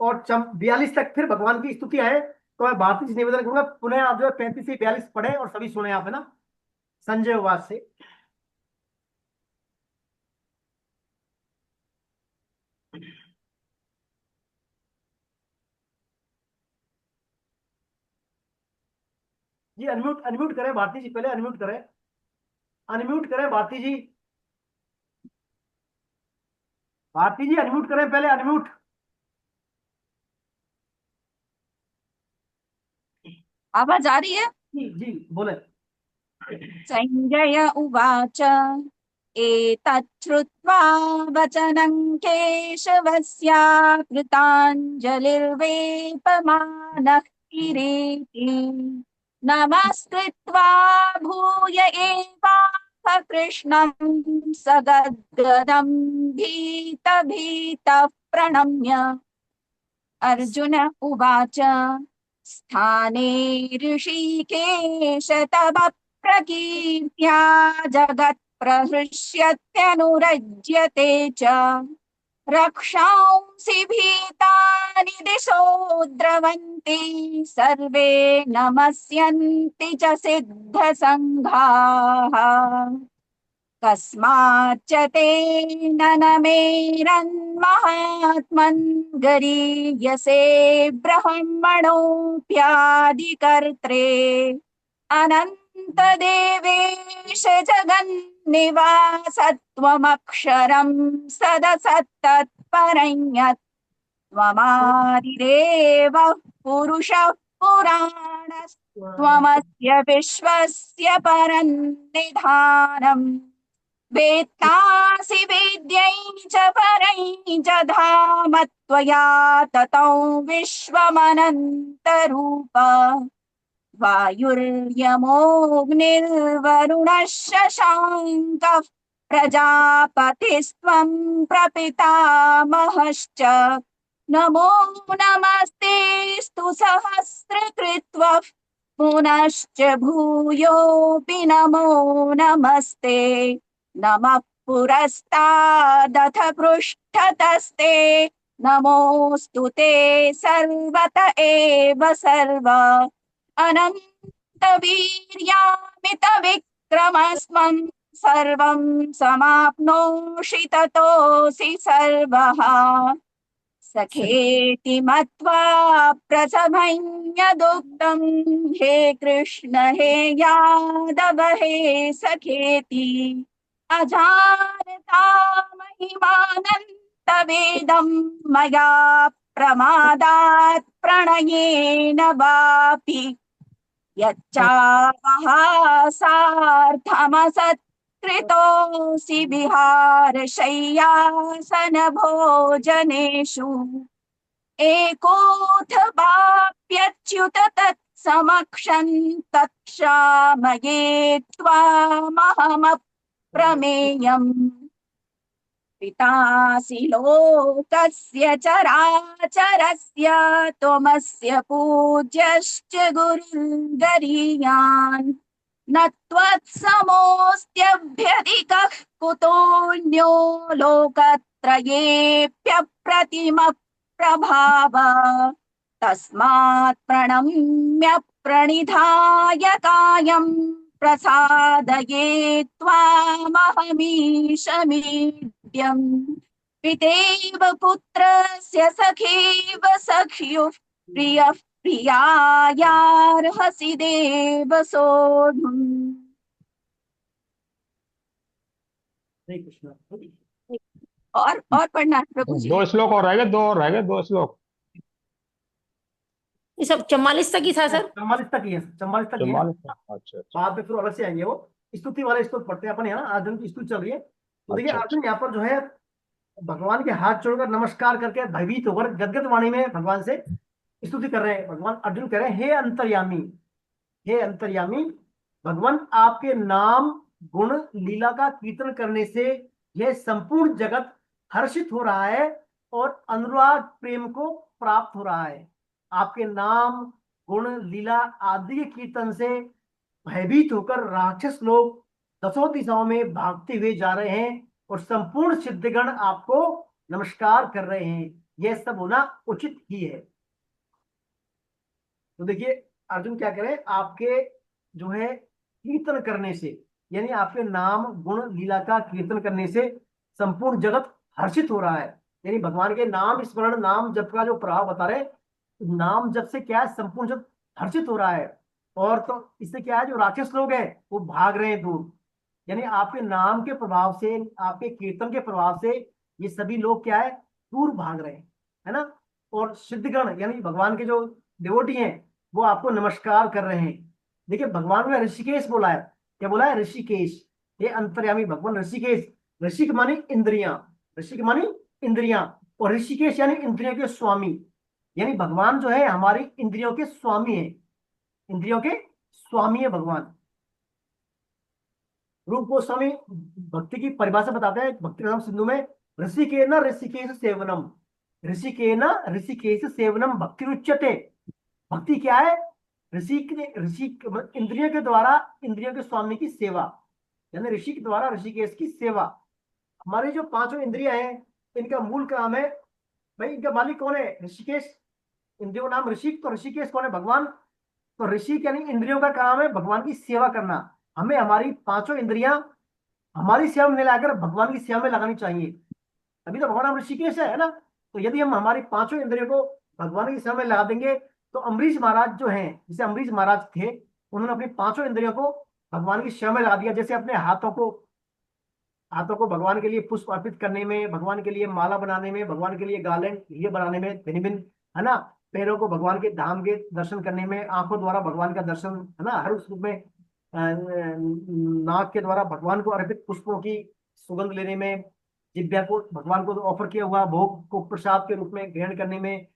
और 42 तक, फिर भगवान की स्तुति है। तो मैं भारती जी निवेदन करूंगा, पुनः आप जो है 35 से 42 पढ़े और सभी सुने आप, है ना, संजय वास से। जी अनम्यूट अनम्यूट करें भारती जी, पहले अनम्यूट करें, अनम्यूट करें भारती जी, भारती जी अनम्यूट करें पहले, अनम्यूट। आवाज आ रही है? जी बोले। संजय उवाच एतत् श्रुत्वा वचनं केशवस्य कृताञ्जलिर्वेपमानः किरीटी नमस्कृत्वा भूय एवाह कृष्णं सगद्गदं भीतभीतः प्रणम्य। अर्जुन उवाच स्थाने ऋषिकेश तव प्रकीर्त्या जगत्प्रहृष्यत्यनुरज्यते च रक्षांसि भीतानि दिशो द्रवन्ति सर्वे नमस्यन्ति च सिद्धसङ्घाः कस्माच्च तेन न मेरन्महात्मन् गरीयसे ब्रह्मणोऽप्यादिकर्त्रे अनन्तदेवेश जगन्निवासत्वमक्षरं सदसत्तत्परं यत् त्वमादिदेवः पुरुषः पुराणस्त्वमस्य विश्वस्य परन्निधानम् वेत्तासि वेद्यै च परै च धाम त्वया ततो विश्वमनन्तरूप वायुर्यमोऽग्निर्वरुणः शशाङ्कः प्रजापतिस्त्वं प्रपितामहश्च नमो नमस्तेऽस्तु सहस्रकृत्वः पुनश्च भूयोऽपि नमो नमस्ते नमः पुरस्तादथ पृष्ठतस्ते नमोऽस्तु ते सर्वत एव सर्व अनन्तवीर्यामितविक्रमस्त्वं सर्वं समाप्नोषि ततोऽसि सर्वः सखेति मत्वा प्रसभञ्जदुक्तं हे कृष्ण हे यादव हे सखेति अजानता महिमानन्तवेदं मया प्रमादात् प्रणयेन वापि यच्चावहासार्थमसत्कृतोऽसि विहारशय्यासनभोजनेषु एकोऽथवाप्यच्युत तत्समक्षं तत्क्षामये त्वामहमप्रमेयम् पितासि लोकस्य चराचरस्य त्वमस्य पूज्यश्च गुरुर्गरीयान् न त्वत्समोऽस्त्यभ्यधिकः कुतोऽन्यो लोकत्रयेऽप्यप्रतिमप्रभाव तस्मात् प्रणम्य प्रणिधाय कायं प्रसादये त्वामहमीशमीड्यम् पितेव पुत्रस्य सखेव सख्युः प्रियः प्रियायार्हसि देव सोढुम्। हरे कृष्ण। और पढ़ना है प्रभु जी। 2 श्लोक और रह गए, 2 और रह गए, 2 श्लोक। ये सब 44 तक ही था सर। 44 तक ही है, 44 तक ही है। 44। अच्छा अच्छा बाद में फिर अलग से आएंगे वो स्तुति वाले श्लोक पढ़ते हैं अपन यहाँ। अर्जुन की स्तुति चल रही है, तो देखिए अच्छा अर्जुन यहाँ पर जो है भगवान के हाथ जोड़कर नमस्कार करके भयभीत होकर गदगद वाणी में भगवान से स्तुति कर रहे हैं। भगवान अर्जुन कह रहे हैं, हे अंतर्यामी, हे अंतर्यामी भगवान, आपके नाम गुण लीला का कीर्तन करने से यह संपूर्ण जगत हर्षित हो रहा है और अनुराग प्रेम को प्राप्त हो रहा है। आपके नाम गुण लीला आदि के कीर्तन से भयभीत होकर राक्षस लोग दसों दिशाओं में भागते हुए जा रहे हैं और संपूर्ण सिद्धगण आपको नमस्कार कर रहे हैं। यह सब होना उचित ही है। तो देखिए अर्जुन क्या करें, आपके जो है कीर्तन करने से, यानी आपके नाम गुण लीला का कीर्तन करने से संपूर्ण जगत हर्षित हो रहा है। यानी भगवान के नाम स्मरण नाम जप का जो प्रभाव बता रहे, नाम जप से क्या है, संपूर्ण जगत हर्षित हो रहा है। और तो इससे क्या है, जो राक्षस लोग हैं वो भाग रहे हैं दूर। यानी आपके नाम के प्रभाव से, आपके कीर्तन के प्रभाव से ये सभी लोग क्या है, दूर भाग रहे हैं, है ना। और सिद्धगण यानी भगवान के जो डिवोटी हैं वो आपको नमस्कार कर रहे हैं। देखिए भगवान ने ऋषिकेश बोला है। क्या बोला है? ऋषिकेश। ये अंतर्यामी भगवान ऋषिकेश। ऋषिक मानी इंद्रियां, ऋषिक मानी इंद्रियां, और ऋषिकेश यानी इंद्रियों के स्वामी। यानी भगवान जो है हमारी इंद्रियों के स्वामी है, इंद्रियों के स्वामी है भगवान। रूप गोस्वामी भक्ति की परिभाषा बताते हैं भक्ति रसम सिंधु में, ऋषिकेन ऋषिकेश सेवनम, ऋषिकेन ऋषिकेश सेवनम भक्ति रुच्यते। भक्ति क्या है? ऋषि इंद्रियों के द्वारा इंद्रियों के स्वामी की सेवा, यानी ऋषि के द्वारा ऋषिकेश की सेवा। हमारी जो पांचों इंद्रियां हैं इनका मूल काम है, भाई इनका मालिक कौन है? ऋषिकेश। इंद्रियों का नाम ऋषिक, तो ऋषिकेश कौन है? भगवान। तो ऋषि यानी इंद्रियों का काम है भगवान की सेवा करना। हमें हमारी पांचों इंद्रियां हमारी सेवा में लाकर भगवान की सेवा में लगानी चाहिए। अभी तो भगवान ऋषिकेश है ना। तो यदि हम हमारी पांचों इंद्रियों को भगवान की सेवा में लगा देंगे तो अम्बरीश महाराज जो हैं, जैसे अम्बरीश महाराज थे, उन्होंने अपनी पांचों इंद्रियों को भगवान की सेवा में लगा दिया। जैसे अपने हाथों को भगवान के लिए पुष्प अर्पित करने में, भगवान के लिए माला बनाने में, भगवान के लिए गार्लेंड ये बनाने में, भिन्न भिन्न, है ना। पैरों को भगवान के धाम के दर्शन करने में, आंखों द्वारा भगवान का दर्शन, है ना, हर उस रूप में, नाक के द्वारा भगवान को अर्पित पुष्पों की सुगंध लेने में, जिह्वा को भगवान को ऑफर किया हुआ भोग को प्रसाद के रूप में ग्रहण करने में,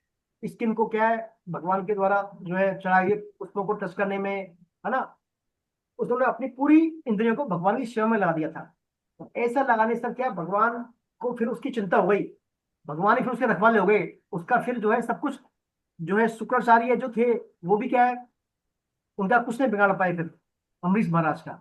स्किन को क्या है भगवान के द्वारा जो है चढ़ाए हुए पुष्पों को टच करने में, है ना। उन्होंने अपनी पूरी इंद्रियों को भगवान की सेवा में लगा दिया था। तो ऐसा लगाने से क्या, भगवान को फिर उसकी चिंता हो गई, भगवान ही फिर उसके रखवाले हो गए। उसका फिर जो है सब कुछ जो है शुक्राचार्य जो थे वो भी क्या है, उनका कुछ नहीं बिगाड़ पाए। फिर अम्बरीश महाराज का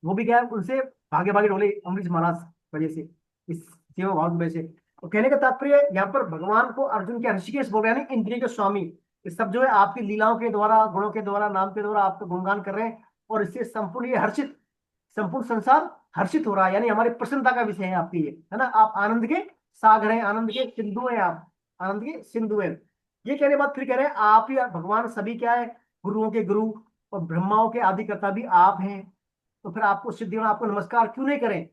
वो भी क्या है, उनसे भागे भागे डोले अम्बरीश महाराज वजह से, इस सेवा भाव में से। तो कहने का तात्पर्य यहाँ पर भगवान को अर्जुन के ऋषिकेश बोल रहे हैं, इंद्रिय के स्वामी। ये सब जो है आपकी लीलाओं के द्वारा, गुणों के द्वारा, नाम के द्वारा आपको गुणगान कर रहे हैं, और इससे संपूर्ण ये हर्षित, संपूर्ण संसार हर्षित हो रहा है। यानी हमारी प्रसन्नता का विषय है आपकी ये, है ना। आप आनंद के सागर हैं, आनंद के सिंधु हैं, आप आनंद के सिंधु हैं। ये कहने बाद फिर कह रहे हैं आप ही भगवान सभी क्या है, गुरुओं के गुरु और ब्रह्माओं के आदिकर्ता भी आप हैं। तो फिर आपको सिद्धि आपको नमस्कार क्यों नहीं करें?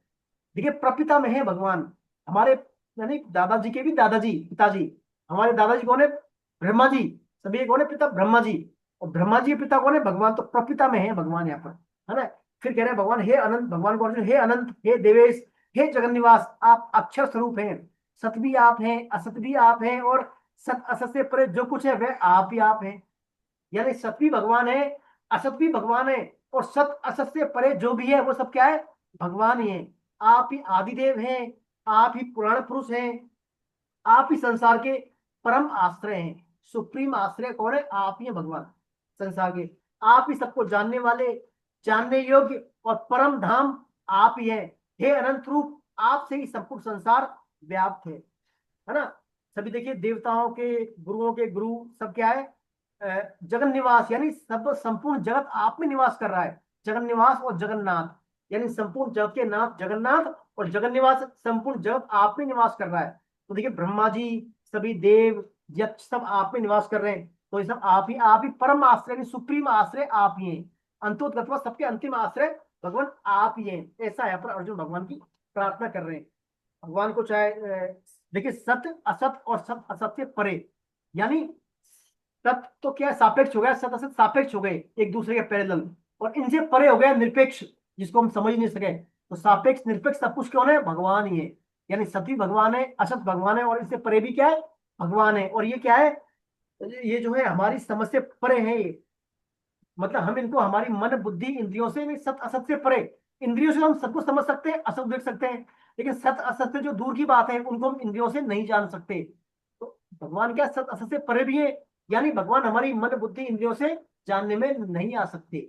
देखिए प्रपिता में है भगवान, हमारे यानी दादाजी के भी दादाजी, पिताजी। हमारे दादाजी कौन है? ब्रह्मा जी। सभी कौन है? पिता ब्रह्मा जी। और ब्रह्मा जी पिता कौन है? भगवान। तो प्रपिता में है भगवान यहाँ पर, है ना। फिर कह रहे हैं भगवान हे अनंत, भगवान को अर्जुन हे अनंत, हे देवेश, हे जगन्निवास, आप अक्षर स्वरूप हैं, सत भी आप हैं, असत भी आप हैं, और सत असत से परे जो कुछ है वह आप ही आप हैं। यानी सत भी भगवान है, असत भी भगवान है, और सत असत से परे जो भी है वो सब क्या है? भगवान ही है। आप ही आदिदेव हैं, आप ही पुराण पुरुष हैं, आप ही संसार के परम आश्रय हैं। सुप्रीम आश्रय कौन है? आप ही हैं भगवान संसार के। आप ही सबको जानने वाले, जानने योग्य और परम धाम आप ही है। हे अनंत रूप, आपसे ही संपूर्ण संसार व्याप्त है ना। सभी देखिए देवताओं के, गुरुओं के गुरु सब क्या है? जगन निवास, यानी सब संपूर्ण जगत आप में निवास कर रहा है। जगन निवास और जगन्नाथ, यानी संपूर्ण जगत के नाथ जगन्नाथ, और जगन निवास संपूर्ण जगत आप में निवास कर रहा है। तो देखिए ब्रह्मा जी, सभी देव यक्ष सब आप में निवास कर रहे हैं। तो ये सब आप ही परम आश्रय, सुप्रीम आश्रय आप ही हैं। अंतोत्गत्वा सबके अंतिम आश्रय भगवान आप ही हैं। ऐसा यहाँ पर अर्जुन भगवान की प्रार्थना कर रहे हैं। भगवान को चाहे देखिए सत्य असत और सब असत्य परे, यानी सत्य तो क्या सापेक्ष हो गया, सत असत सापेक्ष हो गए एक दूसरे के पैरेलल, और इनसे परे हो गया निरपेक्ष, जिसको हम समझ नहीं सके। तो सापेक्ष निरपेक्ष सब कुछ कौन है? भगवान ही है। यानी सती भगवान है, असत भगवान है, और इससे परे भी क्या है? भगवान है। और ये क्या है? ये जो है हमारी समझ से परे है ये, मतलब हम इनको हमारी मन बुद्धि इंद्रियों से, सत असत से परे। इंद्रियों से हम सबको समझ सकते हैं, असत देख सकते हैं, लेकिन सत असत से जो दूर की बात है उनको हम इंद्रियों से नहीं जान सकते। भगवान क्या सत असत से परे भी है, यानी भगवान हमारी मन बुद्धि इंद्रियों से जानने में नहीं आ सकते।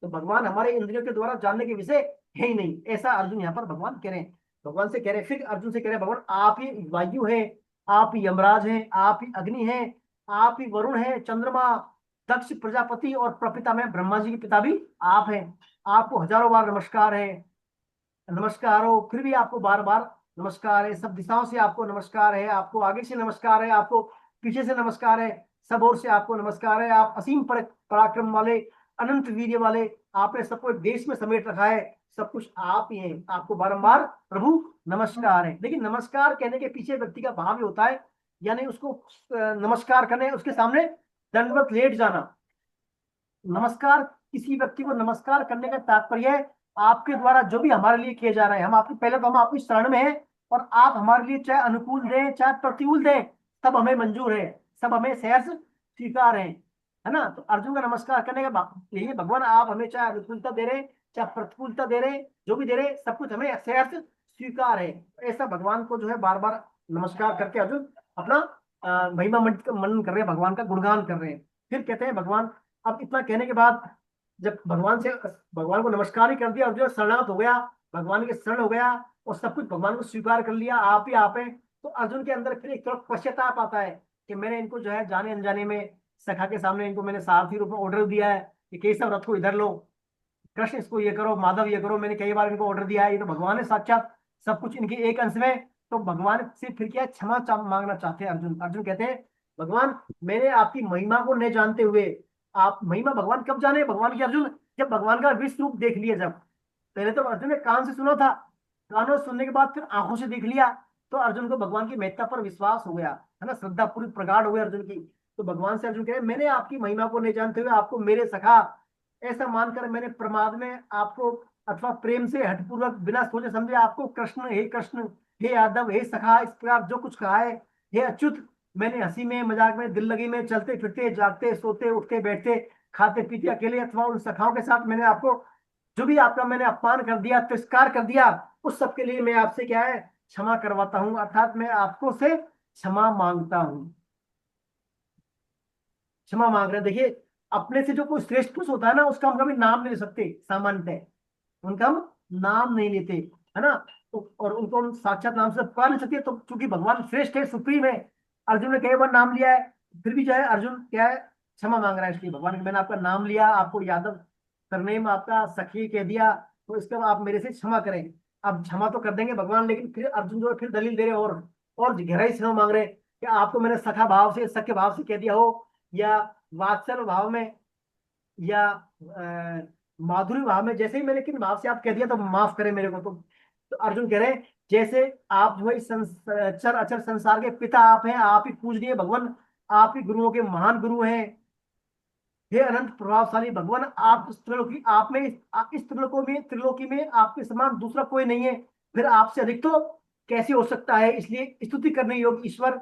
तो भगवान हमारे इंद्रियों के द्वारा जानने के विषय है ही नहीं, ऐसा अर्जुन यहाँ पर भगवान कह रहे हैं। भगवान से कह रहे हैं, फिर अर्जुन से कह रहे हैं, भगवान आप ही वायु हैं, आप ही यमराज हैं, आप ही अग्नि हैं, आप ही वरुण हैं, चंद्रमा, दक्ष प्रजापति और प्रपिता में ब्रह्मा जी के पिता भी आप हैं। आपको हजारों बार नमस्कार है, नमस्कार हो, फिर भी आपको बार बार नमस्कार है। सब दिशाओं से आपको नमस्कार है, आपको आगे से नमस्कार है, आपको पीछे से नमस्कार है, सब ओर से आपको नमस्कार है। आप असीम पराक्रम वाले, अनंत वीर्य वाले, आपने सबको एक देश में समेट रखा है, सब कुछ आप ही हैं। आपको बारंबार प्रभु नमस्कार है। लेकिन नमस्कार कहने के पीछे व्यक्ति का भाव ही होता है, यानी उसको नमस्कार करने, उसके सामने दंडवत लेट जाना। नमस्कार, किसी व्यक्ति को नमस्कार करने का तात्पर्य है आपके द्वारा जो भी हमारे लिए किया जा रहा है, हम आपकी, पहले तो हम आपकी शरण में हैं, और आप हमारे लिए चाहे अनुकूल दें चाहे प्रतिकूल दें, सब हमें मंजूर है, सब हमें सहर्ष स्वीकार है ना। तो अर्जुन का नमस्कार करने का यही है, भगवान आप हमें चाहे अनुकूलता दे रहे, चाहे प्रतिकूलता दे रहे, जो भी दे रहे, सब कुछ हमें सहर्ष स्वीकार है। ऐसा भगवान को जो है बार बार नमस्कार करके अर्जुन अपना महिमा मनन कर रहे हैं, भगवान का गुणगान कर रहे हैं। फिर कहते हैं भगवान, अब इतना कहने के बाद जब भगवान को नमस्कार ही कर दिया, अर्जुन शरणागत हो गया, भगवान के शरण हो गया और सब कुछ भगवान को स्वीकार कर लिया, आप ही आप हैं, तो अर्जुन के अंदर फिर एक तरफ पश्चाताप आता है कि मैंने इनको जो है जाने अनजाने में सखा के सामने इनको मैंने सारथी रूप में ऑर्डर दिया है कि केशव रथ को इधर लो, कृष्ण इसको ये करो, माधव ये करो, मैंने कई बार इनको ऑर्डर दिया है, ये तो भगवान है साक्षात, सब कुछ इनके एक अंश में। तो भगवान से फिर क्या क्षमा मांगना चाहते हैं अर्जुन। अर्जुन कहते हैं, भगवान मैंने आपकी महिमा को नहीं जानते हुए, आप महिमा भगवान कब जाने भगवान की अर्जुन, जब भगवान का विश्व रूप देख लिया। जब पहले तो अर्जुन ने कान से सुना था, कानों से सुनने के बाद फिर आंखों से देख लिया, तो अर्जुन को भगवान की महत्ता पर विश्वास हो गया, है ना, श्रद्धा पूरी प्रगाढ़ हो गई अर्जुन की। तो भगवान से अर्जुन कहे, मैंने आपकी महिमा को नहीं जानते हुए आपको मेरे सखा ऐसा मानकर मैंने प्रमाद में आपको अथवा प्रेम से हठपूर्वक बिना सोचे समझे आपको कृष्ण, हे यादव, हे सखा, इस प्रकार जो कुछ कहा है, हे अच्युत, मैंने हंसी में, मजाक में, दिल लगी में, चलते फिरते, जागते, सोते, उठते, बैठते, खाते पीते, अकेले अथवा उन सखाओं के साथ मैंने आपको जो भी आपका मैंने अपमान कर दिया, तिरस्कार कर दिया, उस सब के लिए मैं आपसे क्या है क्षमा करवाता हूं, अर्थात मैं आपको से क्षमा मांगता हूं। क्षमा मांग रहे हैं। देखिए, अपने से जो कोई श्रेष्ठ पुरुष होता है ना, उसका हम कभी नाम नहीं ले सकते, सामान्यतः उनका हम नाम नहीं लेते, है ना, तो और उनको हम साक्षात नाम से पुकार नहीं सकते। तो चूंकि भगवान श्रेष्ठ है, सुप्रीम है, अर्जुन ने कई बार नाम लिया है, फिर भी जो है अर्जुन क्या है क्षमा मांग रहा है इसलिए भगवान, मैंने आपका नाम लिया, आपको यादव सरनेम आपका सखी कह दिया, तो इसके बाद आप मेरे से क्षमा करें। अब क्षमा तो कर देंगे भगवान, लेकिन फिर अर्जुन जो है फिर दलील दे रहे और गहराई से मांग रहे कि आपको मैंने सखा भाव से, सख्य भाव से कह दिया हो, या वात्सल भाव में, या माधुरी भाव में, जैसे ही मैंने किन भाव से आप कह दिया तो माफ करें मेरे को। तो अर्जुन कह रहे हैं, जैसे आप जो है इस चर अचर संसार के पिता आप हैं, आप ही पूजनीय भगवान, आप ही गुरुओं के महान गुरु हैं, हे अनंत प्रभावशाली भगवान, आप इस त्रिलोकी, आप में इस त्रिलोकी में आपके समान दूसरा कोई नहीं है, फिर आपसे अधिक तो कैसे हो सकता है। इसलिए स्तुति करने योग्य ईश्वर,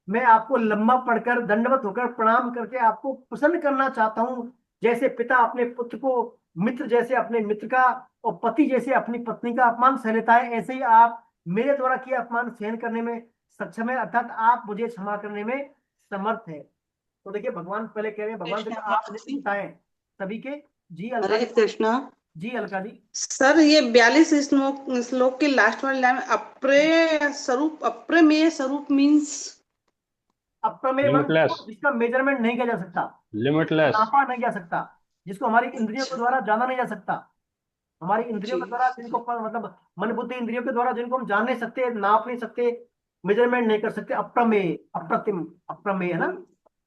मैं आपको लंबा पढ़कर दंडवत होकर प्रणाम करके आपको प्रसन्न करना चाहता हूँ। जैसे पिता अपने पुत्र को, मित्र जैसे अपने मित्र का, और पति जैसे अपनी पत्नी का अपमान सह लेता है, ऐसे ही आप मेरे द्वारा किया अपमान सहन करने में सक्षम है, अर्थात आप मुझे क्षमा करने में समर्थ है। तो देखिए, भगवान पहले कह रहे हैं, भगवान आप मुझे बताएं सभी के। जी अलका हरे कृष्णा। जी अलका जी। सर, ये 42 श्लोक के लास्ट वाले लाइन, अप्रमेय स्वरूप मीन्स अप्रमेय जिसका मेजरमेंट नहीं किया जा सकता, लिमिटलेस, नापा नहीं जा सकता, जिसको हमारी इंद्रियों के द्वारा जाना नहीं जा सकता, हमारी इंद्रियों के द्वारा जिनको मतलब मन बुद्धि इंद्रियों के द्वारा जिनको हम जान नहीं सकते, नाप नहीं सकते, मेजरमेंट नहीं कर सकते, अप्रमेय, अप्रतिम, अप्रमेय है ना,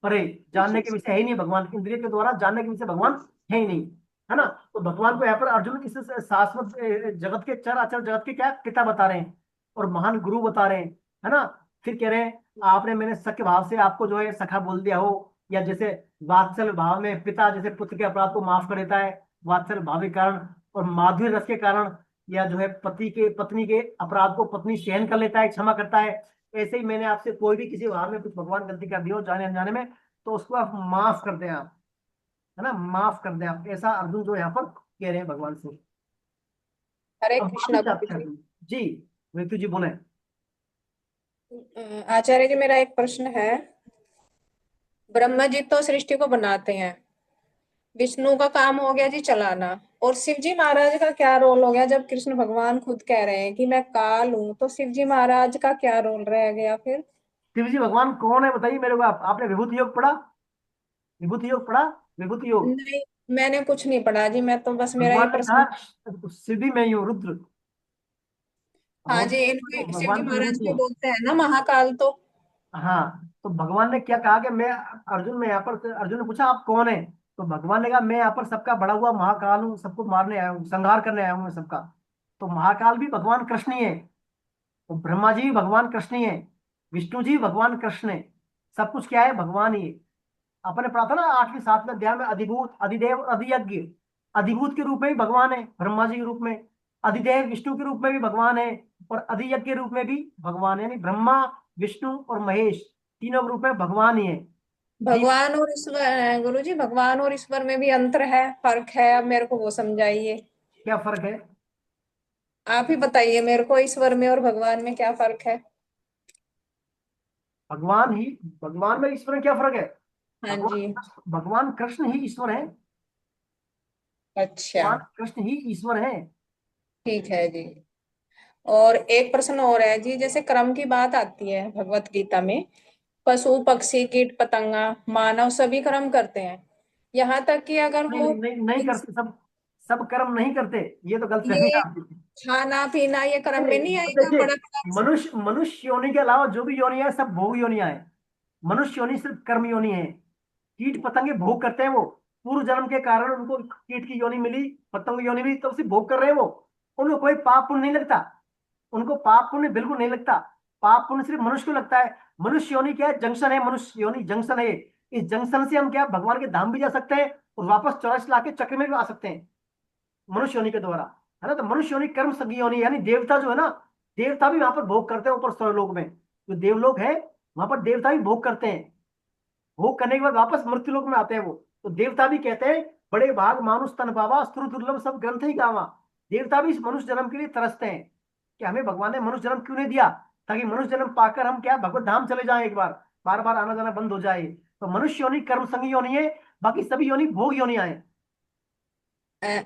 परे, जानने के विषय है ही नहीं भगवान, इंद्रिय के द्वारा जानने के विषय भगवान है ही नहीं, है ना। तो भगवान को यहाँ पर अर्जुन इस शाश्वत जगत के, चर अचर जगत के क्या पिता बता रहे हैं और महान गुरु बता रहे हैं, है ना। फिर कह रहे हैं, आपने मैंने सख्य भाव से आपको जो है सखा बोल दिया हो, या जैसे वात्सल भाव में पिता जैसे पुत्र के अपराध को माफ कर देता है वात्सल भाव के कारण, और माधुर्य रस के कारण, या जो है पत्नी के अपराध को पत्नी सहन कर लेता है, क्षमा करता है, ऐसे ही मैंने आपसे कोई भी किसी भाव में कुछ भगवान गलती कर दी हो जाने अनजाने में, तो उसको आप माफ कर दें, आप, है ना, माफ कर दें आप, ऐसा अर्जुन जो यहाँ पर कह रहे हैं भगवान से। हरे अब कृष्णा जी मृत्यु जी बोले। आचार्य जी, मेरा एक प्रश्न है। ब्रह्मा जी तो सृष्टि को बनाते हैं, विष्णु का काम हो गया जी चलाना, और शिव जी महाराज का क्या रोल हो गया? जब कृष्ण भगवान खुद कह रहे हैं कि मैं काल हूँ, तो शिव जी महाराज का क्या रोल रह गया फिर? शिव जी भगवान कौन है बताइए मेरे को। आपने विभूति योग पढ़ा? विभूति योग पढ़ा? विभूति योग नहीं, मैंने कुछ नहीं पढ़ा जी, मैं तो बस मेरा ये भगवान ने प्रश्न। कहा शिव भी मैं ही हूँ, रुद्र। हाँ भगवान जी, इनको शिव जी भगवान की महाराज विभूति को है। बोलते हैं ना महाकाल तो। हाँ, तो भगवान ने क्या कहा कि मैं, अर्जुन में यहाँ पर, अर्जुन ने पूछा आप कौन है? तो भगवान ने कहा मैं यहाँ पर सबका बड़ा हुआ महाकाल हूँ, सबको मारने आया हूँ, संहार करने आया हूँ मैं सबका। तो महाकाल भी भगवान कृष्ण ही है, तो ब्रह्मा जी भी भगवान कृष्ण ही है, विष्णु जी भी भगवान कृष्ण है, सब कुछ क्या है? भगवान ही है। आपने पढ़ा था ना 8वीं 7वें अध्याय में, अधिभूत अधिदेव अधियज्ञ। अधिभूत के रूप में भी भगवान है ब्रह्मा जी के रूप में, अधिदेव विष्णु के रूप में भी भगवान है, और अधियज्ञ के रूप में भी भगवान है। यानी ब्रह्मा विष्णु और महेश तीनों के रूप में भगवान ही है। जीव भगवान और ईश्वर, गुरु जी भगवान और ईश्वर में भी अंतर है, फर्क है, अब मेरे को वो समझाइए। क्या फर्क है? आप ही बताइए मेरे को, ईश्वर में और भगवान में क्या फर्क है? भगवान ही, भगवान में ईश्वर में क्या फर्क है? हाँ जी। भगवान कृष्ण ही ईश्वर है। अच्छा, भगवान कृष्ण ही ईश्वर है। ठीक है जी। और एक प्रश्न और है जी, जैसे कर्म की बात आती है भगवत गीता में, पशु पक्षी कीट पतंगा मानव सभी कर्म करते हैं, यहाँ तक कि अगर नहीं वो नहीं नहीं करते, सब सब कर्म नहीं करते। ये तो गलत फहमी है ये आपकी। खाना पीना ये कर्म में नहीं आएगा? देखिए, बड़ा बड़ा। मनुष्य योनि के अलावा जो भी योनि है सब भोग योनियां है। मनुष्य योनि सिर्फ कर्म योनि है। कीट पतंगे भोग करते हैं, वो पूर्व जन्म के कारण उनको कीट की योनि मिली, पतंग योनि मिली, तो उसे भोग कर रहे हैं वो। उनको कोई पाप पुण्य नहीं लगता, उनको पाप पुण्य बिल्कुल नहीं लगता। पाप पुण्य सिर्फ मनुष्य को लगता है। मनुष्य योनि क्या है? जंक्शन है, मनुष्य योनि जंक्शन है। इस जंक्शन से हम क्या भगवान के धाम भी जा सकते हैं, और वापस 84 लाख के चक्र में भी आ सकते हैं मनुष्य योनि के द्वारा, है ना। तो मनुष्य योनि कर्म संगी योनि, यानी देवता जो है ना, देवता भी वहां पर भोग करते हैं ऊपर स्वर्गलोक में। जो देवलोक है वहां पर देवता भी भोग करते हैं, भोग करने के बाद वापस मृत्युलोक में आते हैं वो। तो देवता भी कहते हैं बड़े भाग मानुष तन पावा, स्त्रु दुर्लभ सब ग्रंथ ही गावा। देवता भी इस मनुष्य जन्म के लिए तरसते हैं कि हमें भगवान ने मनुष्य जन्म क्यों नहीं दिया, ताकि मनुष्य जन्म पाकर हम क्या भगवत धाम चले जाएं, एक बार, बार बार आना जाना बंद हो जाए। तो मनुष्य योनि कर्म संगी योनि है, बाकी सभी योनि भोग योनियां हैं।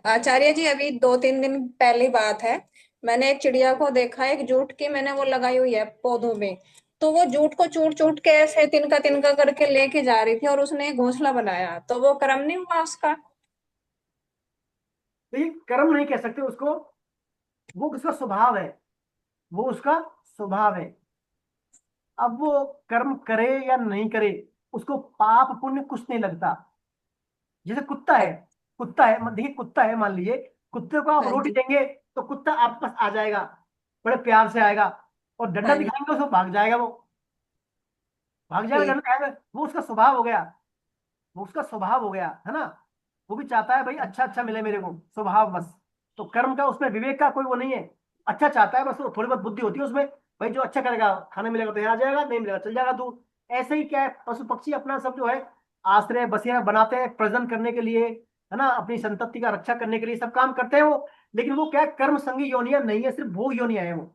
आचार्य जी, अभी 2-3 दिन पहले बात है, मैंने एक चिड़िया को देखा, एक जूट की मैंने वो लगाई हुई है पौधों में, तो वो जूट को चूट चूट के ऐसे तिनका तिनका करके लेके जा रही थी, और उसने एक घोंसला बनाया, तो वो कर्म नहीं हुआ उसका? तो ये कर्म नहीं कह सकते उसको, वो उसका स्वभाव है, वो उसका स्वभाव है। अब वो कर्म करे या नहीं करे, उसको पाप पुण्य कुछ नहीं लगता। जैसे कुत्ता है, कुत्ता है, देखिए कुत्ता है, मान लीजिए कुत्ते को आप हाँ रोटी जी। देंगे तो कुत्ता आप पास आ जाएगा, बड़े प्यार से आएगा, और डंडा हाँ जी। दिखाएंगे उसको भाग जाएगा, वो भाग जाएगा, ठीक। डंडा दिखाएगा, वो उसका स्वभाव हो गया, वो उसका स्वभाव हो गया, है ना। वो भी चाहता है भाई अच्छा अच्छा मिले मेरे को, स्वभाव बस। तो कर्म का उसमें विवेक का कोई वो नहीं है, अच्छा चाहता है बस, वो थोड़ी बहुत बुद्धि होती है उसमें, भाई जो अच्छा करेगा, खाना मिलेगा तो यहाँ आ जाएगा, नहीं मिलेगा चल जाएगा दूर। ऐसे ही क्या है, पशु पक्षी अपना सब जो है आश्रय बसेरा बनाते हैं प्रजनन करने के लिए, है ना, अपनी संतति का रक्षा करने के लिए सब काम करते हैं वो। लेकिन वो क्या है, कर्म संगी योनियां नहीं है, सिर्फ भोग योनियां है वो।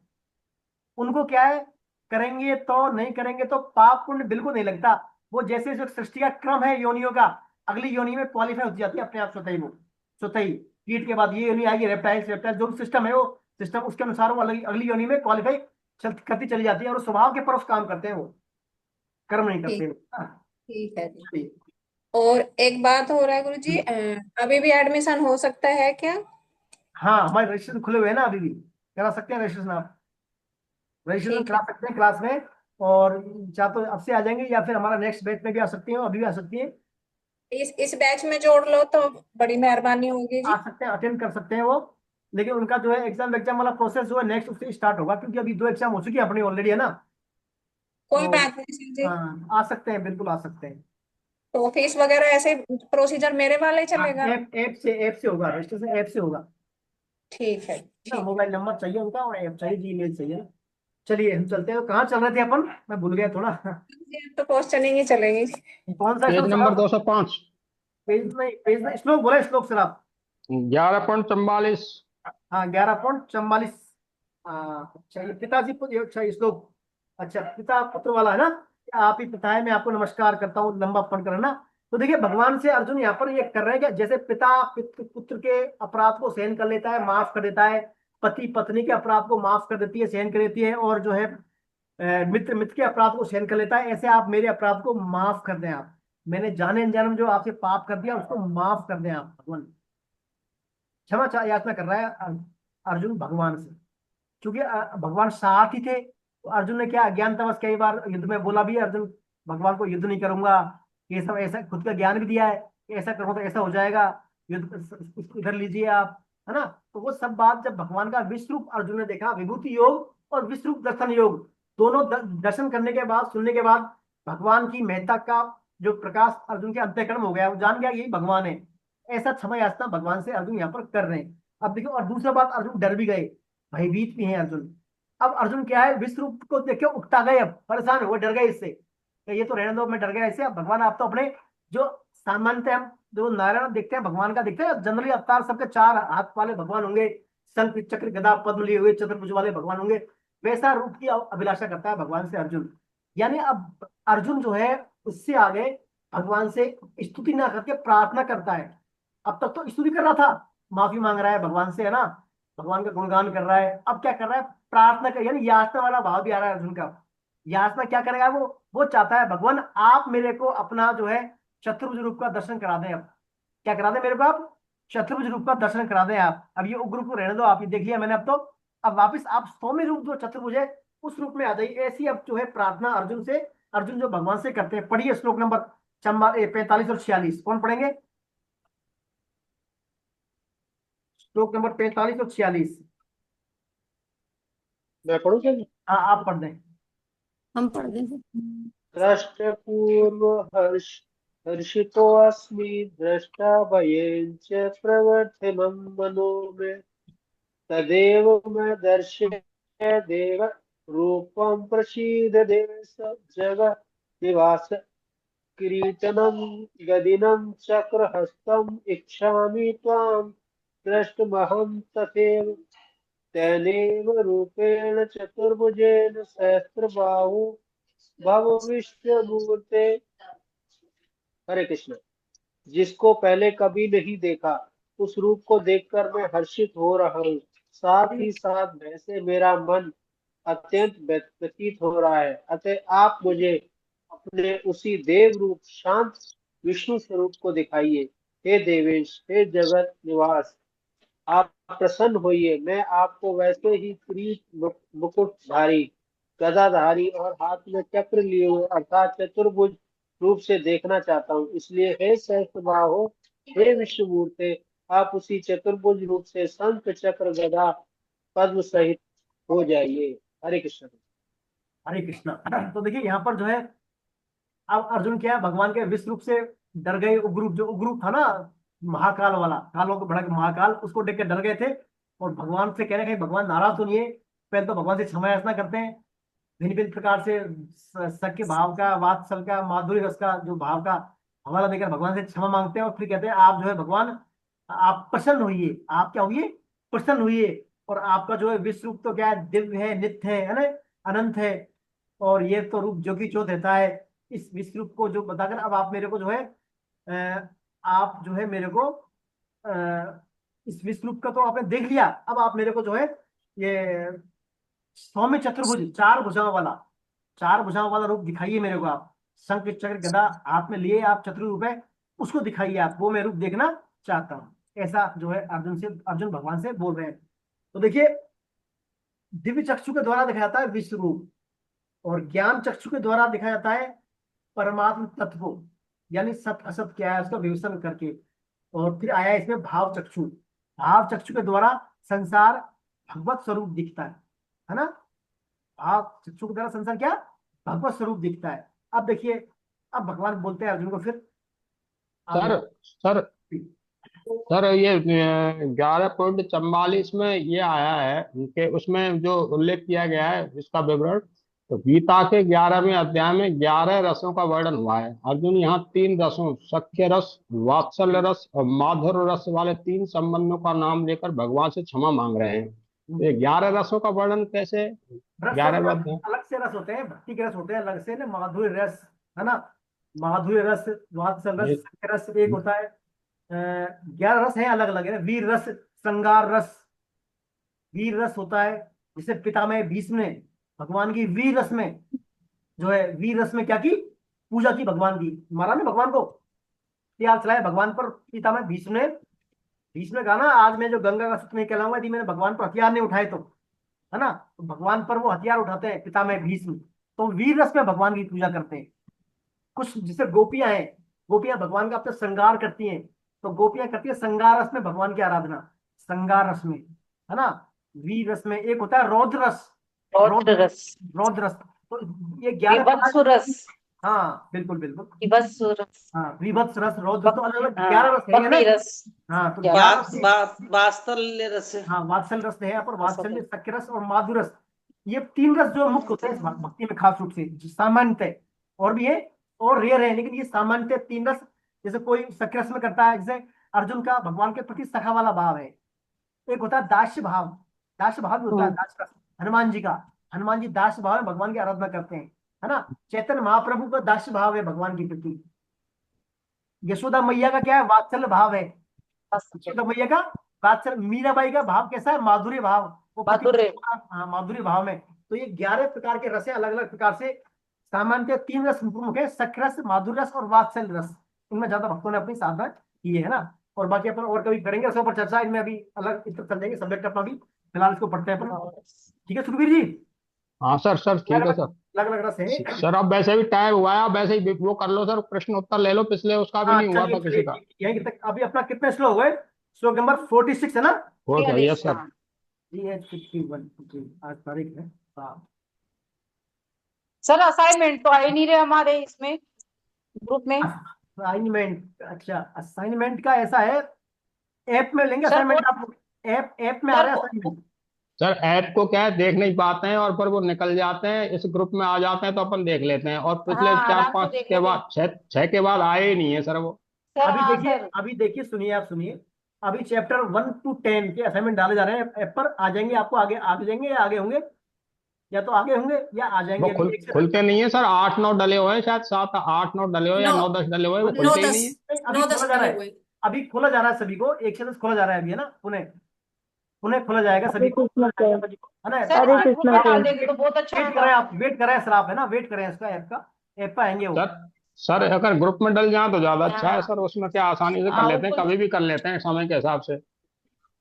उनको क्या है, करेंगे तो नहीं करेंगे तो पाप पुण्य बिल्कुल नहीं लगता। वो जैसे जो सृष्टि का क्रम है योनियों का, अगली योनि में क्वालिफाई हो जाती है अपने आप स्वतः ही, वो स्वतः ही कीट के बाद ये योनि आएगी, रेप्टाइल्स, रेप्टाइल जो भी सिस्टम है वो सिस्टम, उसके अनुसार वो अगली अगली योनि में क्वालिफाई करती चली जाती है, और स्वभाव के पर उस काम करते हैं वो, कर्म नहीं ठीक। करते वो। हाँ, ठीक है जी। ठीक। और एक बात हो रहा है गुरु जी, अभी भी एडमिशन हो सकता है क्या? हाँ, हमारे रजिस्ट्रेशन खुले हुए हैं ना, अभी भी करा सकते हैं रजिस्ट्रेशन आप, रजिस्ट्रेशन ठीक करा है। सकते हैं क्लास में। और चाहे तो अब से आ जाएंगे, या फिर हमारा नेक्स्ट बैच में भी आ सकती हैं, अभी भी आ सकती हैं। इस बैच में जोड़ लो तो बड़ी मेहरबानी होगी आ जी। सकते हैं, अटेंड कर सकते हैं वो। लेकिन उनका जो है एग्जाम वाला प्रोसेस जो है नेक्स्ट उससे स्टार्ट होगा, क्योंकि अभी 2 एग्जाम हो चुकी है अपनी ऑलरेडी, है ना। कोई तो बात नहीं सर जी। हाँ, आ सकते हैं, बिल्कुल आ सकते हैं। तो फीस वगैरह ऐसे प्रोसीजर मेरे वाला ही हाँ, चलेगा? ऐप से होगा, रजिस्ट्रेशन ऐप से होगा ठीक है। ना। ठीक। मोबाइल नंबर चाहिए उनका, और ऐप चाहिए, जीमेल चाहिए। चलिए हम चलते हैं, कहाँ चल रहे थे अपन, मैं भूल गया थोड़ा। तो क्वेश्चनिंग ही चलेगी। कौन सा पेज श्लोक चला? नंबर 205, पेज नहीं, श्लोक बोला, श्लोक सर आप। 11.44। हाँ, 11.44। अच्छा, ये पिताजी अच्छा, ये श्लोक, अच्छा पिता पुत्र वाला है ना। आप ही पता है, मैं आपको नमस्कार करता हूँ लंबा पढ़कर, है ना। तो देखिए भगवान से अर्जुन यहाँ पर ये कर रहे हैं कि जैसे पिता पुत्र के अपराध को सहन कर लेता है, माफ कर देता है, पति पत्नी के अपराध को माफ कर देती है, सहन कर देती है, और जो है मित्र मित्र के अपराध को सहन कर लेता है, ऐसे आप मेरे अपराध को माफ कर दें। आप, मैंने जाने अनजाने में जो आपसे पाप कर दिया उसको माफ कर दें आप भगवान। क्षमा याचना कर रहा है अर्जुन भगवान से, क्योंकि भगवान साथ ही थे। तो अर्जुन ने क्या अज्ञानतावश कई बार युद्ध में बोला भी है, अर्जुन भगवान को युद्ध नहीं करूंगा, ये सब ऐसा खुद का ज्ञान भी दिया है कि ऐसा करो तो ऐसा हो जाएगा, युद्ध इधर लीजिए आप, है ना। तो वो सब बात जब भगवान का विश्व रूप अर्जुन ने देखा, विभूति योग और विश्व रूप दर्शन योग दोनों दर्शन करने के बाद, सुनने के बाद, भगवान की महत्ता का जो प्रकाश अर्जुन के अंतःकरण में हो गया, वो जान गया यही भगवान है। ऐसा क्षमा याचना भगवान से अर्जुन यहाँ पर कर रहे हैं। अब देखो, और दूसरा बात, अर्जुन डर भी गए, भयभीत भी हैं अर्जुन। अब अर्जुन क्या है, विश्व रूप को देख के उकता गए, अब परेशान हुए, डर गए इससे कि ये तो रहने दो, मैं डर गया इससे। अब भगवान आप तो अपने जो सामान्यतः हम जो नारायण देखते हैं भगवान का देखते हैं, जनरली अवतार सबके 4 हाथ वाले भगवान होंगे, शंख चक्र गदा पद्म लिए हुए चतुर्भुज वाले भगवान होंगे, वैसा रूप की अभिलाषा करता है भगवान से अर्जुन। यानी अब अर्जुन जो है उससे आगे भगवान से स्तुति ना करके प्रार्थना करता है। अब तक तो स्तुति कर रहा था, माफी मांग रहा है भगवान से, है ना, भगवान का गुणगान कर रहा है। अब क्या कर रहा है, प्रार्थना कर, यानी याचना वाला भाव भी आ रहा है अर्जुन का। याचना क्या करेगा वो चाहता है भगवान आप मेरे को अपना जो है चतुर्भुज रूप का दर्शन करा दें। अब क्या करा दें मेरे को, आप चतुर्भुज रूप का दर्शन करा दें आप। अब ये उग्र रूप को रहने दो, आप ये देख लिया मैंने, अब तो अब वापिस आप सौम्य रूप जो चतुर्भुज है उस रूप में आ जाइए। ऐसी अब जो है प्रार्थना अर्जुन से, अर्जुन जो भगवान से करते हैं। पढ़िए श्लोक नंबर 45 और 46, कौन पढ़ेंगे? श्लोक नंबर 45 और 46। मैं पढ़ूं क्या? हाँ आप पढ़ दें। हम पढ़ देंगे। दृष्टपूर्व हर्षितोऽस्मि दृष्टा भयेन च प्रवर्तिमं मनो मे तदेव मैं दर्शय देव रूपं प्रसीद देवेश जगत् निवास किरीटनं गदिनं चक्रहस्तम् इच्छामि त्वां द्रष्टुमहं तथैव तेनैव रूपेण चतुर्भुजेन सहस्रबाहु भव विश्वमूर्ते। हरे कृष्ण। जिसको पहले कभी नहीं देखा उस रूप को देखकर मैं हर्षित हो रहा हूँ, साथ ही साथ वैसे मेरा मन अत्यंत व्यतीत हो रहा है। अतः आप मुझे अपने उसी देव रूप शांत विष्णु स्वरूप को दिखाइए। हे देवेश, हे जगत निवास, आप प्रसन्न होइए। मैं आपको वैसे ही किरीट मुकुटधारी, गदाधारी और हाथ में चक्र लिए हुए अर्थात चतुर्भुज रूप से देखना चाहता हूँ। इसलिए हे सहस्रबाहो, हे विष्णुमूर्ते, आप उसी चतुर्भुज रूप से शंख चक्र गदा पद्म सहित हो जाइए। हरे कृष्ण। हरे कृष्णा। तो देखिए यहाँ पर जो है अब अर्जुन क्या है, भगवान के विश्व रूप से डर गए। उग्रूप, जो उग्रूप था ना महाकाल वाला, कालों को भड़क महाकाल, उसको देख के डर गए थे और भगवान से कह रहे हैं भगवान नाराज तो नहीं है। पहले तो भगवान से क्षमा याचना करते हैं, भिन्न भिन्न प्रकार से सख्य भाव का, वात्सल का, माधुर्य रस का जो भाव का हवाला देकर भगवान से क्षमा मांगते हैं। और फिर कहते हैं आप जो है भगवान आप प्रसन्न होइए, आप क्या होइए, प्रसन्न होइए। और आपका जो है विश्व रूप तो क्या है, दिव्य है, नित्य है ना, अनंत है। और ये तो रूप जो कि चौथ रहता है। इस विश्व रूप को जो बताकर अब आप मेरे को जो है आप जो है मेरे को इस विश्व रूप का तो आपने देख लिया, अब आप मेरे को जो है ये सौम्य चतुर्भुज, 4 भुजाओं वाला, 4 भुजाओं वाला रूप दिखाइए मेरे को। आप शंख चक्र गदा हाथ में लिए आप चतुर्भुज रूप है, उसको दिखाइए आप, वो मैं रूप देखना चाहता हूँ। ऐसा जो है अर्जुन भगवान से बोल रहे हैं। तो देखिए दिव्य चक्षु के द्वारा दिखाया जाता है विश्व रूप, और ज्ञान चक्षु के द्वारा दिखाया जाता है परमात्म तत्व को, यानी सत असत क्या है उसका विवेचन करके। और फिर आया इसमें भाव चक्षु, भाव चक्षु के द्वारा संसार भगवत स्वरूप दिखता है ना। भाव चक्षु के द्वारा संसार क्या, भगवत स्वरूप दिखता है। अब देखिए अब भगवान बोलते हैं अर्जुन को फिर सर सर ये 11.44 में ये आया है कि उसमें जो उल्लेख किया गया है इसका विवरण, तो गीता के 11वें अध्याय में 11 रसों का वर्णन हुआ है। अर्जुन यहाँ 3 रसों, सख्य रस, वात्सल्य रस और माधुर्य रस वाले 3 संबंधों का नाम लेकर भगवान से क्षमा मांग रहे हैं। ये 11 रसों का वर्णन कैसे? रस 11 तो बात है। अलग से रस होते हैं, भक्ति के रस होते हैं अलग से ना, माधुर्य रस है ना, माधुर्य रस, वात्सल रस, ये सख्य रस एक होता है। 11 रस है, अलग अलग है। वीर रस, श्रृंगार रस, वीर रस होता है। जिसे पितामह भीष्म ने भगवान की वीर रस में, जो है वीर रस में क्या की, पूजा की भगवान की, मारा ना भगवान को, त्याग चलाया भगवान पर पितामह भीष्म ने। भीष्म ने कहा ना, आज मैं जो गंगा का सूत्र नहीं कहलाऊंगा यदि मैंने भगवान पर हथियार नहीं उठाए तो, है ना। तो भगवान पर वो हथियार उठाते हैं पितामह भीष्म, तो वीर रस में भगवान की पूजा करते हैं। कुछ जैसे गोपियां हैं, गोपियां भगवान का अपना श्रृंगार करती हैं, तो गोपियां करती है श्रृंगार रस में भगवान की आराधना, श्रृंगार रस में, है ना। वीर रस में एक होता है रौद्र रस, रौद्र रस, रौद्र रस। तो ये 11 विभत्सु रस, हाँ बिल्कुल बिल्कुल, विभत्सु रस, हाँ विभत्स रस, रौद्र, तो अलग अलग हाँ, 11 रस है ना। भक्ति रस, हाँ तो 11 11 वात्सल्य रस है। हाँ वात्सल रस है यहाँ पर, वात्सल्य, सख्य रस और माधुर रस, ये 3 रस जो मुख्य होते हैं इस भक्ति में, खास रूप से सामान्यतः, और भी है और रेयर है, लेकिन ये सामान्यतः 3 रस। जैसे कोई सख्य रस में करता है, जैसे अर्जुन का भगवान के प्रति सखा वाला भाव है। एक होता है दास्य भाव, दास्य भाव भी होता है, दास रस। हनुमान जी का, हनुमान जी दास्य भाव में भगवान की आराधना करते हैं, है ना। चैतन्य महाप्रभु का दास्य भाव है भगवान के प्रति। यशोदा मैया का क्या है, वात्सल्य भाव है। यशोदा मैया का वात्सल्य। मीराबाई का भाव कैसा है, माधुर्य भाव, वो माधुर्य, हाँ माधुर्य भाव में। तो ये 11 प्रकार के रस हैं, अलग अलग प्रकार से। सामान्यतः 3 रस प्रमुख है, सख्य रस, माधुर्य रस और वात्सल्य रस। इनमें ज्यादा भक्तों ने अपनी साधना की है ना। और बाकी अपन और कभी करेंगे इसके ऊपर चर्चा, इनमें अभी अलग इस तरफ चल जाएंगे सब्जेक्ट अपना भी, फिलहाल इसको पढ़ते हैं अपन। ठीक है सुखबीर जी, हाँ सर, सर ठीक है सर। अलग अलग रस है। सर अब वैसे भी टाइम हुआ है, अब वैसे ही वो कर लो सर, प्रश्न उत्तर ले लो, पिछले उसका भी हाँ नहीं हुआ चलिए था किसी का। चलिए, यहीं तक अभी अपना कितने श्लोक हुए, श्लोक नंबर 46 है ना। हो गया, यस सर। ये 51 आज तारीख है। हाँ सर असाइनमेंट तो आ ही नहीं रहे हमारे इसमें ग्रुप में। असाइनमेंट, अच्छा असाइनमेंट का ऐसा है, ऐप में लेंगे सर असाइनमेंट आप लोग, ऐप में आ रहा है असाइनमेंट। सर ऐप को क्या है, देख नहीं पाते हैं और फिर वो निकल जाते हैं, इस ग्रुप में आ जाते हैं तो अपन देख लेते हैं, और पिछले हाँ 4-5 देख के लेते बाद, छह के बाद आए ही नहीं है सर वो। सर। अभी हाँ देखिए, सर, अभी देखिए, सुनिए आप सुनिए, अभी चैप्टर 1 to 10 के असाइनमेंट डाले जा रहे हैं ऐप पर, आ जाएंगे आपको, आगे आगे जाएंगे या आगे होंगे, या तो आगे होंगे या आ वो जाएंगे। अभी खुलते नहीं है सर, 8-9 डले हुए हैं शायद, 7-8-9 डले हुए या 9-10 डले हुए, वो खुलते ही नहीं है। अभी खोला जा रहा है, अभी खोला जा रहा है सभी को, एक से 10 खोला जा रहा है अभी, है ना। पुणे पुणे खोला जाएगा सभी को, है ना। सर ग्रुप में डाल देंगे तो बहुत अच्छा वेट कर होगा। रहे हैं आप, वेट कर रहे हैं सर आप, है ना, वेट कर रहे हैं इसका, ऐप का, ऐप पर आएंगे वो। सर सर अगर ग्रुप में डल जाए तो ज्यादा अच्छा है सर, उसमें क्या आसानी से कर लेते हैं, कभी भी कर लेते हैं समय के हिसाब से,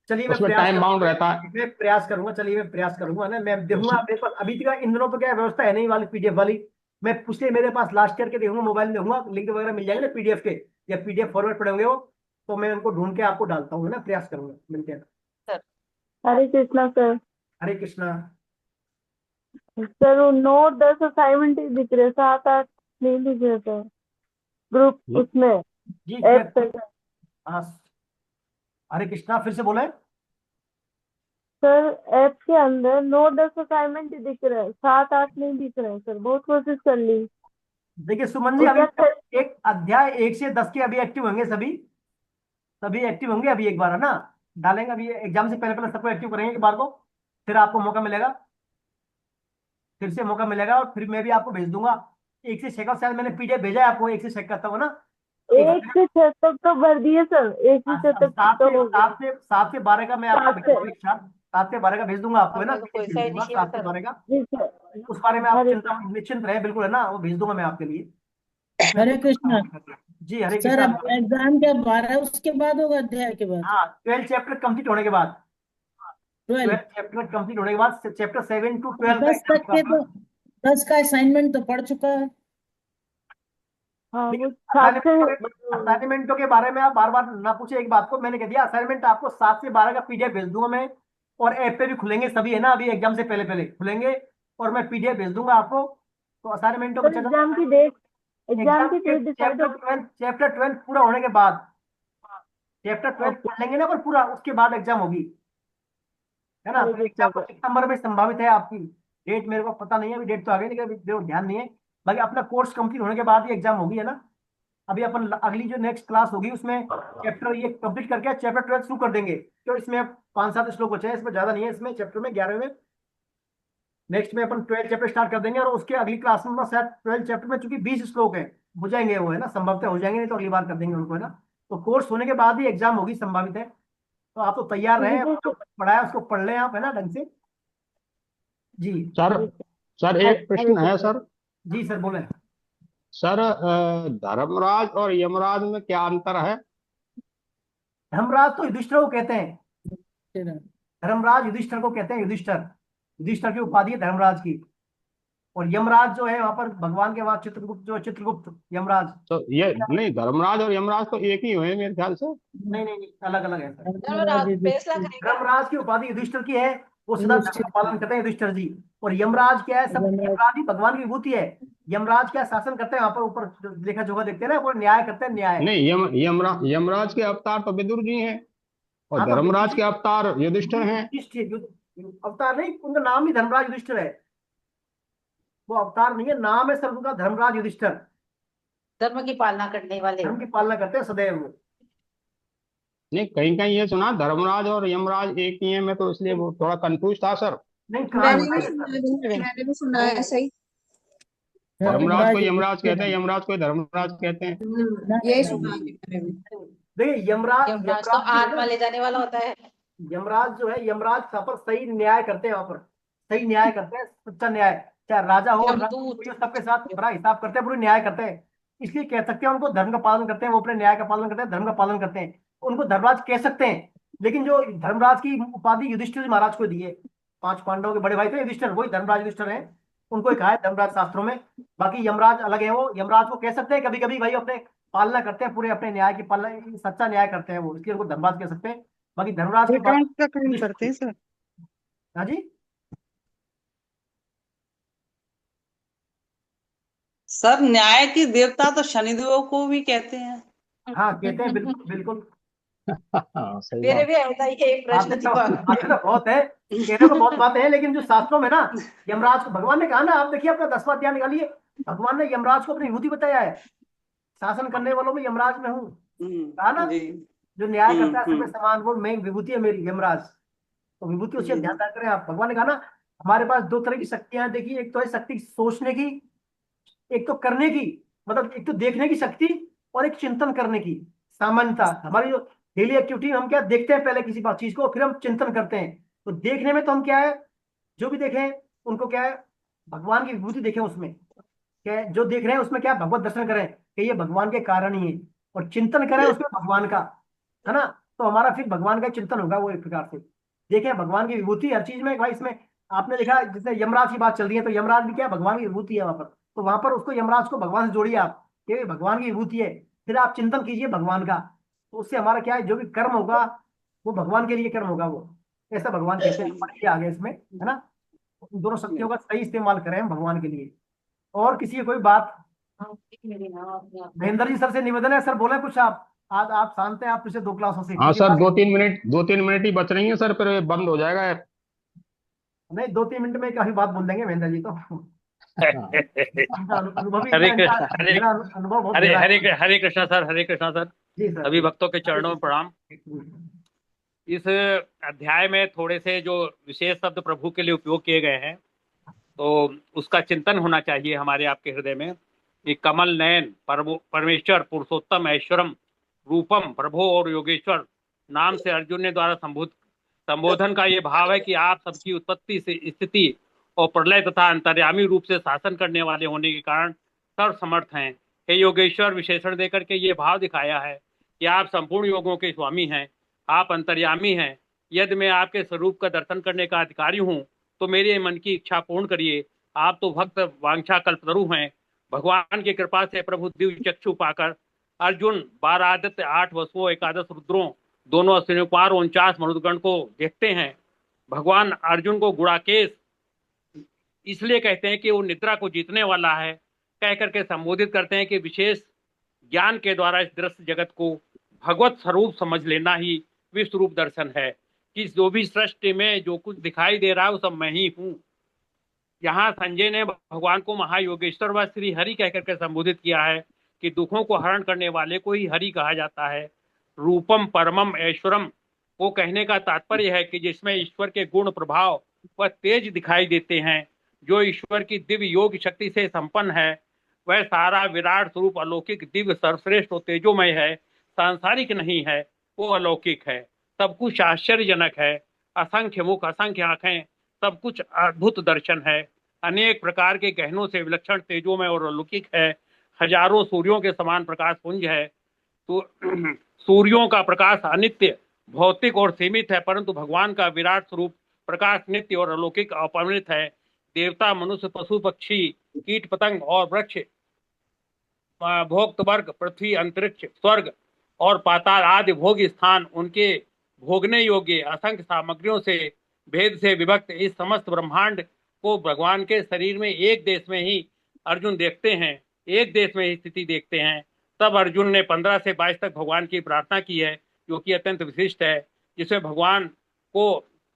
चलिए मैं उसमें प्रयास टाइम बाउंड करूंगा, रहता है। मैं प्रयास करूंगा, चलिए मैं प्रयास करूंगा ना। मैं देखूंगा मेरे पास अभी तक इन दिनों तो क्या व्यवस्था है नहीं वाली, पीडीएफ वाली। मैं पिछले मेरे पास लास्ट ईयर के देखूंगा, मोबाइल में देखूंगा, लिंक वगैरह मिल जाएंगे ना पीडीएफ के, या पीडीएफ फॉर्मेट पड़े होंगे वो, तो मैं उनको ढूंढ के आपको डालता हूँ, है ना, प्रयास करूंगा। मिलते हैं। हरे कृष्णा सर। हरे कृष्णा। सर वो 9-10 असाइनमेंट ही दिख रहे, 7-8 नहीं दिख रहे सर ग्रुप उसमें, जी ऐप पे। हाँ हरे कृष्णा, फिर से बोले। सर ऐप के अंदर 9-10 असाइनमेंट ही दिख रहे हैं, 7-8 नहीं दिख रहे हैं सर, बहुत कोशिश कर ली। देखिए सुमन जी, अभी एक अध्याय 1 से 10 के अभी एक्टिव होंगे सभी, सभी एक्टिव होंगे अभी, एक बार, है ना, डालेंगे अभी एग्जाम से पहले पहले सबको एक्टिव करेंगे एक बार को, फिर आपको मौका मिलेगा, फिर से मौका मिलेगा, और फिर मैं भी आपको भेज दूंगा 1 से 6 का, शायद मैंने पीडीएफ भेजा है आपको, 1 से 6 का था वो ना। 1 से 6 तक तो भर दिए सर, 1 से 6 तक तो हो गया। 7 से 12 का मैं आपको भेज दूंगा, 7 से 12 का भेज दूंगा आपको, है ना, तो कोई सा 7 से 12 का, जी सर। उस बारे में आप चिंता निश्चिंत रहे, बिल्कुल, है ना, वो भेज दूंगा मैं आपके लिए। हरे कृष्णा। जी हरे सर कृष्णा। एग्जाम क्या 12 उसके बाद होगा, अध्याय के बाद? हाँ 12 चैप्टर कंप्लीट होने के बाद, 12 चैप्टर कंप्लीट होने के बाद चैप्टर 7 to 12 का 10 तक के तो 10 का असाइनमेंट तो पढ़ चुका है। हाँ वो 7 से असाइनमेंटों के बारे में आप बार बार ना पूछे, एक बात को मैंने कह दिया, असाइनमेंट आपको 7 से 12 का पीडीएफ भेज दूंगा मैं, और ऐप पे भी खुलेंगे सभी, है ना, अभी एग्जाम से पहले पहले खुलेंगे, और मैं पीडीएफ भेज दूंगा आपको। तो असाइनमेंटों को एग्जाम की डेट, एग्जाम की डेट डिसाइड हो। चैप्टर 12 पूरा होने के बाद, चैप्टर 12 पढ़ लेंगे ना पर पूरा, उसके बाद एग्जाम होगी, है ना। तो एग्जाम सितंबर में संभावित है आपकी, डेट मेरे को पता नहीं है अभी, डेट तो आ गई, लेकिन अभी ध्यान नहीं है, बाकी अपना कोर्स कंप्लीट होने के बाद ही एग्जाम होगी, है ना। अभी अपन अगली जो नेक्स्ट क्लास होगी उसमें चैप्टर ये कंप्लीट करके चैप्टर 12 शुरू कर देंगे। तो इसमें 5-7 श्लोक बचे हैं, इसमें ज्यादा नहीं है, इसमें चैप्टर में 11 में। नेक्स्ट में अपन 12 चैप्टर स्टार्ट कर देंगे और उसके अगली क्लास में शायद 12 चैप्टर में चूंकि 20 श्लोक है, हो जाएंगे वो, है ना, संभवतः हो जाएंगे, नहीं तो अगली बार कर देंगे उनको, है ना। तो कोर्स होने के बाद ही एग्जाम होगी, संभावित है। तो आप तो तैयार रहें, जो पढ़ाया उसको पढ़ लें आप, है ना, ढंग से। जी सर एक प्रश्न है सर। जी सर बोले। सर धर्मराज और यमराज में क्या अंतर है? धर्मराज तो युधिष्ठिर को कहते हैं, धर्मराज युधिष्ठिर को कहते हैं, युधिष्ठिर की उपाधि है धर्मराज की। और यमराज जो है वहां पर भगवान के वहां चित्रगुप्त, जो चित्रगुप्त यमराज। तो ये नहीं, धर्मराज और यमराज तो एक ही हुए मेरे ख्याल से। नहीं, अलग अलग है सर। धर्मराज धर्मराज की उपाधि युधिष्ठिर की है, वो सदा धर्म का पालन करते हैं युधिष्ठिर जी। और यमराज क्या है, सब यमराज ही भगवान की विभूति है। यमराज क्या शासन करते हैं वहां पर, ऊपर लेखा जोखा देखते हैं ना, वो न्याय करते हैं, न्याय। नहीं, यमराज के अवतार तो विदुर जी हैं और हाँ, तो धर्मराज के अवतार युधिष्ठिर हैं। अवतार नहीं, उनका नाम ही धर्मराज युधिष्ठिर है, वो अवतार नहीं है, नाम है सर उनका धर्मराज युधिष्ठिर। धर्म की पालना करने वाले, धर्म की पालना करते हैं सदैव वो। नहीं, कहीं कहीं ये सुना धर्मराज और यमराज एक ही है, मैं तो इसलिए वो थोड़ा कंफ्यूज था सर। नहीं, मैंने भी सुना है सही। धर्मराज को यमराज कहते हैं, यमराज को धर्मराज कहते हैं। यही सुना है मैंने भी। देखिए यमराज तो आत्मा ले जाने वाला होता है। यमराज जो है, यमराज वहां पर सही न्याय करते हैं, वहां पर सही न्याय करते हैं, सच्चा न्याय। चाहे राजा हो, सबके साथ बड़ा हिसाब करते हैं, पूरी न्याय करते हैं। इसलिए कह सकते हैं उनको धर्म का पालन करते हैं, वो अपने न्याय का पालन करते हैं, धर्म का पालन करते हैं, उनको धर्मराज कह सकते हैं। लेकिन जो धर्मराज की उपाधि युधिष्ठिर महाराज को दी है, 5 पांडवों के बड़े भाई थे युधिष्ठिर, वही धर्मराज युधिष्ठिर है, उनको कहा है धर्मराज शास्त्रों में। बाकी यमराज अलग है, वो यमराज को कह सकते हैं कभी कभी, भाई अपने पालना करते हैं, पूरे अपने न्याय की पालना, सच्चा न्याय करते हैं वो, इसलिए उनको धर्मराज कह सकते हैं। बाकी धर्मराज के कौन सा काम करते हैं सर? हाँ जी सर, न्याय की देवता तो शनिदेव को भी कहते हैं। हाँ कहते हैं, बिल्कुल बिल्कुल। सही मेरे बात। भी ऐसा ही एक प्रश्न बातें तो बहुत है, कहने को बहुत बातें हैं, लेकिन जो शास्त्रों में ना, यमराज को भगवान ने कहा ना, आप देखिए अपना 10वां अध्याय निकालिए, भगवान ने यमराज को अपनी विभूति बताया है, शासन करने वालों में यमराज में हूँ, कहा ना, जो न्याय करता है सबके समान, वो मैं विभूति है मेरी, यमराज। तो विभूति उससे ध्यान करें आप। भगवान ने कहा ना, हमारे पास 2 तरह की शक्तियां, देखिए, एक तो है शक्ति सोचने की, एक तो करने की, मतलब एक तो देखने की शक्ति और एक चिंतन करने की। सामान्यता हमारी जो डेली एक्टिविटी, हम क्या देखते हैं पहले किसी बात चीज को, फिर हम चिंतन करते हैं। तो देखने में तो हम क्या है, जो भी देखें उनको क्या है, भगवान की विभूति देखें उसमें, क्या है, जो देख रहे हैं उसमें क्या है, भगवत दर्शन करें कि ये भगवान के कारण ही है, और चिंतन करें उसमें भगवान का, है ना। तो हमारा फिर भगवान का चिंतन होगा वो, एक प्रकार से देखें भगवान की विभूति हर चीज में। भाई इसमें आपने देखा, जैसे यमराज की बात चल रही है, तो यमराज भी क्या है, भगवान की विभूति है वहां पर। तो वहां पर उसको, यमराज को भगवान से जोड़िए आप, कि भगवान की विभूति है, फिर आप चिंतन कीजिए भगवान का। तो उससे हमारा क्या है, जो भी कर्म होगा वो भगवान के लिए कर्म होगा वो, ऐसा भगवान कहते हैं। पढ़िए आगे इसमें, है ना। दोनों शक्तियों का सही इस्तेमाल करें हम भगवान के लिए। और किसी की कोई बात? महेंद्र जी सर से निवेदन है, सर बोले कुछ आप, आज आप शांत हैं, आप पिछले 2 क्लासों से। हाँ सर, 2-3 मिनट ही बच रही हैं सर, फिर ये बंद हो जाएगा यार। नहीं, 2-3 मिनट में काफी बात बोल देंगे महेंद्र जी तो। अनुभवी हरे इतना कृष्ण, इनका, मेरा अनुभव बहुत गहरा है। हरे कृष्णा सर, हरे कृष्णा सर। जी सर। सभी भक्तों के चरणों में प्रणाम। इस अध्याय में थोड़े से जो विशेष शब्द प्रभु के लिए उपयोग किए गए हैं, तो उसका चिंतन होना चाहिए हमारे आपके हृदय में। कि कमल नयन परमेश्वर पुरुषोत्तम ऐश्वरम रूपम प्रभो और योगेश्वर नाम से अर्जुन ने द्वारा संबोधन का ये भाव है कि आप सबकी उत्पत्ति से स्थिति और प्रलय तथा अंतर्यामी रूप से शासन करने वाले होने के कारण सर्वसमर्थ हैं। हे योगेश्वर विशेषण देकर के ये भाव दिखाया है कि आप संपूर्ण योगों के स्वामी हैं, आप अंतर्यामी हैं। यदि मैं आपके स्वरूप का दर्शन करने का अधिकारी हूँ तो मेरे मन की इच्छा पूर्ण करिए। आप तो भक्त वांछा कल्पतरु हैं। भगवान की कृपा से प्रभु दिव्य चक्षु पाकर अर्जुन 12 आदित्य 8 वसुओं 11 रुद्रों दोनों अश्विनी कुमार 49 मरुदगण को देखते हैं। भगवान अर्जुन को गुणाकेश इसलिए कहते हैं कि वो निद्रा को जीतने वाला है, कह करके संबोधित करते हैं कि विशेष ज्ञान के द्वारा इस दृश्य जगत को भगवत स्वरूप समझ लेना ही विश्व रूप दर्शन है। कि जो भी सृष्टि में जो कुछ दिखाई दे रहा है वो सब मैं ही हूँ। यहाँ संजय ने भगवान को महायोगेश्वर व श्री हरि कह करके संबोधित किया है। कि दुखों को हरण करने वाले को ही हरि कहा जाता है। रूपम परमम ऐश्वरम को कहने का तात्पर्य है कि जिसमें ईश्वर के गुण प्रभाव व तेज दिखाई देते हैं, जो ईश्वर की दिव्य योग शक्ति से संपन्न है, वह सारा विराट स्वरूप अलौकिक दिव्य सर्वश्रेष्ठ और तेजोमय है, सांसारिक नहीं है, वो अलौकिक है, सब कुछ आश्चर्यजनक है, असंख्य मुख असंख्य आंखें, सब कुछ अद्भुत दर्शन है, अनेक प्रकार के गहनों से विलक्षण तेजोमय और अलौकिक है, हजारों सूर्यों के समान प्रकाश पुंज है। तो सूर्यों का प्रकाश अनित्य भौतिक और सीमित है, परंतु भगवान का विराट स्वरूप प्रकाश नित्य और अलौकिक अपरिमित है। देवता मनुष्य पशु पक्षी कीट पतंग और वृक्ष भोक्त वर्ग पृथ्वी अंतरिक्ष स्वर्ग और पाताल आदि भोग स्थान उनके भोगने योग्य असंख्य सामग्रियों से भेद से विभक्त इस समस्त ब्रह्मांड को भगवान के शरीर में एक देश में ही अर्जुन देखते हैं, एक देश में ही स्थिति देखते हैं। तब अर्जुन ने 15 से 22 तक भगवान की प्रार्थना की है, जो कि अत्यंत विशिष्ट है, जिसमें भगवान को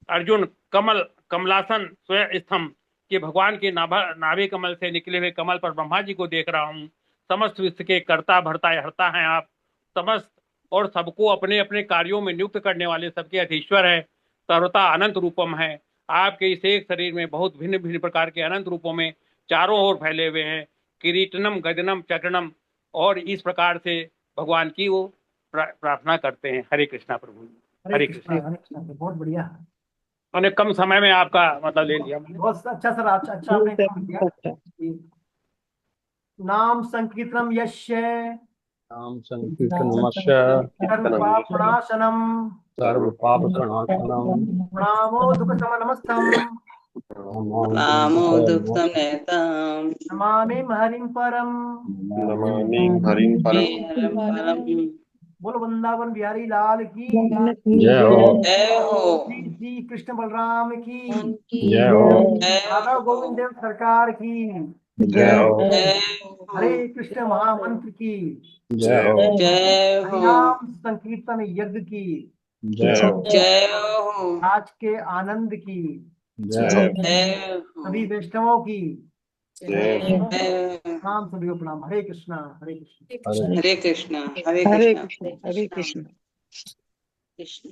अर्जुन कमलासन स्वयं स्तंभ कि भगवान के नाभि कमल से निकले हुए कमल पर ब्रह्मा जी को देख रहा हूँ। समस्त विश्व के कर्ता भरता हरता हैं आप, समस्त और सबको अपने अपने कार्यों में नियुक्त करने वाले सबके अधीश्वर है, सर्वता अनंत रूपम है। आपके इस एक शरीर में बहुत भिन्न भिन्न प्रकार के अनंत रूपों में चारों ओर फैले हुए हैं, किरीटनम गगनम चक्रणम, और इस प्रकार से भगवान की वो प्रार्थना करते हैं। हरे कृष्णा प्रभु, हरे कृष्णा। बहुत बढ़िया, मैंने कम समय में आपका मतलब ले लिया। बहुत अच्छा सर, अच्छा आपने काम किया। नाम संकीर्तनम यस्य नाम संकीर्तनमस्य सर्वपापनाशनम सर्वपापनाशनम प्रणामो दुःखशमनमस्तम नामो दुःखं नेतम् नमामि हरिं परम। नमामि हरिं परम। बोलो वृंदावन बिहारी लाल की जय हो। जय हो। श्री कृष्ण बलराम की जय हो। राधा गोविंद देव सरकार की जय हो। हरे कृष्ण महामंत्र की जय हो। जय हो। नाम संकीर्तन यज्ञ की जय हो। जय हो। आज के आनंद की जय हो। सभी वैष्णवों की जय हो। प्रणाम, सभी को प्रणाम। हरे कृष्णा हरे कृष्णा हरे कृष्णा हरे हरे कृष्णा कृष्ण हरे कृष्ण। कृष्ण